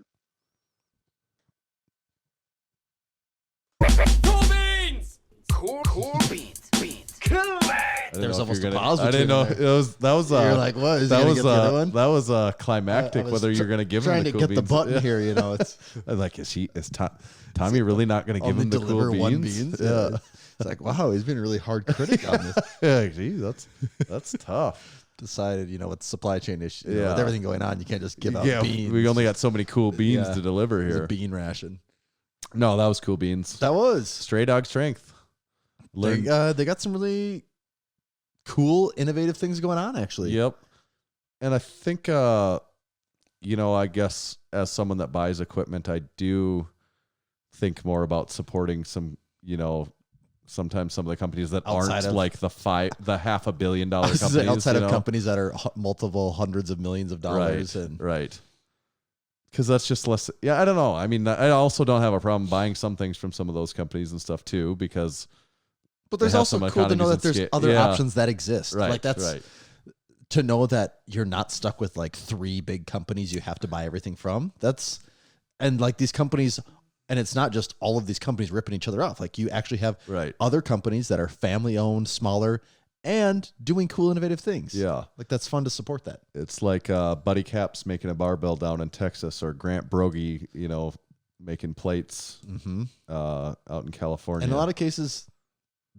[SPEAKER 2] Cool beans.
[SPEAKER 4] There's almost a
[SPEAKER 5] gonna,
[SPEAKER 4] pause.
[SPEAKER 5] I didn't know
[SPEAKER 4] between
[SPEAKER 5] that was.
[SPEAKER 4] there. You're like, what? Is he
[SPEAKER 5] that
[SPEAKER 4] gonna
[SPEAKER 5] was
[SPEAKER 4] get the other one?
[SPEAKER 5] that was climactic.
[SPEAKER 4] I was
[SPEAKER 5] Whether you're going to give him
[SPEAKER 4] trying
[SPEAKER 5] the
[SPEAKER 4] to
[SPEAKER 5] cool
[SPEAKER 4] get
[SPEAKER 5] beans.
[SPEAKER 4] the button here, it's
[SPEAKER 5] I was like, is Tommy really not going to give
[SPEAKER 4] only
[SPEAKER 5] him the cool
[SPEAKER 4] deliver
[SPEAKER 5] beans?
[SPEAKER 4] one beans.
[SPEAKER 5] Yeah.
[SPEAKER 4] It's like, wow, he's been a really hard critic on this.
[SPEAKER 5] Yeah, geez, that's tough.
[SPEAKER 4] Decided, with supply chain issues,
[SPEAKER 5] Yeah.
[SPEAKER 4] with everything going on, you can't just give out
[SPEAKER 5] Yeah,
[SPEAKER 4] beans.
[SPEAKER 5] we only got so many cool beans to deliver
[SPEAKER 4] It was
[SPEAKER 5] here.
[SPEAKER 4] a bean ration.
[SPEAKER 5] No, that was cool beans.
[SPEAKER 4] That was.
[SPEAKER 5] Stray Dog Strength.
[SPEAKER 4] They got some really cool, innovative things going on, actually.
[SPEAKER 5] Yep. And I think, I guess as someone that buys equipment, I do think more about supporting some, sometimes some of the companies that aren't like the $500 million companies.
[SPEAKER 4] Outside of companies that are multiple hundreds of millions of dollars.
[SPEAKER 5] Right. Because that's just less. Yeah, I don't know. I mean, I also don't have a problem buying some things from some of those companies and stuff too, because.
[SPEAKER 4] But there's also cool to know that there's other options that exist.
[SPEAKER 5] Right.
[SPEAKER 4] Like that's to know that you're not stuck with like 3 big companies you have to buy everything from. And like these companies, and it's not just all of these companies ripping each other off. Like you actually have other companies that are family owned, smaller, and doing cool, innovative things.
[SPEAKER 5] Yeah.
[SPEAKER 4] Like that's fun to support that.
[SPEAKER 5] It's like Buddy Cap's making a barbell down in Texas, or Grant Brogy, making plates out in California.
[SPEAKER 4] In a lot of cases,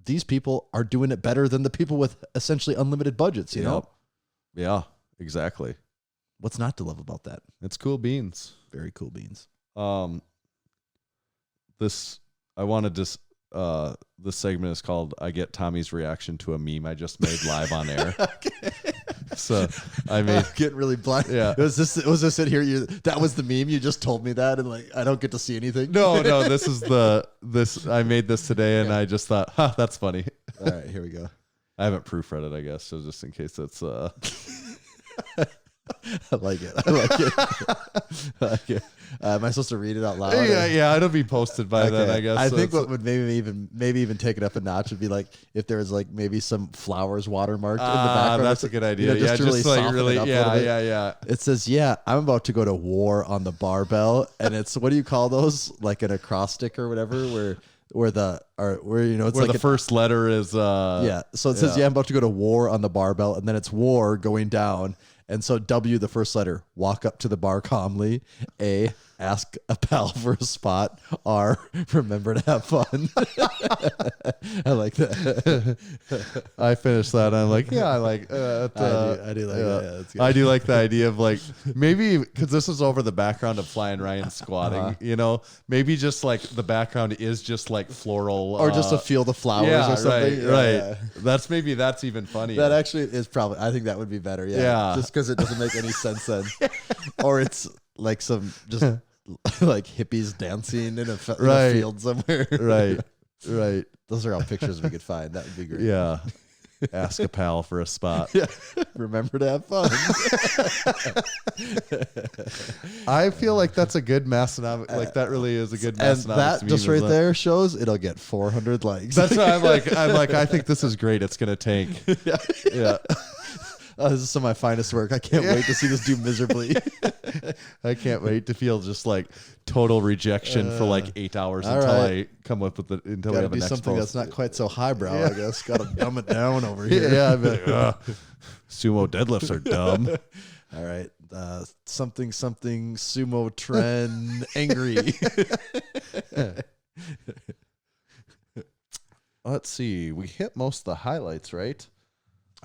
[SPEAKER 4] these people are doing it better than the people with essentially unlimited budgets, you know?
[SPEAKER 5] Yeah, exactly.
[SPEAKER 4] What's not to love about that?
[SPEAKER 5] It's cool beans.
[SPEAKER 4] Very cool beans.
[SPEAKER 5] This segment is called "I Get Tommy's Reaction to a Meme I Just Made Live on Air." So I mean,
[SPEAKER 4] getting really blind.
[SPEAKER 5] Yeah.
[SPEAKER 4] Was this it here? That was the meme. You just told me that, and like I don't get to see anything.
[SPEAKER 5] No. This is I made this today, and I just thought, that's funny.
[SPEAKER 4] All right, here we go.
[SPEAKER 5] I haven't proofread it, I guess, so just in case it's.
[SPEAKER 4] I like it. I like it. Am I supposed to read it out loud?
[SPEAKER 5] Yeah. It'll be posted by then, I guess.
[SPEAKER 4] I
[SPEAKER 5] so
[SPEAKER 4] think what would maybe even take it up a notch would be like if there was like maybe some flowers watermarked in the background.
[SPEAKER 5] That's a good idea.
[SPEAKER 4] You know, just to really
[SPEAKER 5] like
[SPEAKER 4] soften
[SPEAKER 5] really,
[SPEAKER 4] it up a little bit.
[SPEAKER 5] yeah.
[SPEAKER 4] It says, I'm about to go to war on the barbell, and it's what do you call those? Like an acrostic or whatever, where it's
[SPEAKER 5] where
[SPEAKER 4] like
[SPEAKER 5] the first letter is.
[SPEAKER 4] So it says, I'm about to go to war on the barbell, and then it's war going down. And so W, the first letter, walk up to the bar calmly. A, ask a pal for a spot. R, remember to have fun. I like that.
[SPEAKER 5] I finished that. And I'm like, I like.
[SPEAKER 4] I do like that. Yeah, that's good.
[SPEAKER 5] I do like the idea of like maybe because this is over the background of Flying Ryan squatting. You know, maybe just like the background is just like floral
[SPEAKER 4] or just a field of flowers or something.
[SPEAKER 5] Right.
[SPEAKER 4] Yeah.
[SPEAKER 5] That's even funny.
[SPEAKER 4] That actually is probably. I think that would be better. Yeah. Just because it doesn't make any sense then, or it's like some just like hippies dancing in a field somewhere.
[SPEAKER 5] Right.
[SPEAKER 4] Those are all pictures we could find. That would be great.
[SPEAKER 5] Yeah. Ask a pal for a spot.
[SPEAKER 4] Yeah. Remember to have fun.
[SPEAKER 5] I feel like that's a good Massenomics. Like that really is a good Massenomics.
[SPEAKER 4] And that
[SPEAKER 5] meme,
[SPEAKER 4] just right
[SPEAKER 5] isn't it?
[SPEAKER 4] there shows it'll get 400 likes.
[SPEAKER 5] That's what I'm like. I think this is great. It's gonna tank. Yeah.
[SPEAKER 4] Oh, this is some of my finest work. I can't wait to see this do miserably.
[SPEAKER 5] I can't wait to feel just like total rejection for like 8 hours until
[SPEAKER 4] right.
[SPEAKER 5] I come up with until we
[SPEAKER 4] Gotta
[SPEAKER 5] have a
[SPEAKER 4] do
[SPEAKER 5] next
[SPEAKER 4] something
[SPEAKER 5] post.
[SPEAKER 4] that's not quite so highbrow, I guess. Gotta dumb it down over here.
[SPEAKER 5] Yeah, I'd be like, sumo deadlifts are dumb.
[SPEAKER 4] All right. Something sumo trend angry.
[SPEAKER 5] Let's see. We hit most of the highlights, right?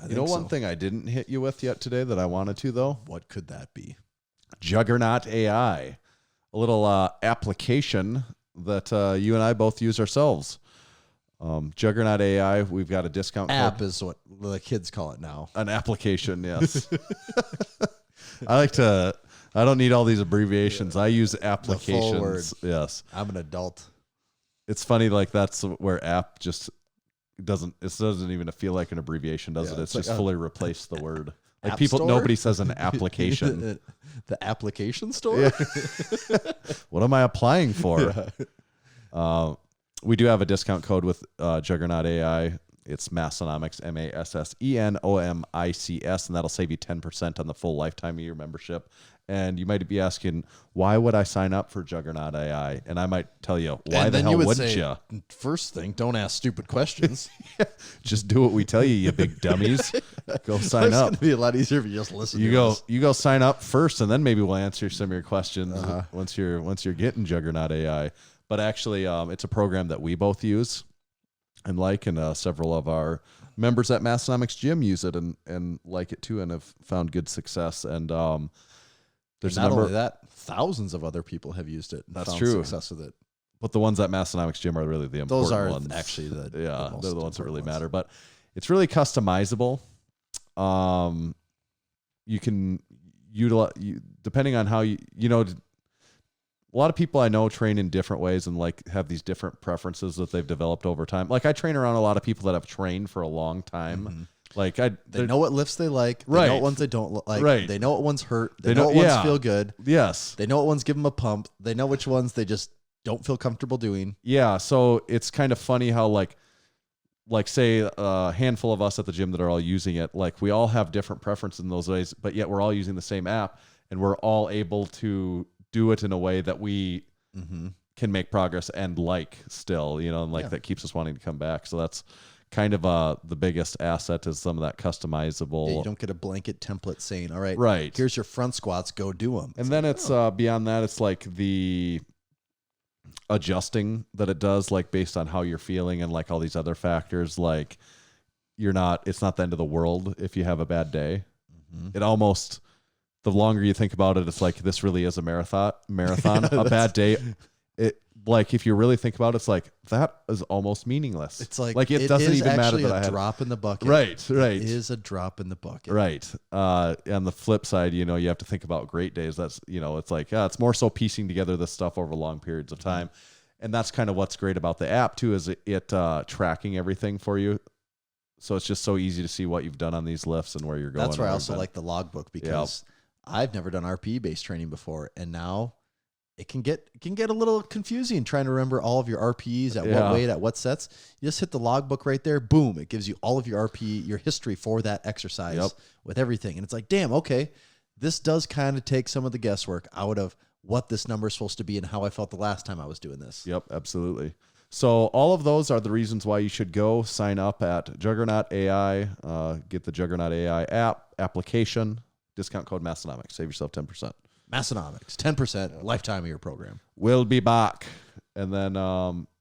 [SPEAKER 5] One thing I didn't hit you with yet today that I wanted to, though?
[SPEAKER 4] What could that be?
[SPEAKER 5] Juggernaut AI, a little application that you and I both use ourselves. Juggernaut AI, we've got a discount
[SPEAKER 4] App
[SPEAKER 5] code.
[SPEAKER 4] is what the kids call it now.
[SPEAKER 5] An application, yes. I don't need all these abbreviations. I use applications.
[SPEAKER 4] full word.
[SPEAKER 5] Yes.
[SPEAKER 4] I'm an adult.
[SPEAKER 5] It's funny, like that's where app just doesn't even feel like an abbreviation, does it? It's
[SPEAKER 4] like
[SPEAKER 5] just fully replaced the word. Like
[SPEAKER 4] App
[SPEAKER 5] people,
[SPEAKER 4] store?
[SPEAKER 5] nobody says an application.
[SPEAKER 4] The application store?
[SPEAKER 5] Yeah. What am I applying for? We do have a discount code with Juggernaut AI. It's Massenomics, Massenomics, and that'll save you 10% on the full lifetime of your membership. And you might be asking, why would I sign up for Juggernaut AI? And I might tell you, why
[SPEAKER 4] And
[SPEAKER 5] the
[SPEAKER 4] then
[SPEAKER 5] hell
[SPEAKER 4] you would
[SPEAKER 5] wouldn't
[SPEAKER 4] say,
[SPEAKER 5] you?
[SPEAKER 4] First thing, don't ask stupid questions.
[SPEAKER 5] Just do what we tell you, you big dummies. Go sign
[SPEAKER 4] It's
[SPEAKER 5] up.
[SPEAKER 4] going to be a lot easier if you just listen to us.
[SPEAKER 5] You go sign up first, and then maybe we'll answer some of your questions once you're getting Juggernaut AI. But actually, it's a program that we both use and like, and several of our members at Massenomics Gym use it and like it too, and have found good success. And there's
[SPEAKER 4] Not
[SPEAKER 5] a number.
[SPEAKER 4] only that, thousands of other people have used it and
[SPEAKER 5] That's
[SPEAKER 4] found
[SPEAKER 5] true.
[SPEAKER 4] success with it.
[SPEAKER 5] But the ones at Massenomics Gym are really the important
[SPEAKER 4] Those are
[SPEAKER 5] ones.
[SPEAKER 4] actually the most
[SPEAKER 5] they're the ones that really
[SPEAKER 4] important
[SPEAKER 5] matter. But it's really customizable. You can utilize depending on how a lot of people I know train in different ways and like have these different preferences that they've developed over time. Like I train around a lot of people that have trained for a long time.
[SPEAKER 4] Mm-hmm.
[SPEAKER 5] Like
[SPEAKER 4] They know what lifts they like. They
[SPEAKER 5] Right.
[SPEAKER 4] know what ones they don't like.
[SPEAKER 5] Right.
[SPEAKER 4] They know what ones hurt. They,
[SPEAKER 5] They
[SPEAKER 4] know
[SPEAKER 5] know-
[SPEAKER 4] what ones
[SPEAKER 5] yeah.
[SPEAKER 4] feel good.
[SPEAKER 5] yes.
[SPEAKER 4] They know what ones give them a pump. They know which ones they just don't feel comfortable doing.
[SPEAKER 5] Yeah, so it's kind of funny how like say a handful of us at the gym that are all using it, like we all have different preferences in those ways, but yet we're all using the same app and we're all able to do it in a way that we can make progress and like still, and like that keeps us wanting to come back. So that's kind of the biggest asset is some of that customizable.
[SPEAKER 4] Yeah, you don't get a blanket template saying, all right,
[SPEAKER 5] Right.
[SPEAKER 4] here's your front squats, go do them.
[SPEAKER 5] And then it's beyond that, it's like adjusting that it does, like based on how you're feeling and like all these other factors. Like it's not the end of the world if you have a bad day. It almost, the longer you think about it, it's like this really is a marathon. A bad day, it like if you really think about it, it's like that is almost meaningless.
[SPEAKER 4] It's like
[SPEAKER 5] it doesn't even matter that I had
[SPEAKER 4] a drop in the bucket.
[SPEAKER 5] Right.
[SPEAKER 4] It is a drop in the bucket.
[SPEAKER 5] Right. On the flip side, you have to think about great days. That's, it's like, it's more so piecing together this stuff over long periods of time. And that's kind of what's great about the app too, is it tracking everything for you. So it's just so easy to see what you've done on these lifts and where you're going.
[SPEAKER 4] That's where I also like the logbook, because I've never done RPE based training before. And now it can get a little confusing trying to remember all of your RPEs at what weight, at what sets. You just hit the logbook right there. Boom. It gives you all of your RPE, your history for that exercise with everything. And it's like, damn, okay, this does kind of take some of the guesswork out of what this number is supposed to be and how I felt the last time I was doing this.
[SPEAKER 5] Yep, absolutely. So all of those are the reasons why you should go sign up at Juggernaut AI. Get the Juggernaut AI application, discount code Massenomics. Save yourself 10%.
[SPEAKER 4] Massenomics, 10% lifetime of your program.
[SPEAKER 5] We'll be back. And then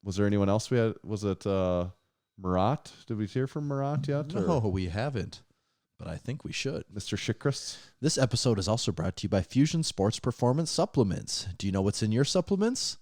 [SPEAKER 5] was there anyone else we had? Was it Murat? Did we hear from Murat yet?
[SPEAKER 4] No, we haven't, but I think we should.
[SPEAKER 5] Mr. Shikris?
[SPEAKER 4] This episode is also brought to you by Fusion Sports Performance Supplements. Do you know what's in your supplements?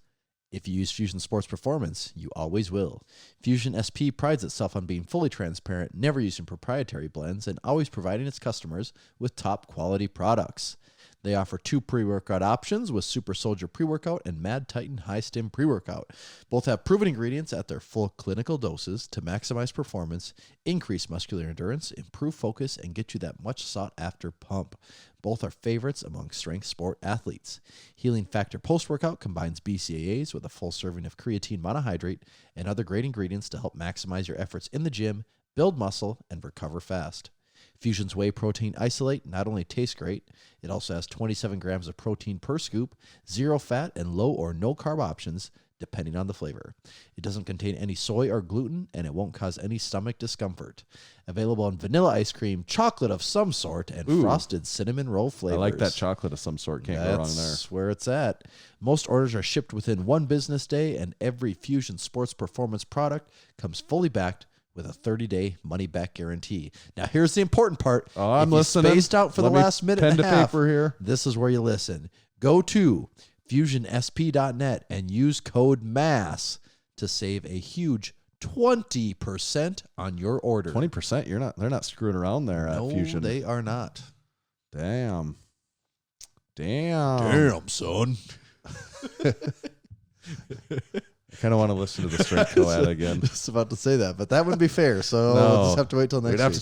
[SPEAKER 4] If you use Fusion Sports Performance, you always will. Fusion SP prides itself on being fully transparent, never using proprietary blends, and always providing its customers with top quality products. They offer 2 pre-workout options with Super Soldier pre-workout and Mad Titan High Stim pre-workout. Both have proven ingredients at their full clinical doses to maximize performance, increase muscular endurance, improve focus, and get you that much sought-after pump. Both are favorites among strength sport athletes. Healing Factor post-workout combines BCAAs with a full serving of creatine monohydrate and other great ingredients to help maximize your efforts in the gym, build muscle, and recover fast. Fusion's whey protein isolate not only tastes great, it also has 27 grams of protein per scoop, 0 fat, and low or no carb options, depending on the flavor. It doesn't contain any soy or gluten, and it won't cause any stomach discomfort. Available in vanilla ice cream, chocolate of some sort, and frosted cinnamon roll flavors.
[SPEAKER 5] I like that chocolate of some sort. Can't go wrong there.
[SPEAKER 4] That's where it's at. Most orders are shipped within 1 business day, and every Fusion Sports Performance product comes fully backed with a 30-day money-back guarantee. Now, here's the important part.
[SPEAKER 5] Oh, I'm listening.
[SPEAKER 4] Spaced out for the last minute and a half.
[SPEAKER 5] Pen to paper here.
[SPEAKER 4] This is where you listen. Go to fusionsp.net and use code MASS to save a huge 20% on your order.
[SPEAKER 5] 20%? They're not screwing around there at Fusion.
[SPEAKER 4] No, they are not.
[SPEAKER 5] Damn,
[SPEAKER 4] son.
[SPEAKER 5] I kind of want to listen to the strength co ad again.
[SPEAKER 4] Just about to say that, but that wouldn't be fair. So
[SPEAKER 5] No.
[SPEAKER 4] we'll just have to wait till next week.
[SPEAKER 5] We'd have to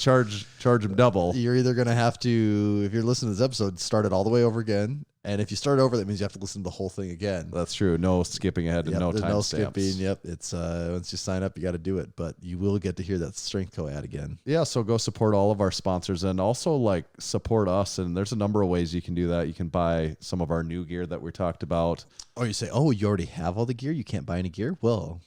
[SPEAKER 5] charge them double.
[SPEAKER 4] You're either going to have to, if you're listening to this episode, start it all the way over again. And if you start over, that means you have to listen to the whole thing again.
[SPEAKER 5] That's true. No skipping ahead and
[SPEAKER 4] Yep,
[SPEAKER 5] no
[SPEAKER 4] there's
[SPEAKER 5] time
[SPEAKER 4] no
[SPEAKER 5] stamps.
[SPEAKER 4] skipping. Yep. It's once you sign up, you got to do it. But you will get to hear that Strength Co ad again.
[SPEAKER 5] Yeah, so go support all of our sponsors and also like support us. And there's a number of ways you can do that. You can buy some of our new gear that we talked about.
[SPEAKER 4] Or you say, oh, you already have all the gear? You can't buy any gear? Well,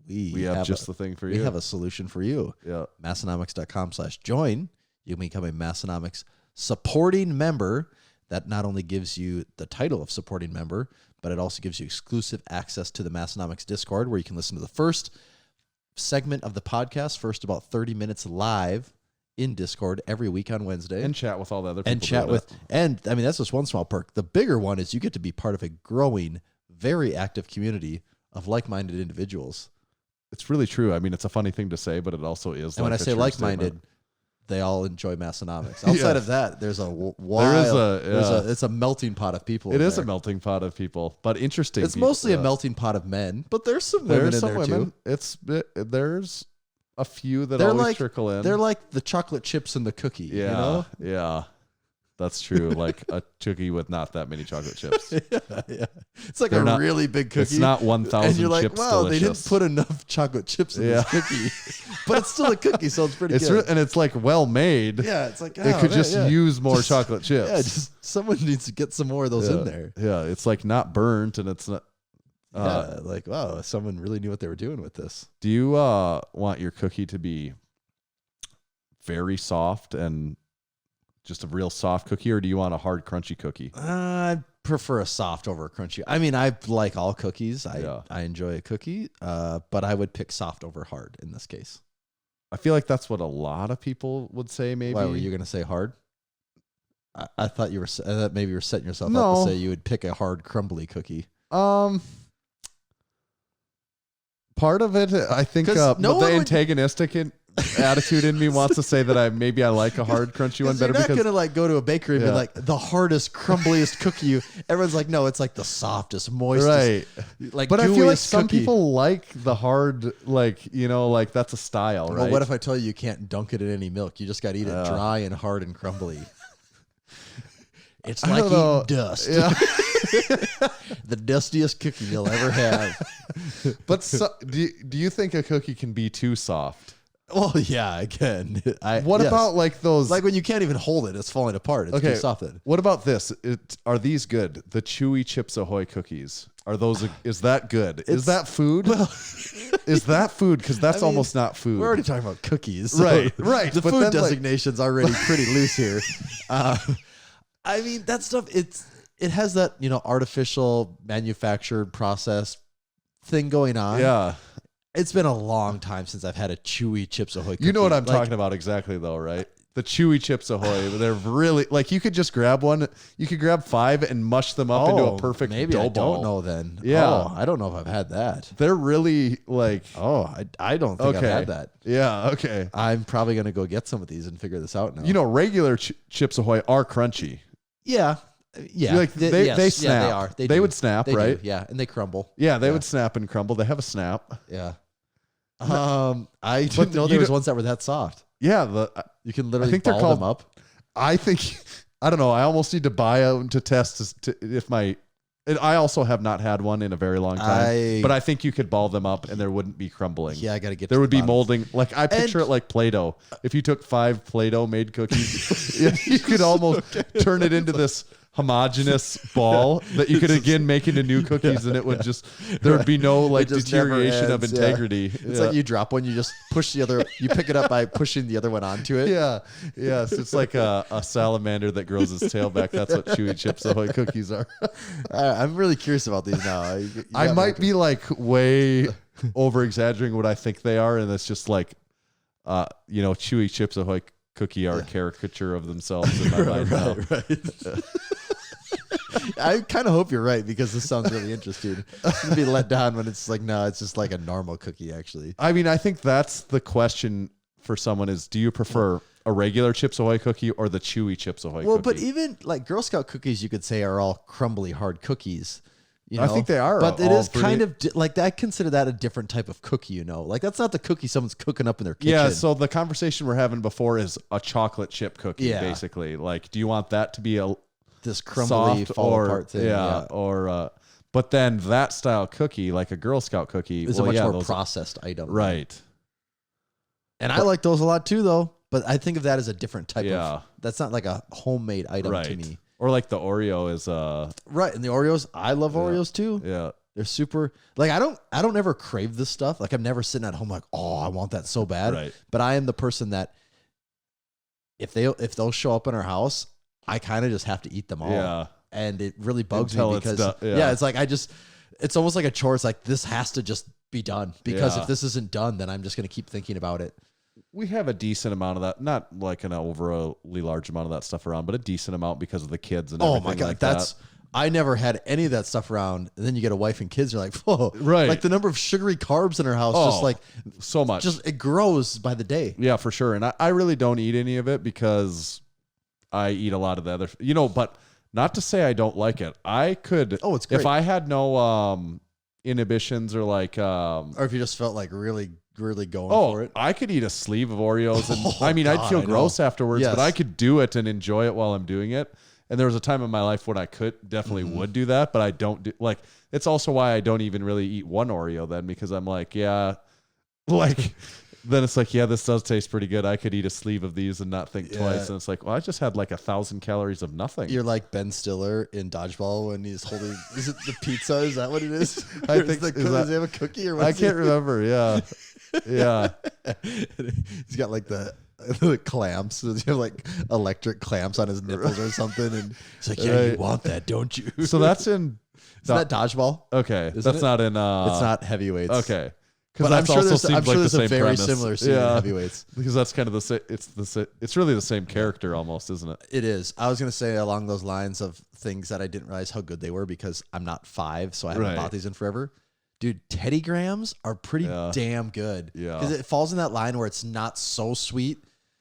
[SPEAKER 4] we
[SPEAKER 5] have just the thing for you.
[SPEAKER 4] We have a solution for you.
[SPEAKER 5] Yeah.
[SPEAKER 4] Massenomics.com/join. You can become a Massenomics supporting member. That not only gives you the title of supporting member, but it also gives you exclusive access to the Massenomics Discord, where you can listen to the first segment of the podcast, first about 30 minutes live in Discord every week on Wednesday.
[SPEAKER 5] And chat with all the other people.
[SPEAKER 4] And chat with, and I mean, that's just one small perk. The bigger one is you get to be part of a growing, very active community of like-minded individuals.
[SPEAKER 5] It's really true. I mean, it's a funny thing to say, but it also is.
[SPEAKER 4] And when I say like-minded, they all enjoy Massenomics. Outside of that, there's a wild, it's a melting pot of people.
[SPEAKER 5] It is a melting pot of people, but interesting.
[SPEAKER 4] It's mostly a melting pot of men, but there's some women in there too.
[SPEAKER 5] There's a few that
[SPEAKER 4] they're
[SPEAKER 5] always
[SPEAKER 4] like,
[SPEAKER 5] trickle in.
[SPEAKER 4] They're like the chocolate chips and the cookie.
[SPEAKER 5] Yeah,
[SPEAKER 4] you know?
[SPEAKER 5] Yeah. That's true. Like a cookie with not that many chocolate chips.
[SPEAKER 4] Yeah. It's like really big cookie.
[SPEAKER 5] It's not 1,000
[SPEAKER 4] and you're like,
[SPEAKER 5] chips
[SPEAKER 4] wow,
[SPEAKER 5] delicious.
[SPEAKER 4] They didn't put enough chocolate chips in this cookie. But it's still a cookie, so it's pretty good.
[SPEAKER 5] And it's like well made.
[SPEAKER 4] Yeah, it's like,
[SPEAKER 5] it could just use more chocolate chips.
[SPEAKER 4] Yeah, just someone needs to get some more of those in there.
[SPEAKER 5] Yeah, it's like not burnt and it's not.
[SPEAKER 4] Like, wow, someone really knew what they were doing with this.
[SPEAKER 5] Do you want your cookie to be very soft and just a real soft cookie, or do you want a hard, crunchy cookie?
[SPEAKER 4] I prefer a soft over a crunchy. I mean, I like all cookies.
[SPEAKER 5] Yeah.
[SPEAKER 4] I enjoy a cookie, but I would pick soft over hard in this case.
[SPEAKER 5] I feel like that's what a lot of people would say. Maybe.
[SPEAKER 4] Why were you going to say hard? I thought you were. I thought maybe you were setting yourself up
[SPEAKER 5] No.
[SPEAKER 4] to say you would pick a hard, crumbly cookie.
[SPEAKER 5] Part of it, I think,
[SPEAKER 4] 'Cause no
[SPEAKER 5] the
[SPEAKER 4] one would-
[SPEAKER 5] antagonistic attitude in me wants to say that I like a hard, crunchy one better
[SPEAKER 4] You're not
[SPEAKER 5] because
[SPEAKER 4] gonna like go to a bakery and
[SPEAKER 5] Yeah.
[SPEAKER 4] be like the hardest, crumbliest cookie. Everyone's like, no, it's like the softest, moistest,
[SPEAKER 5] right.
[SPEAKER 4] like.
[SPEAKER 5] But I feel like
[SPEAKER 4] gooeyest
[SPEAKER 5] some
[SPEAKER 4] cookie.
[SPEAKER 5] people like the hard, like like that's a style, right?
[SPEAKER 4] Well, what if I tell you you can't dunk it in any milk? You just got to eat it
[SPEAKER 5] Yeah.
[SPEAKER 4] dry and hard and crumbly. It's
[SPEAKER 5] I
[SPEAKER 4] like
[SPEAKER 5] don't know.
[SPEAKER 4] eating dust.
[SPEAKER 5] Yeah.
[SPEAKER 4] The dustiest cookie you'll ever have.
[SPEAKER 5] But do you think a cookie can be too soft?
[SPEAKER 4] Well, yeah, again.
[SPEAKER 5] What
[SPEAKER 4] yes.
[SPEAKER 5] about like those?
[SPEAKER 4] like when you can't even hold it? It's falling apart. It's
[SPEAKER 5] okay,
[SPEAKER 4] too soft then.
[SPEAKER 5] what about this? Are these good? The chewy Chips Ahoy cookies. Are those? Is that good? Is that food? Is that food? Because that's
[SPEAKER 4] I mean,
[SPEAKER 5] almost not food.
[SPEAKER 4] We're already talking about cookies. So
[SPEAKER 5] Right, right.
[SPEAKER 4] The
[SPEAKER 5] But
[SPEAKER 4] food
[SPEAKER 5] then, like-
[SPEAKER 4] designation's already pretty loose here. I mean, that stuff, it has that, artificial manufactured process thing going on.
[SPEAKER 5] Yeah.
[SPEAKER 4] It's been a long time since I've had a chewy Chips Ahoy cookie.
[SPEAKER 5] You know what I'm
[SPEAKER 4] Like,
[SPEAKER 5] talking about exactly, though, right? The chewy Chips Ahoy. They're really like you could just grab one. You could grab 5 and mush them up into a perfect
[SPEAKER 4] maybe
[SPEAKER 5] dough
[SPEAKER 4] I
[SPEAKER 5] ball.
[SPEAKER 4] don't know then.
[SPEAKER 5] Yeah.
[SPEAKER 4] Oh, I don't know if I've had that.
[SPEAKER 5] They're really like.
[SPEAKER 4] Oh, I don't think
[SPEAKER 5] Okay.
[SPEAKER 4] I've had that.
[SPEAKER 5] Yeah. Okay.
[SPEAKER 4] I'm probably going to go get some of these and figure this out now.
[SPEAKER 5] Regular Chips Ahoy are crunchy.
[SPEAKER 4] Yeah. Yeah.
[SPEAKER 5] Like they
[SPEAKER 4] yes,
[SPEAKER 5] snap.
[SPEAKER 4] Yeah, they are.
[SPEAKER 5] They
[SPEAKER 4] do.
[SPEAKER 5] would snap,
[SPEAKER 4] They do,
[SPEAKER 5] right?
[SPEAKER 4] Yeah, and they crumble.
[SPEAKER 5] Yeah, they
[SPEAKER 4] Yeah.
[SPEAKER 5] would snap and crumble. They have a snap.
[SPEAKER 4] Yeah. I didn't know
[SPEAKER 5] you
[SPEAKER 4] there was
[SPEAKER 5] don't-
[SPEAKER 4] ones that were that soft.
[SPEAKER 5] Yeah.
[SPEAKER 4] You can literally
[SPEAKER 5] think they're
[SPEAKER 4] ball
[SPEAKER 5] called-
[SPEAKER 4] them up.
[SPEAKER 5] I think I don't know. I almost need to buy them to test if my. And I also have not had one in a very long time, but I think you could ball them up and there wouldn't be crumbling.
[SPEAKER 4] Yeah, I got to get.
[SPEAKER 5] There
[SPEAKER 4] to
[SPEAKER 5] would
[SPEAKER 4] the
[SPEAKER 5] be
[SPEAKER 4] bottom.
[SPEAKER 5] molding. Like I picture it like Play-Doh. If you took 5 Play-Doh made cookies, you could almost turn it into this homogeneous ball that you could again make into new cookies, and it would just there would be no like
[SPEAKER 4] It just never
[SPEAKER 5] deterioration of
[SPEAKER 4] ends, yeah.
[SPEAKER 5] integrity.
[SPEAKER 4] It's like you drop one, you just push the other. You pick it up by pushing the other one onto it.
[SPEAKER 5] Yeah, yes, it's like a salamander that grows its tail back. That's what chewy Chips Ahoy cookies are.
[SPEAKER 4] I'm really curious about these now.
[SPEAKER 5] I might be like way over exaggerating what I think they are, and it's just like, chewy Chips Ahoy cookie are a caricature of themselves in my mind now.
[SPEAKER 4] right. I kind of hope you're right because this sounds really interesting. I'm gonna be let down when it's like, no, it's just like a normal cookie, actually.
[SPEAKER 5] I mean, I think that's the question for someone is, do you prefer a regular Chips Ahoy cookie or the chewy Chips Ahoy
[SPEAKER 4] Well,
[SPEAKER 5] cookie?
[SPEAKER 4] but even like Girl Scout cookies, you could say are all crumbly, hard cookies.
[SPEAKER 5] I think they are
[SPEAKER 4] but it
[SPEAKER 5] all
[SPEAKER 4] is
[SPEAKER 5] pretty-
[SPEAKER 4] kind of like I consider that a different type of cookie. Like that's not the cookie someone's cooking up in their kitchen.
[SPEAKER 5] Yeah, so the conversation we're having before is a chocolate chip cookie,
[SPEAKER 4] Yeah.
[SPEAKER 5] basically. Like, do you want that to be a
[SPEAKER 4] this crumbly
[SPEAKER 5] soft
[SPEAKER 4] fall
[SPEAKER 5] or
[SPEAKER 4] apart thing.
[SPEAKER 5] or but then that style cookie, like a Girl Scout cookie,
[SPEAKER 4] It's
[SPEAKER 5] well,
[SPEAKER 4] a much
[SPEAKER 5] yeah,
[SPEAKER 4] more
[SPEAKER 5] those-
[SPEAKER 4] processed item,
[SPEAKER 5] right?
[SPEAKER 4] And I like those a lot too, though. But I think of that as a different type
[SPEAKER 5] Yeah.
[SPEAKER 4] of. That's not like a homemade item
[SPEAKER 5] Right.
[SPEAKER 4] to me.
[SPEAKER 5] Or like the Oreo is
[SPEAKER 4] Right, and the Oreos, I love Oreos too.
[SPEAKER 5] yeah.
[SPEAKER 4] They're super. Like I don't ever crave this stuff. Like I'm never sitting at home like, oh, I want that so bad.
[SPEAKER 5] Right.
[SPEAKER 4] But I am the person that if they'll show up in our house, I kind of just have to eat them all.
[SPEAKER 5] Yeah.
[SPEAKER 4] And it really bugs
[SPEAKER 5] Until
[SPEAKER 4] me
[SPEAKER 5] it's
[SPEAKER 4] because
[SPEAKER 5] done, yeah.
[SPEAKER 4] yeah, it's like it's almost like a chore. It's like this has to just be done because
[SPEAKER 5] Yeah.
[SPEAKER 4] if this isn't done, then I'm just gonna keep thinking about it.
[SPEAKER 5] We have a decent amount of that, not like an overly large amount of that stuff around, but a decent amount because of the kids and
[SPEAKER 4] Oh
[SPEAKER 5] everything
[SPEAKER 4] my god,
[SPEAKER 5] like
[SPEAKER 4] that's
[SPEAKER 5] that.
[SPEAKER 4] I never had any of that stuff around. And then you get a wife and kids, you're like, whoa,
[SPEAKER 5] Right.
[SPEAKER 4] Like the number of sugary carbs in our house,
[SPEAKER 5] Oh,
[SPEAKER 4] just like
[SPEAKER 5] so much.
[SPEAKER 4] just it grows by the day.
[SPEAKER 5] Yeah, for sure. And I really don't eat any of it because I eat a lot of the other, but not to say I don't like it. I could,
[SPEAKER 4] Oh, it's great.
[SPEAKER 5] if I had no inhibitions or like,
[SPEAKER 4] Or if you just felt like really, really going for it.
[SPEAKER 5] I could eat a sleeve of Oreos. And
[SPEAKER 4] Oh,
[SPEAKER 5] I mean, I'd
[SPEAKER 4] God,
[SPEAKER 5] feel
[SPEAKER 4] I know.
[SPEAKER 5] gross afterwards,
[SPEAKER 4] Yes.
[SPEAKER 5] but I could do it and enjoy it while I'm doing it. And there was a time in my life when I could definitely
[SPEAKER 4] Mm-hmm.
[SPEAKER 5] would do that, but I don't do like, it's also why I don't even really eat one Oreo then, because I'm like, yeah, like, then it's like, yeah, this does taste pretty good. I could eat a sleeve of these and not think twice. And it's like, well, I just had like 1,000 calories of nothing.
[SPEAKER 4] You're like Ben Stiller in Dodgeball when he's holding, is it the pizza? Is that what it is?
[SPEAKER 5] I
[SPEAKER 4] Or
[SPEAKER 5] think-
[SPEAKER 4] is
[SPEAKER 5] is that-
[SPEAKER 4] does he have a cookie or what?
[SPEAKER 5] I can't remember. Yeah. Yeah.
[SPEAKER 4] He's got like the the clamps. Does he have like electric clamps on his nipples or something? And he's like, yeah, you want that, don't you?
[SPEAKER 5] So that's in.
[SPEAKER 4] Isn't that dodgeball?
[SPEAKER 5] Okay,
[SPEAKER 4] Isn't
[SPEAKER 5] that's
[SPEAKER 4] it?
[SPEAKER 5] not in.
[SPEAKER 4] It's not heavyweights.
[SPEAKER 5] Okay,
[SPEAKER 4] But I'm sure there's a very similar scene in heavyweights.
[SPEAKER 5] Because that's kind of the same. It's really the same character almost, isn't it?
[SPEAKER 4] It is. I was going to say along those lines of things that I didn't realize how good they were because I'm not 5, so I haven't bought these in forever. Dude, Teddy Grahams are pretty damn good.
[SPEAKER 5] Yeah.
[SPEAKER 4] Because it falls in that line where it's not so sweet.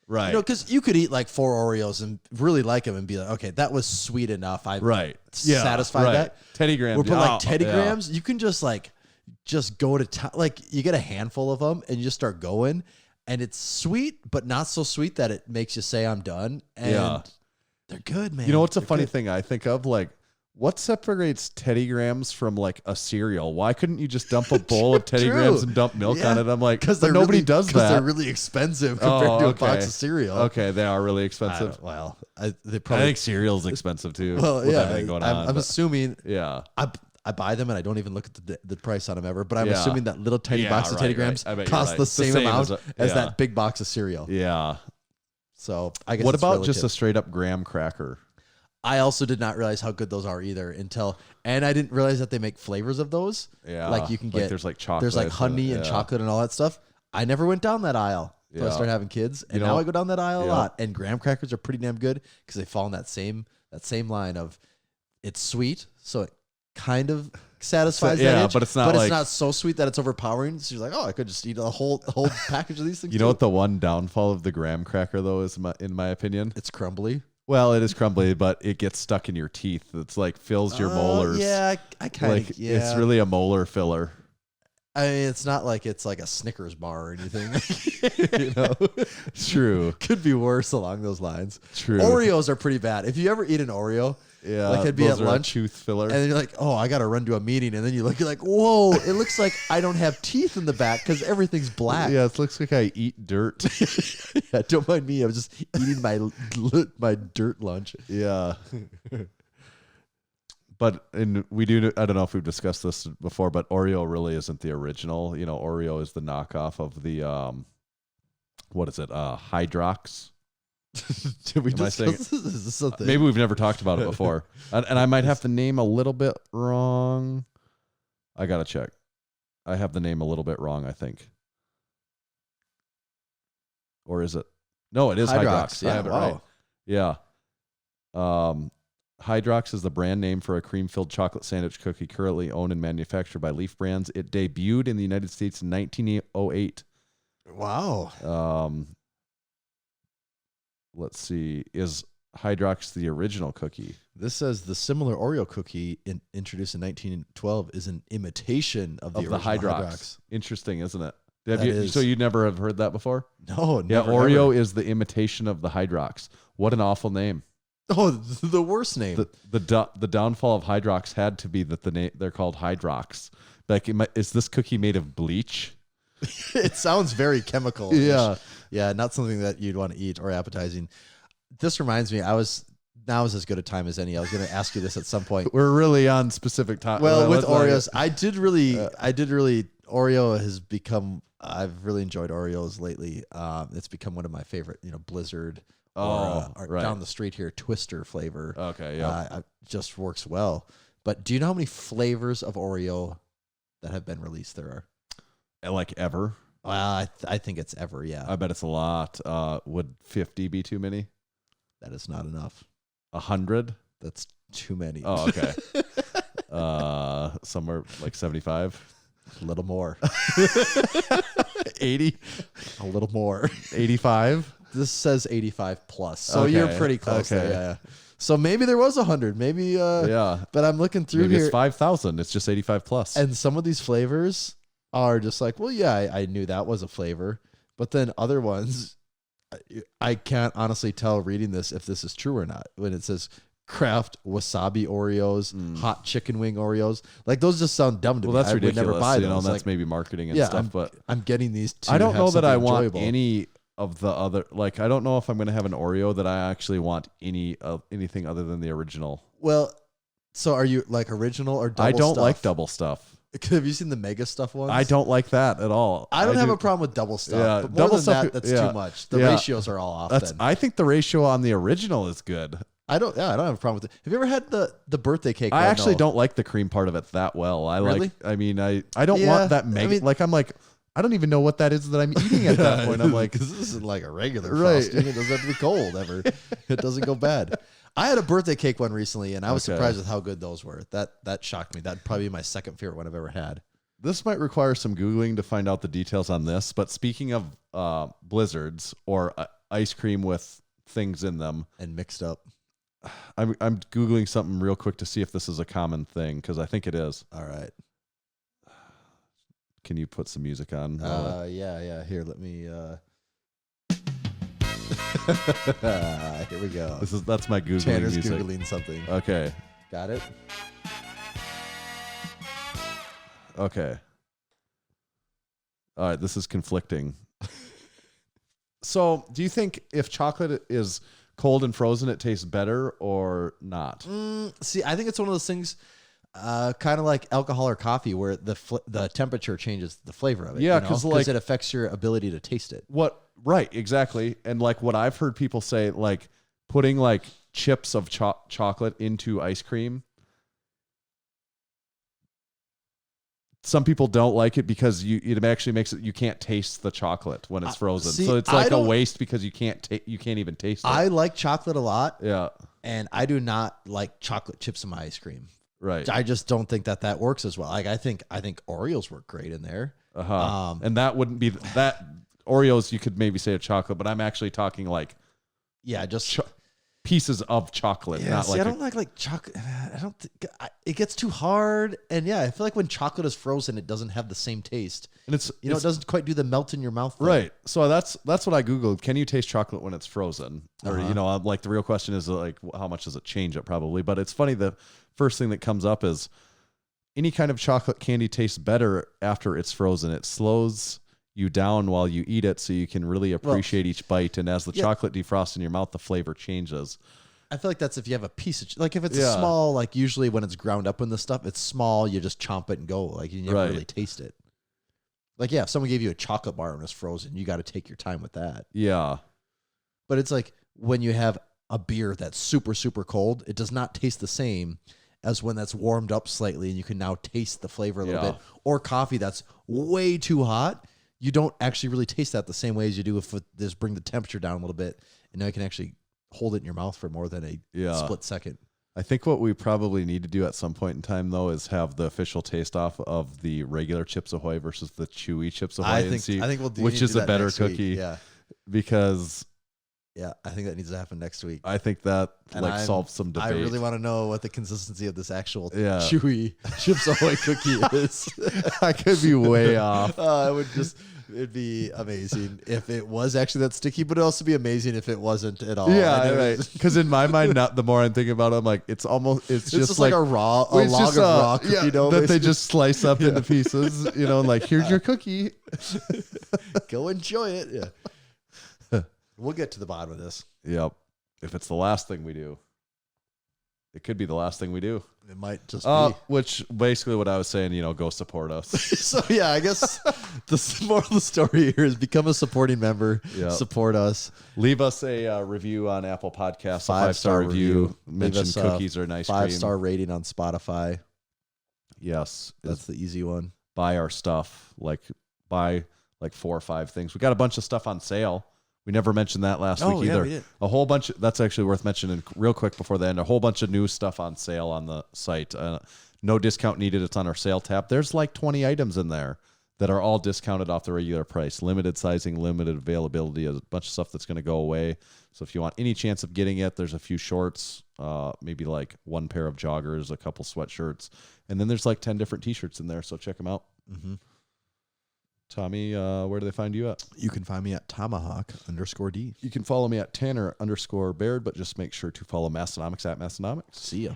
[SPEAKER 5] Right.
[SPEAKER 4] You know, because you could eat like 4 Oreos and really like them and be like, okay, that was sweet enough. I satisfied that.
[SPEAKER 5] Teddy Grahams.
[SPEAKER 4] But like Teddy Grahams, you can just go to town. Like you get a handful of them and you just start going, and it's sweet, but not so sweet that it makes you say I'm done. And they're good, man.
[SPEAKER 5] You know what's a
[SPEAKER 4] They're
[SPEAKER 5] funny
[SPEAKER 4] good.
[SPEAKER 5] thing I think of? Like, what separates Teddy Grahams from like a cereal? Why couldn't you just dump a bowl of Teddy Grahams and dump milk on it? I'm like, because nobody does that.
[SPEAKER 4] Because they're really expensive compared to a box of cereal.
[SPEAKER 5] Okay, they are really expensive.
[SPEAKER 4] They probably.
[SPEAKER 5] I think cereal's expensive too.
[SPEAKER 4] Well,
[SPEAKER 5] with everything going on,
[SPEAKER 4] I'm assuming.
[SPEAKER 5] Yeah.
[SPEAKER 4] I buy them and I don't even look at the price on them ever. But I'm assuming that little tiny box of Teddy Grahams costs the same amount as that big box of cereal.
[SPEAKER 5] Yeah.
[SPEAKER 4] So I guess.
[SPEAKER 5] What
[SPEAKER 4] it's
[SPEAKER 5] about
[SPEAKER 4] relative.
[SPEAKER 5] just a straight up graham cracker?
[SPEAKER 4] I also did not realize how good those are either and I didn't realize that they make flavors of those.
[SPEAKER 5] Yeah.
[SPEAKER 4] Like you can get,
[SPEAKER 5] there's like chocolate.
[SPEAKER 4] There's like honey and chocolate and all that stuff. I never went down that aisle until I started having kids. And now I go down that aisle a lot. And graham crackers are pretty damn good because they fall in that same line of it's sweet. So it kind of satisfies that itch,
[SPEAKER 5] but it's not
[SPEAKER 4] not so sweet that it's overpowering. So you're like, oh, I could just eat a whole package of these things.
[SPEAKER 5] You know what the one downfall of the graham cracker though is, in my opinion?
[SPEAKER 4] It's crumbly.
[SPEAKER 5] Well, it is crumbly, but it gets stuck in your teeth. It's like fills your molars.
[SPEAKER 4] Yeah, I kind of.
[SPEAKER 5] Like it's really a molar filler.
[SPEAKER 4] I mean, it's not like it's like a Snickers bar or anything. You know,
[SPEAKER 5] True.
[SPEAKER 4] Could be worse along those lines.
[SPEAKER 5] True.
[SPEAKER 4] Oreos are pretty bad. If you ever eat an Oreo, like it'd be
[SPEAKER 5] those
[SPEAKER 4] at
[SPEAKER 5] are a
[SPEAKER 4] lunch,
[SPEAKER 5] tooth filler.
[SPEAKER 4] and then you're like, oh, I got to run to a meeting, and then you look, you're like, whoa, it looks like I don't have teeth in the back because everything's black.
[SPEAKER 5] Yeah, it looks like I eat dirt.
[SPEAKER 4] Yeah, don't mind me. I was just eating my dirt lunch.
[SPEAKER 5] Yeah. But I don't know if we've discussed this before, but Oreo really isn't the original. You know, Oreo is the knockoff of the what is it? Hydrox.
[SPEAKER 4] Did we
[SPEAKER 5] Am I
[SPEAKER 4] discuss
[SPEAKER 5] saying-
[SPEAKER 4] this? Is this something?
[SPEAKER 5] Maybe we've never talked about it before. And I might have the name a little bit wrong. I got to check. I have the name a little bit wrong, I think. Or is it? No, it is Hydrox.
[SPEAKER 4] Yeah,
[SPEAKER 5] I have it
[SPEAKER 4] wow.
[SPEAKER 5] right. Yeah. Hydrox is the brand name for a cream-filled chocolate sandwich cookie currently owned and manufactured by Leaf Brands. It debuted in the United States in 1908.
[SPEAKER 4] Wow.
[SPEAKER 5] Let's see. Is Hydrox the original cookie?
[SPEAKER 4] This says the similar Oreo cookie introduced in 1912 is an imitation of the original Hydrox.
[SPEAKER 5] Interesting, isn't it? So you never have heard that before?
[SPEAKER 4] No,
[SPEAKER 5] Yeah,
[SPEAKER 4] never.
[SPEAKER 5] Oreo is the imitation of the Hydrox. What an awful name.
[SPEAKER 4] Oh, the worst name.
[SPEAKER 5] The downfall of Hydrox had to be that they're called Hydrox. Like, is this cookie made of bleach?
[SPEAKER 4] It sounds very chemical.
[SPEAKER 5] Yeah.
[SPEAKER 4] Yeah, not something that you'd want to eat or appetizing. This reminds me, now is as good a time as any. I was going to ask you this at some point.
[SPEAKER 5] We're really on specific time.
[SPEAKER 4] Well, with Oreos, I did really, Oreo has become, I've really enjoyed Oreos lately. It's become one of my favorite, Blizzard or
[SPEAKER 5] right.
[SPEAKER 4] down the street here, Twister flavor.
[SPEAKER 5] Okay, yeah.
[SPEAKER 4] Just works well. But do you know how many flavors of Oreo that have been released there are?
[SPEAKER 5] Like ever?
[SPEAKER 4] Well, I think it's ever, yeah.
[SPEAKER 5] I bet it's a lot. Would 50 be too many?
[SPEAKER 4] That is not enough.
[SPEAKER 5] 100?
[SPEAKER 4] That's too many.
[SPEAKER 5] Oh, okay. Somewhere like 75?
[SPEAKER 4] A little more.
[SPEAKER 5] 80?
[SPEAKER 4] A little more.
[SPEAKER 5] 85?
[SPEAKER 4] This says 85 plus. So
[SPEAKER 5] Okay,
[SPEAKER 4] you're pretty close
[SPEAKER 5] okay.
[SPEAKER 4] there. Yeah. So maybe there was 100. Maybe
[SPEAKER 5] Yeah.
[SPEAKER 4] But I'm looking through
[SPEAKER 5] Maybe
[SPEAKER 4] here
[SPEAKER 5] it's 5,000. It's just 85 plus.
[SPEAKER 4] and some of these flavors are just like, well, yeah, I knew that was a flavor. But then other ones I can't honestly tell reading this if this is true or not. When it says Kraft wasabi Oreos, hot chicken wing Oreos, like those just sound dumb to me.
[SPEAKER 5] Well, that's
[SPEAKER 4] I would
[SPEAKER 5] ridiculous.
[SPEAKER 4] never buy
[SPEAKER 5] you know,
[SPEAKER 4] those.
[SPEAKER 5] that's
[SPEAKER 4] Like,
[SPEAKER 5] maybe marketing and
[SPEAKER 4] yeah,
[SPEAKER 5] stuff, but
[SPEAKER 4] I'm getting these to
[SPEAKER 5] I don't
[SPEAKER 4] have
[SPEAKER 5] know that I
[SPEAKER 4] something
[SPEAKER 5] want
[SPEAKER 4] enjoyable.
[SPEAKER 5] any of the other. Like, I don't know if I'm going to have an Oreo that I actually want anything other than the original.
[SPEAKER 4] Well, so are you like original or double
[SPEAKER 5] I don't
[SPEAKER 4] stuff?
[SPEAKER 5] like double stuff.
[SPEAKER 4] Have you seen the mega stuff ones?
[SPEAKER 5] I don't like that at all.
[SPEAKER 4] I don't have a problem with double stuff.
[SPEAKER 5] Yeah,
[SPEAKER 4] but more
[SPEAKER 5] double
[SPEAKER 4] than
[SPEAKER 5] stuff,
[SPEAKER 4] that, that's
[SPEAKER 5] yeah.
[SPEAKER 4] too much. The
[SPEAKER 5] Yeah.
[SPEAKER 4] ratios are all off. Then
[SPEAKER 5] I think the ratio on the original is good.
[SPEAKER 4] I don't have a problem with it. Have you ever had the birthday cake?
[SPEAKER 5] I
[SPEAKER 4] one?
[SPEAKER 5] actually
[SPEAKER 4] No.
[SPEAKER 5] don't like the cream part of it that well. I
[SPEAKER 4] Really?
[SPEAKER 5] I don't
[SPEAKER 4] Yeah,
[SPEAKER 5] want that
[SPEAKER 4] I
[SPEAKER 5] mega.
[SPEAKER 4] mean-
[SPEAKER 5] I don't even know what that is that I'm eating at that point. I'm like,
[SPEAKER 4] because this isn't like a regular
[SPEAKER 5] Right.
[SPEAKER 4] frosting. It doesn't have to be cold ever. It doesn't go bad. I had a birthday cake one recently, and I was
[SPEAKER 5] Okay.
[SPEAKER 4] surprised with how good those were. That shocked me. That'd probably be my second favorite one I've ever had.
[SPEAKER 5] this might require some Googling to find out the details on this. But speaking of blizzards or ice cream with things in them,
[SPEAKER 4] And mixed up.
[SPEAKER 5] I'm Googling something real quick to see if this is a common thing because I think it is.
[SPEAKER 4] All right.
[SPEAKER 5] Can you put some music on?
[SPEAKER 4] Yeah. Here, let me. Here we go.
[SPEAKER 5] That's my Googling
[SPEAKER 4] Tanner's
[SPEAKER 5] music.
[SPEAKER 4] googling something.
[SPEAKER 5] Okay.
[SPEAKER 4] Got it.
[SPEAKER 5] Okay. All right, this is conflicting. So, do you think if chocolate is cold and frozen, it tastes better or not?
[SPEAKER 4] See, I think it's one of those things, kind of like alcohol or coffee, where the temperature changes the flavor of it.
[SPEAKER 5] Yeah,
[SPEAKER 4] you know?
[SPEAKER 5] 'cause, like-
[SPEAKER 4] it affects your ability to taste it.
[SPEAKER 5] Right, exactly. And like what I've heard people say, like putting like chips of chocolate into ice cream. Some people don't like it because it actually makes it you can't taste the chocolate when it's frozen.
[SPEAKER 4] see,
[SPEAKER 5] So it's
[SPEAKER 4] I
[SPEAKER 5] like a
[SPEAKER 4] don't-
[SPEAKER 5] waste because you can't even taste it.
[SPEAKER 4] I like chocolate a lot,
[SPEAKER 5] Yeah,
[SPEAKER 4] and I do not like chocolate chips in my ice cream.
[SPEAKER 5] right.
[SPEAKER 4] I just don't think that works as well. Like I think Oreos work great in there.
[SPEAKER 5] And that wouldn't be that Oreos. You could maybe say a chocolate, but I'm actually talking like
[SPEAKER 4] Yeah, just
[SPEAKER 5] pieces of chocolate,
[SPEAKER 4] yeah.
[SPEAKER 5] not
[SPEAKER 4] See,
[SPEAKER 5] like
[SPEAKER 4] I don't like chocolate. I don't. It gets too hard, and yeah, I feel like when chocolate is frozen, it doesn't have the same taste.
[SPEAKER 5] and it's
[SPEAKER 4] It doesn't quite do the melt in your mouth thing.
[SPEAKER 5] right. So that's what I googled. Can you taste chocolate when it's frozen? Or
[SPEAKER 4] Uh-huh.
[SPEAKER 5] I'm like the real question is like how much does it change it? Probably, but it's funny. The first thing that comes up is any kind of chocolate candy tastes better after it's frozen. It slows you down while you eat it, so you can really appreciate each bite. And as the chocolate defrosts in your mouth, the flavor changes.
[SPEAKER 4] I feel like that's if you have a piece of like if it's
[SPEAKER 5] Yeah.
[SPEAKER 4] a small, like usually when it's ground up in the stuff, it's small. You just chomp it and go. Like you never
[SPEAKER 5] Right.
[SPEAKER 4] really taste it. Like yeah, if someone gave you a chocolate bar and it's frozen, you got to take your time with that.
[SPEAKER 5] Yeah,
[SPEAKER 4] But it's like when you have a beer that's super super cold, it does not taste the same as when that's warmed up slightly and you can now taste the flavor a little
[SPEAKER 5] Yeah.
[SPEAKER 4] bit. Or coffee that's way too hot, you don't actually really taste that the same way as you do if just bring the temperature down a little bit, and now you can actually hold it in your mouth for more than a split second.
[SPEAKER 5] I think what we probably need to do at some point in time, though, is have the official taste off of the regular Chips Ahoy versus the chewy Chips Ahoy.
[SPEAKER 4] I
[SPEAKER 5] and see
[SPEAKER 4] think we'll do
[SPEAKER 5] which
[SPEAKER 4] need to
[SPEAKER 5] is
[SPEAKER 4] do
[SPEAKER 5] a
[SPEAKER 4] that
[SPEAKER 5] better
[SPEAKER 4] next week.
[SPEAKER 5] cookie.
[SPEAKER 4] Yeah,
[SPEAKER 5] Because
[SPEAKER 4] yeah, I think that needs to happen next week.
[SPEAKER 5] I think that
[SPEAKER 4] And
[SPEAKER 5] solves some debate.
[SPEAKER 4] I really want to know what the consistency of this actual
[SPEAKER 5] Yeah.
[SPEAKER 4] chewy Chips Ahoy cookie is.
[SPEAKER 5] I could be way off.
[SPEAKER 4] It'd be amazing if it was actually that sticky, but it'd also be amazing if it wasn't at all.
[SPEAKER 5] Yeah,
[SPEAKER 4] And it
[SPEAKER 5] right.
[SPEAKER 4] was-
[SPEAKER 5] Because in my mind, the more I'm thinking about it, I'm like, it's
[SPEAKER 4] It's
[SPEAKER 5] just
[SPEAKER 4] like a
[SPEAKER 5] it's
[SPEAKER 4] log
[SPEAKER 5] just,
[SPEAKER 4] of raw cookie dough.
[SPEAKER 5] that they
[SPEAKER 4] basically.
[SPEAKER 5] just slice up into pieces, and like, here's your cookie.
[SPEAKER 4] Go enjoy it. Yeah. We'll get to the bottom of this.
[SPEAKER 5] Yep. If it's the last thing we do, it could be the last thing we do.
[SPEAKER 4] It might just be.
[SPEAKER 5] Which basically what I was saying, go support us.
[SPEAKER 4] So yeah, I guess the moral of the story here is become a supporting member.
[SPEAKER 5] Yep.
[SPEAKER 4] Support us.
[SPEAKER 5] Leave us a review on Apple Podcasts, a
[SPEAKER 4] 5-star
[SPEAKER 5] 5-star review.
[SPEAKER 4] Leave
[SPEAKER 5] Mention
[SPEAKER 4] us a
[SPEAKER 5] cookies or ice cream.
[SPEAKER 4] 5-star rating on Spotify.
[SPEAKER 5] Yes.
[SPEAKER 4] That's the easy one.
[SPEAKER 5] Buy our stuff. Buy 4 or 5 things. We got a bunch of stuff on sale. We never mentioned that last week either.
[SPEAKER 4] we did.
[SPEAKER 5] A whole bunch. That's actually worth mentioning real quick before the end. A whole bunch of new stuff on sale on the site. No discount needed. It's on our sale tab. There's like 20 items in there that are all discounted off the regular price. Limited sizing, limited availability. A bunch of stuff that's going to go away. So if you want any chance of getting it, there's a few shorts, maybe like 1 pair of joggers, a couple sweatshirts, and then there's like 10 different T-shirts in there. So check them out.
[SPEAKER 4] Mm-hmm.
[SPEAKER 5] Tommy, where do they find you at?
[SPEAKER 4] You can find me at Tomahawk_D.
[SPEAKER 5] You can follow me at Tanner_Baird, but just make sure to follow Massenomics at Massenomics.
[SPEAKER 4] See ya.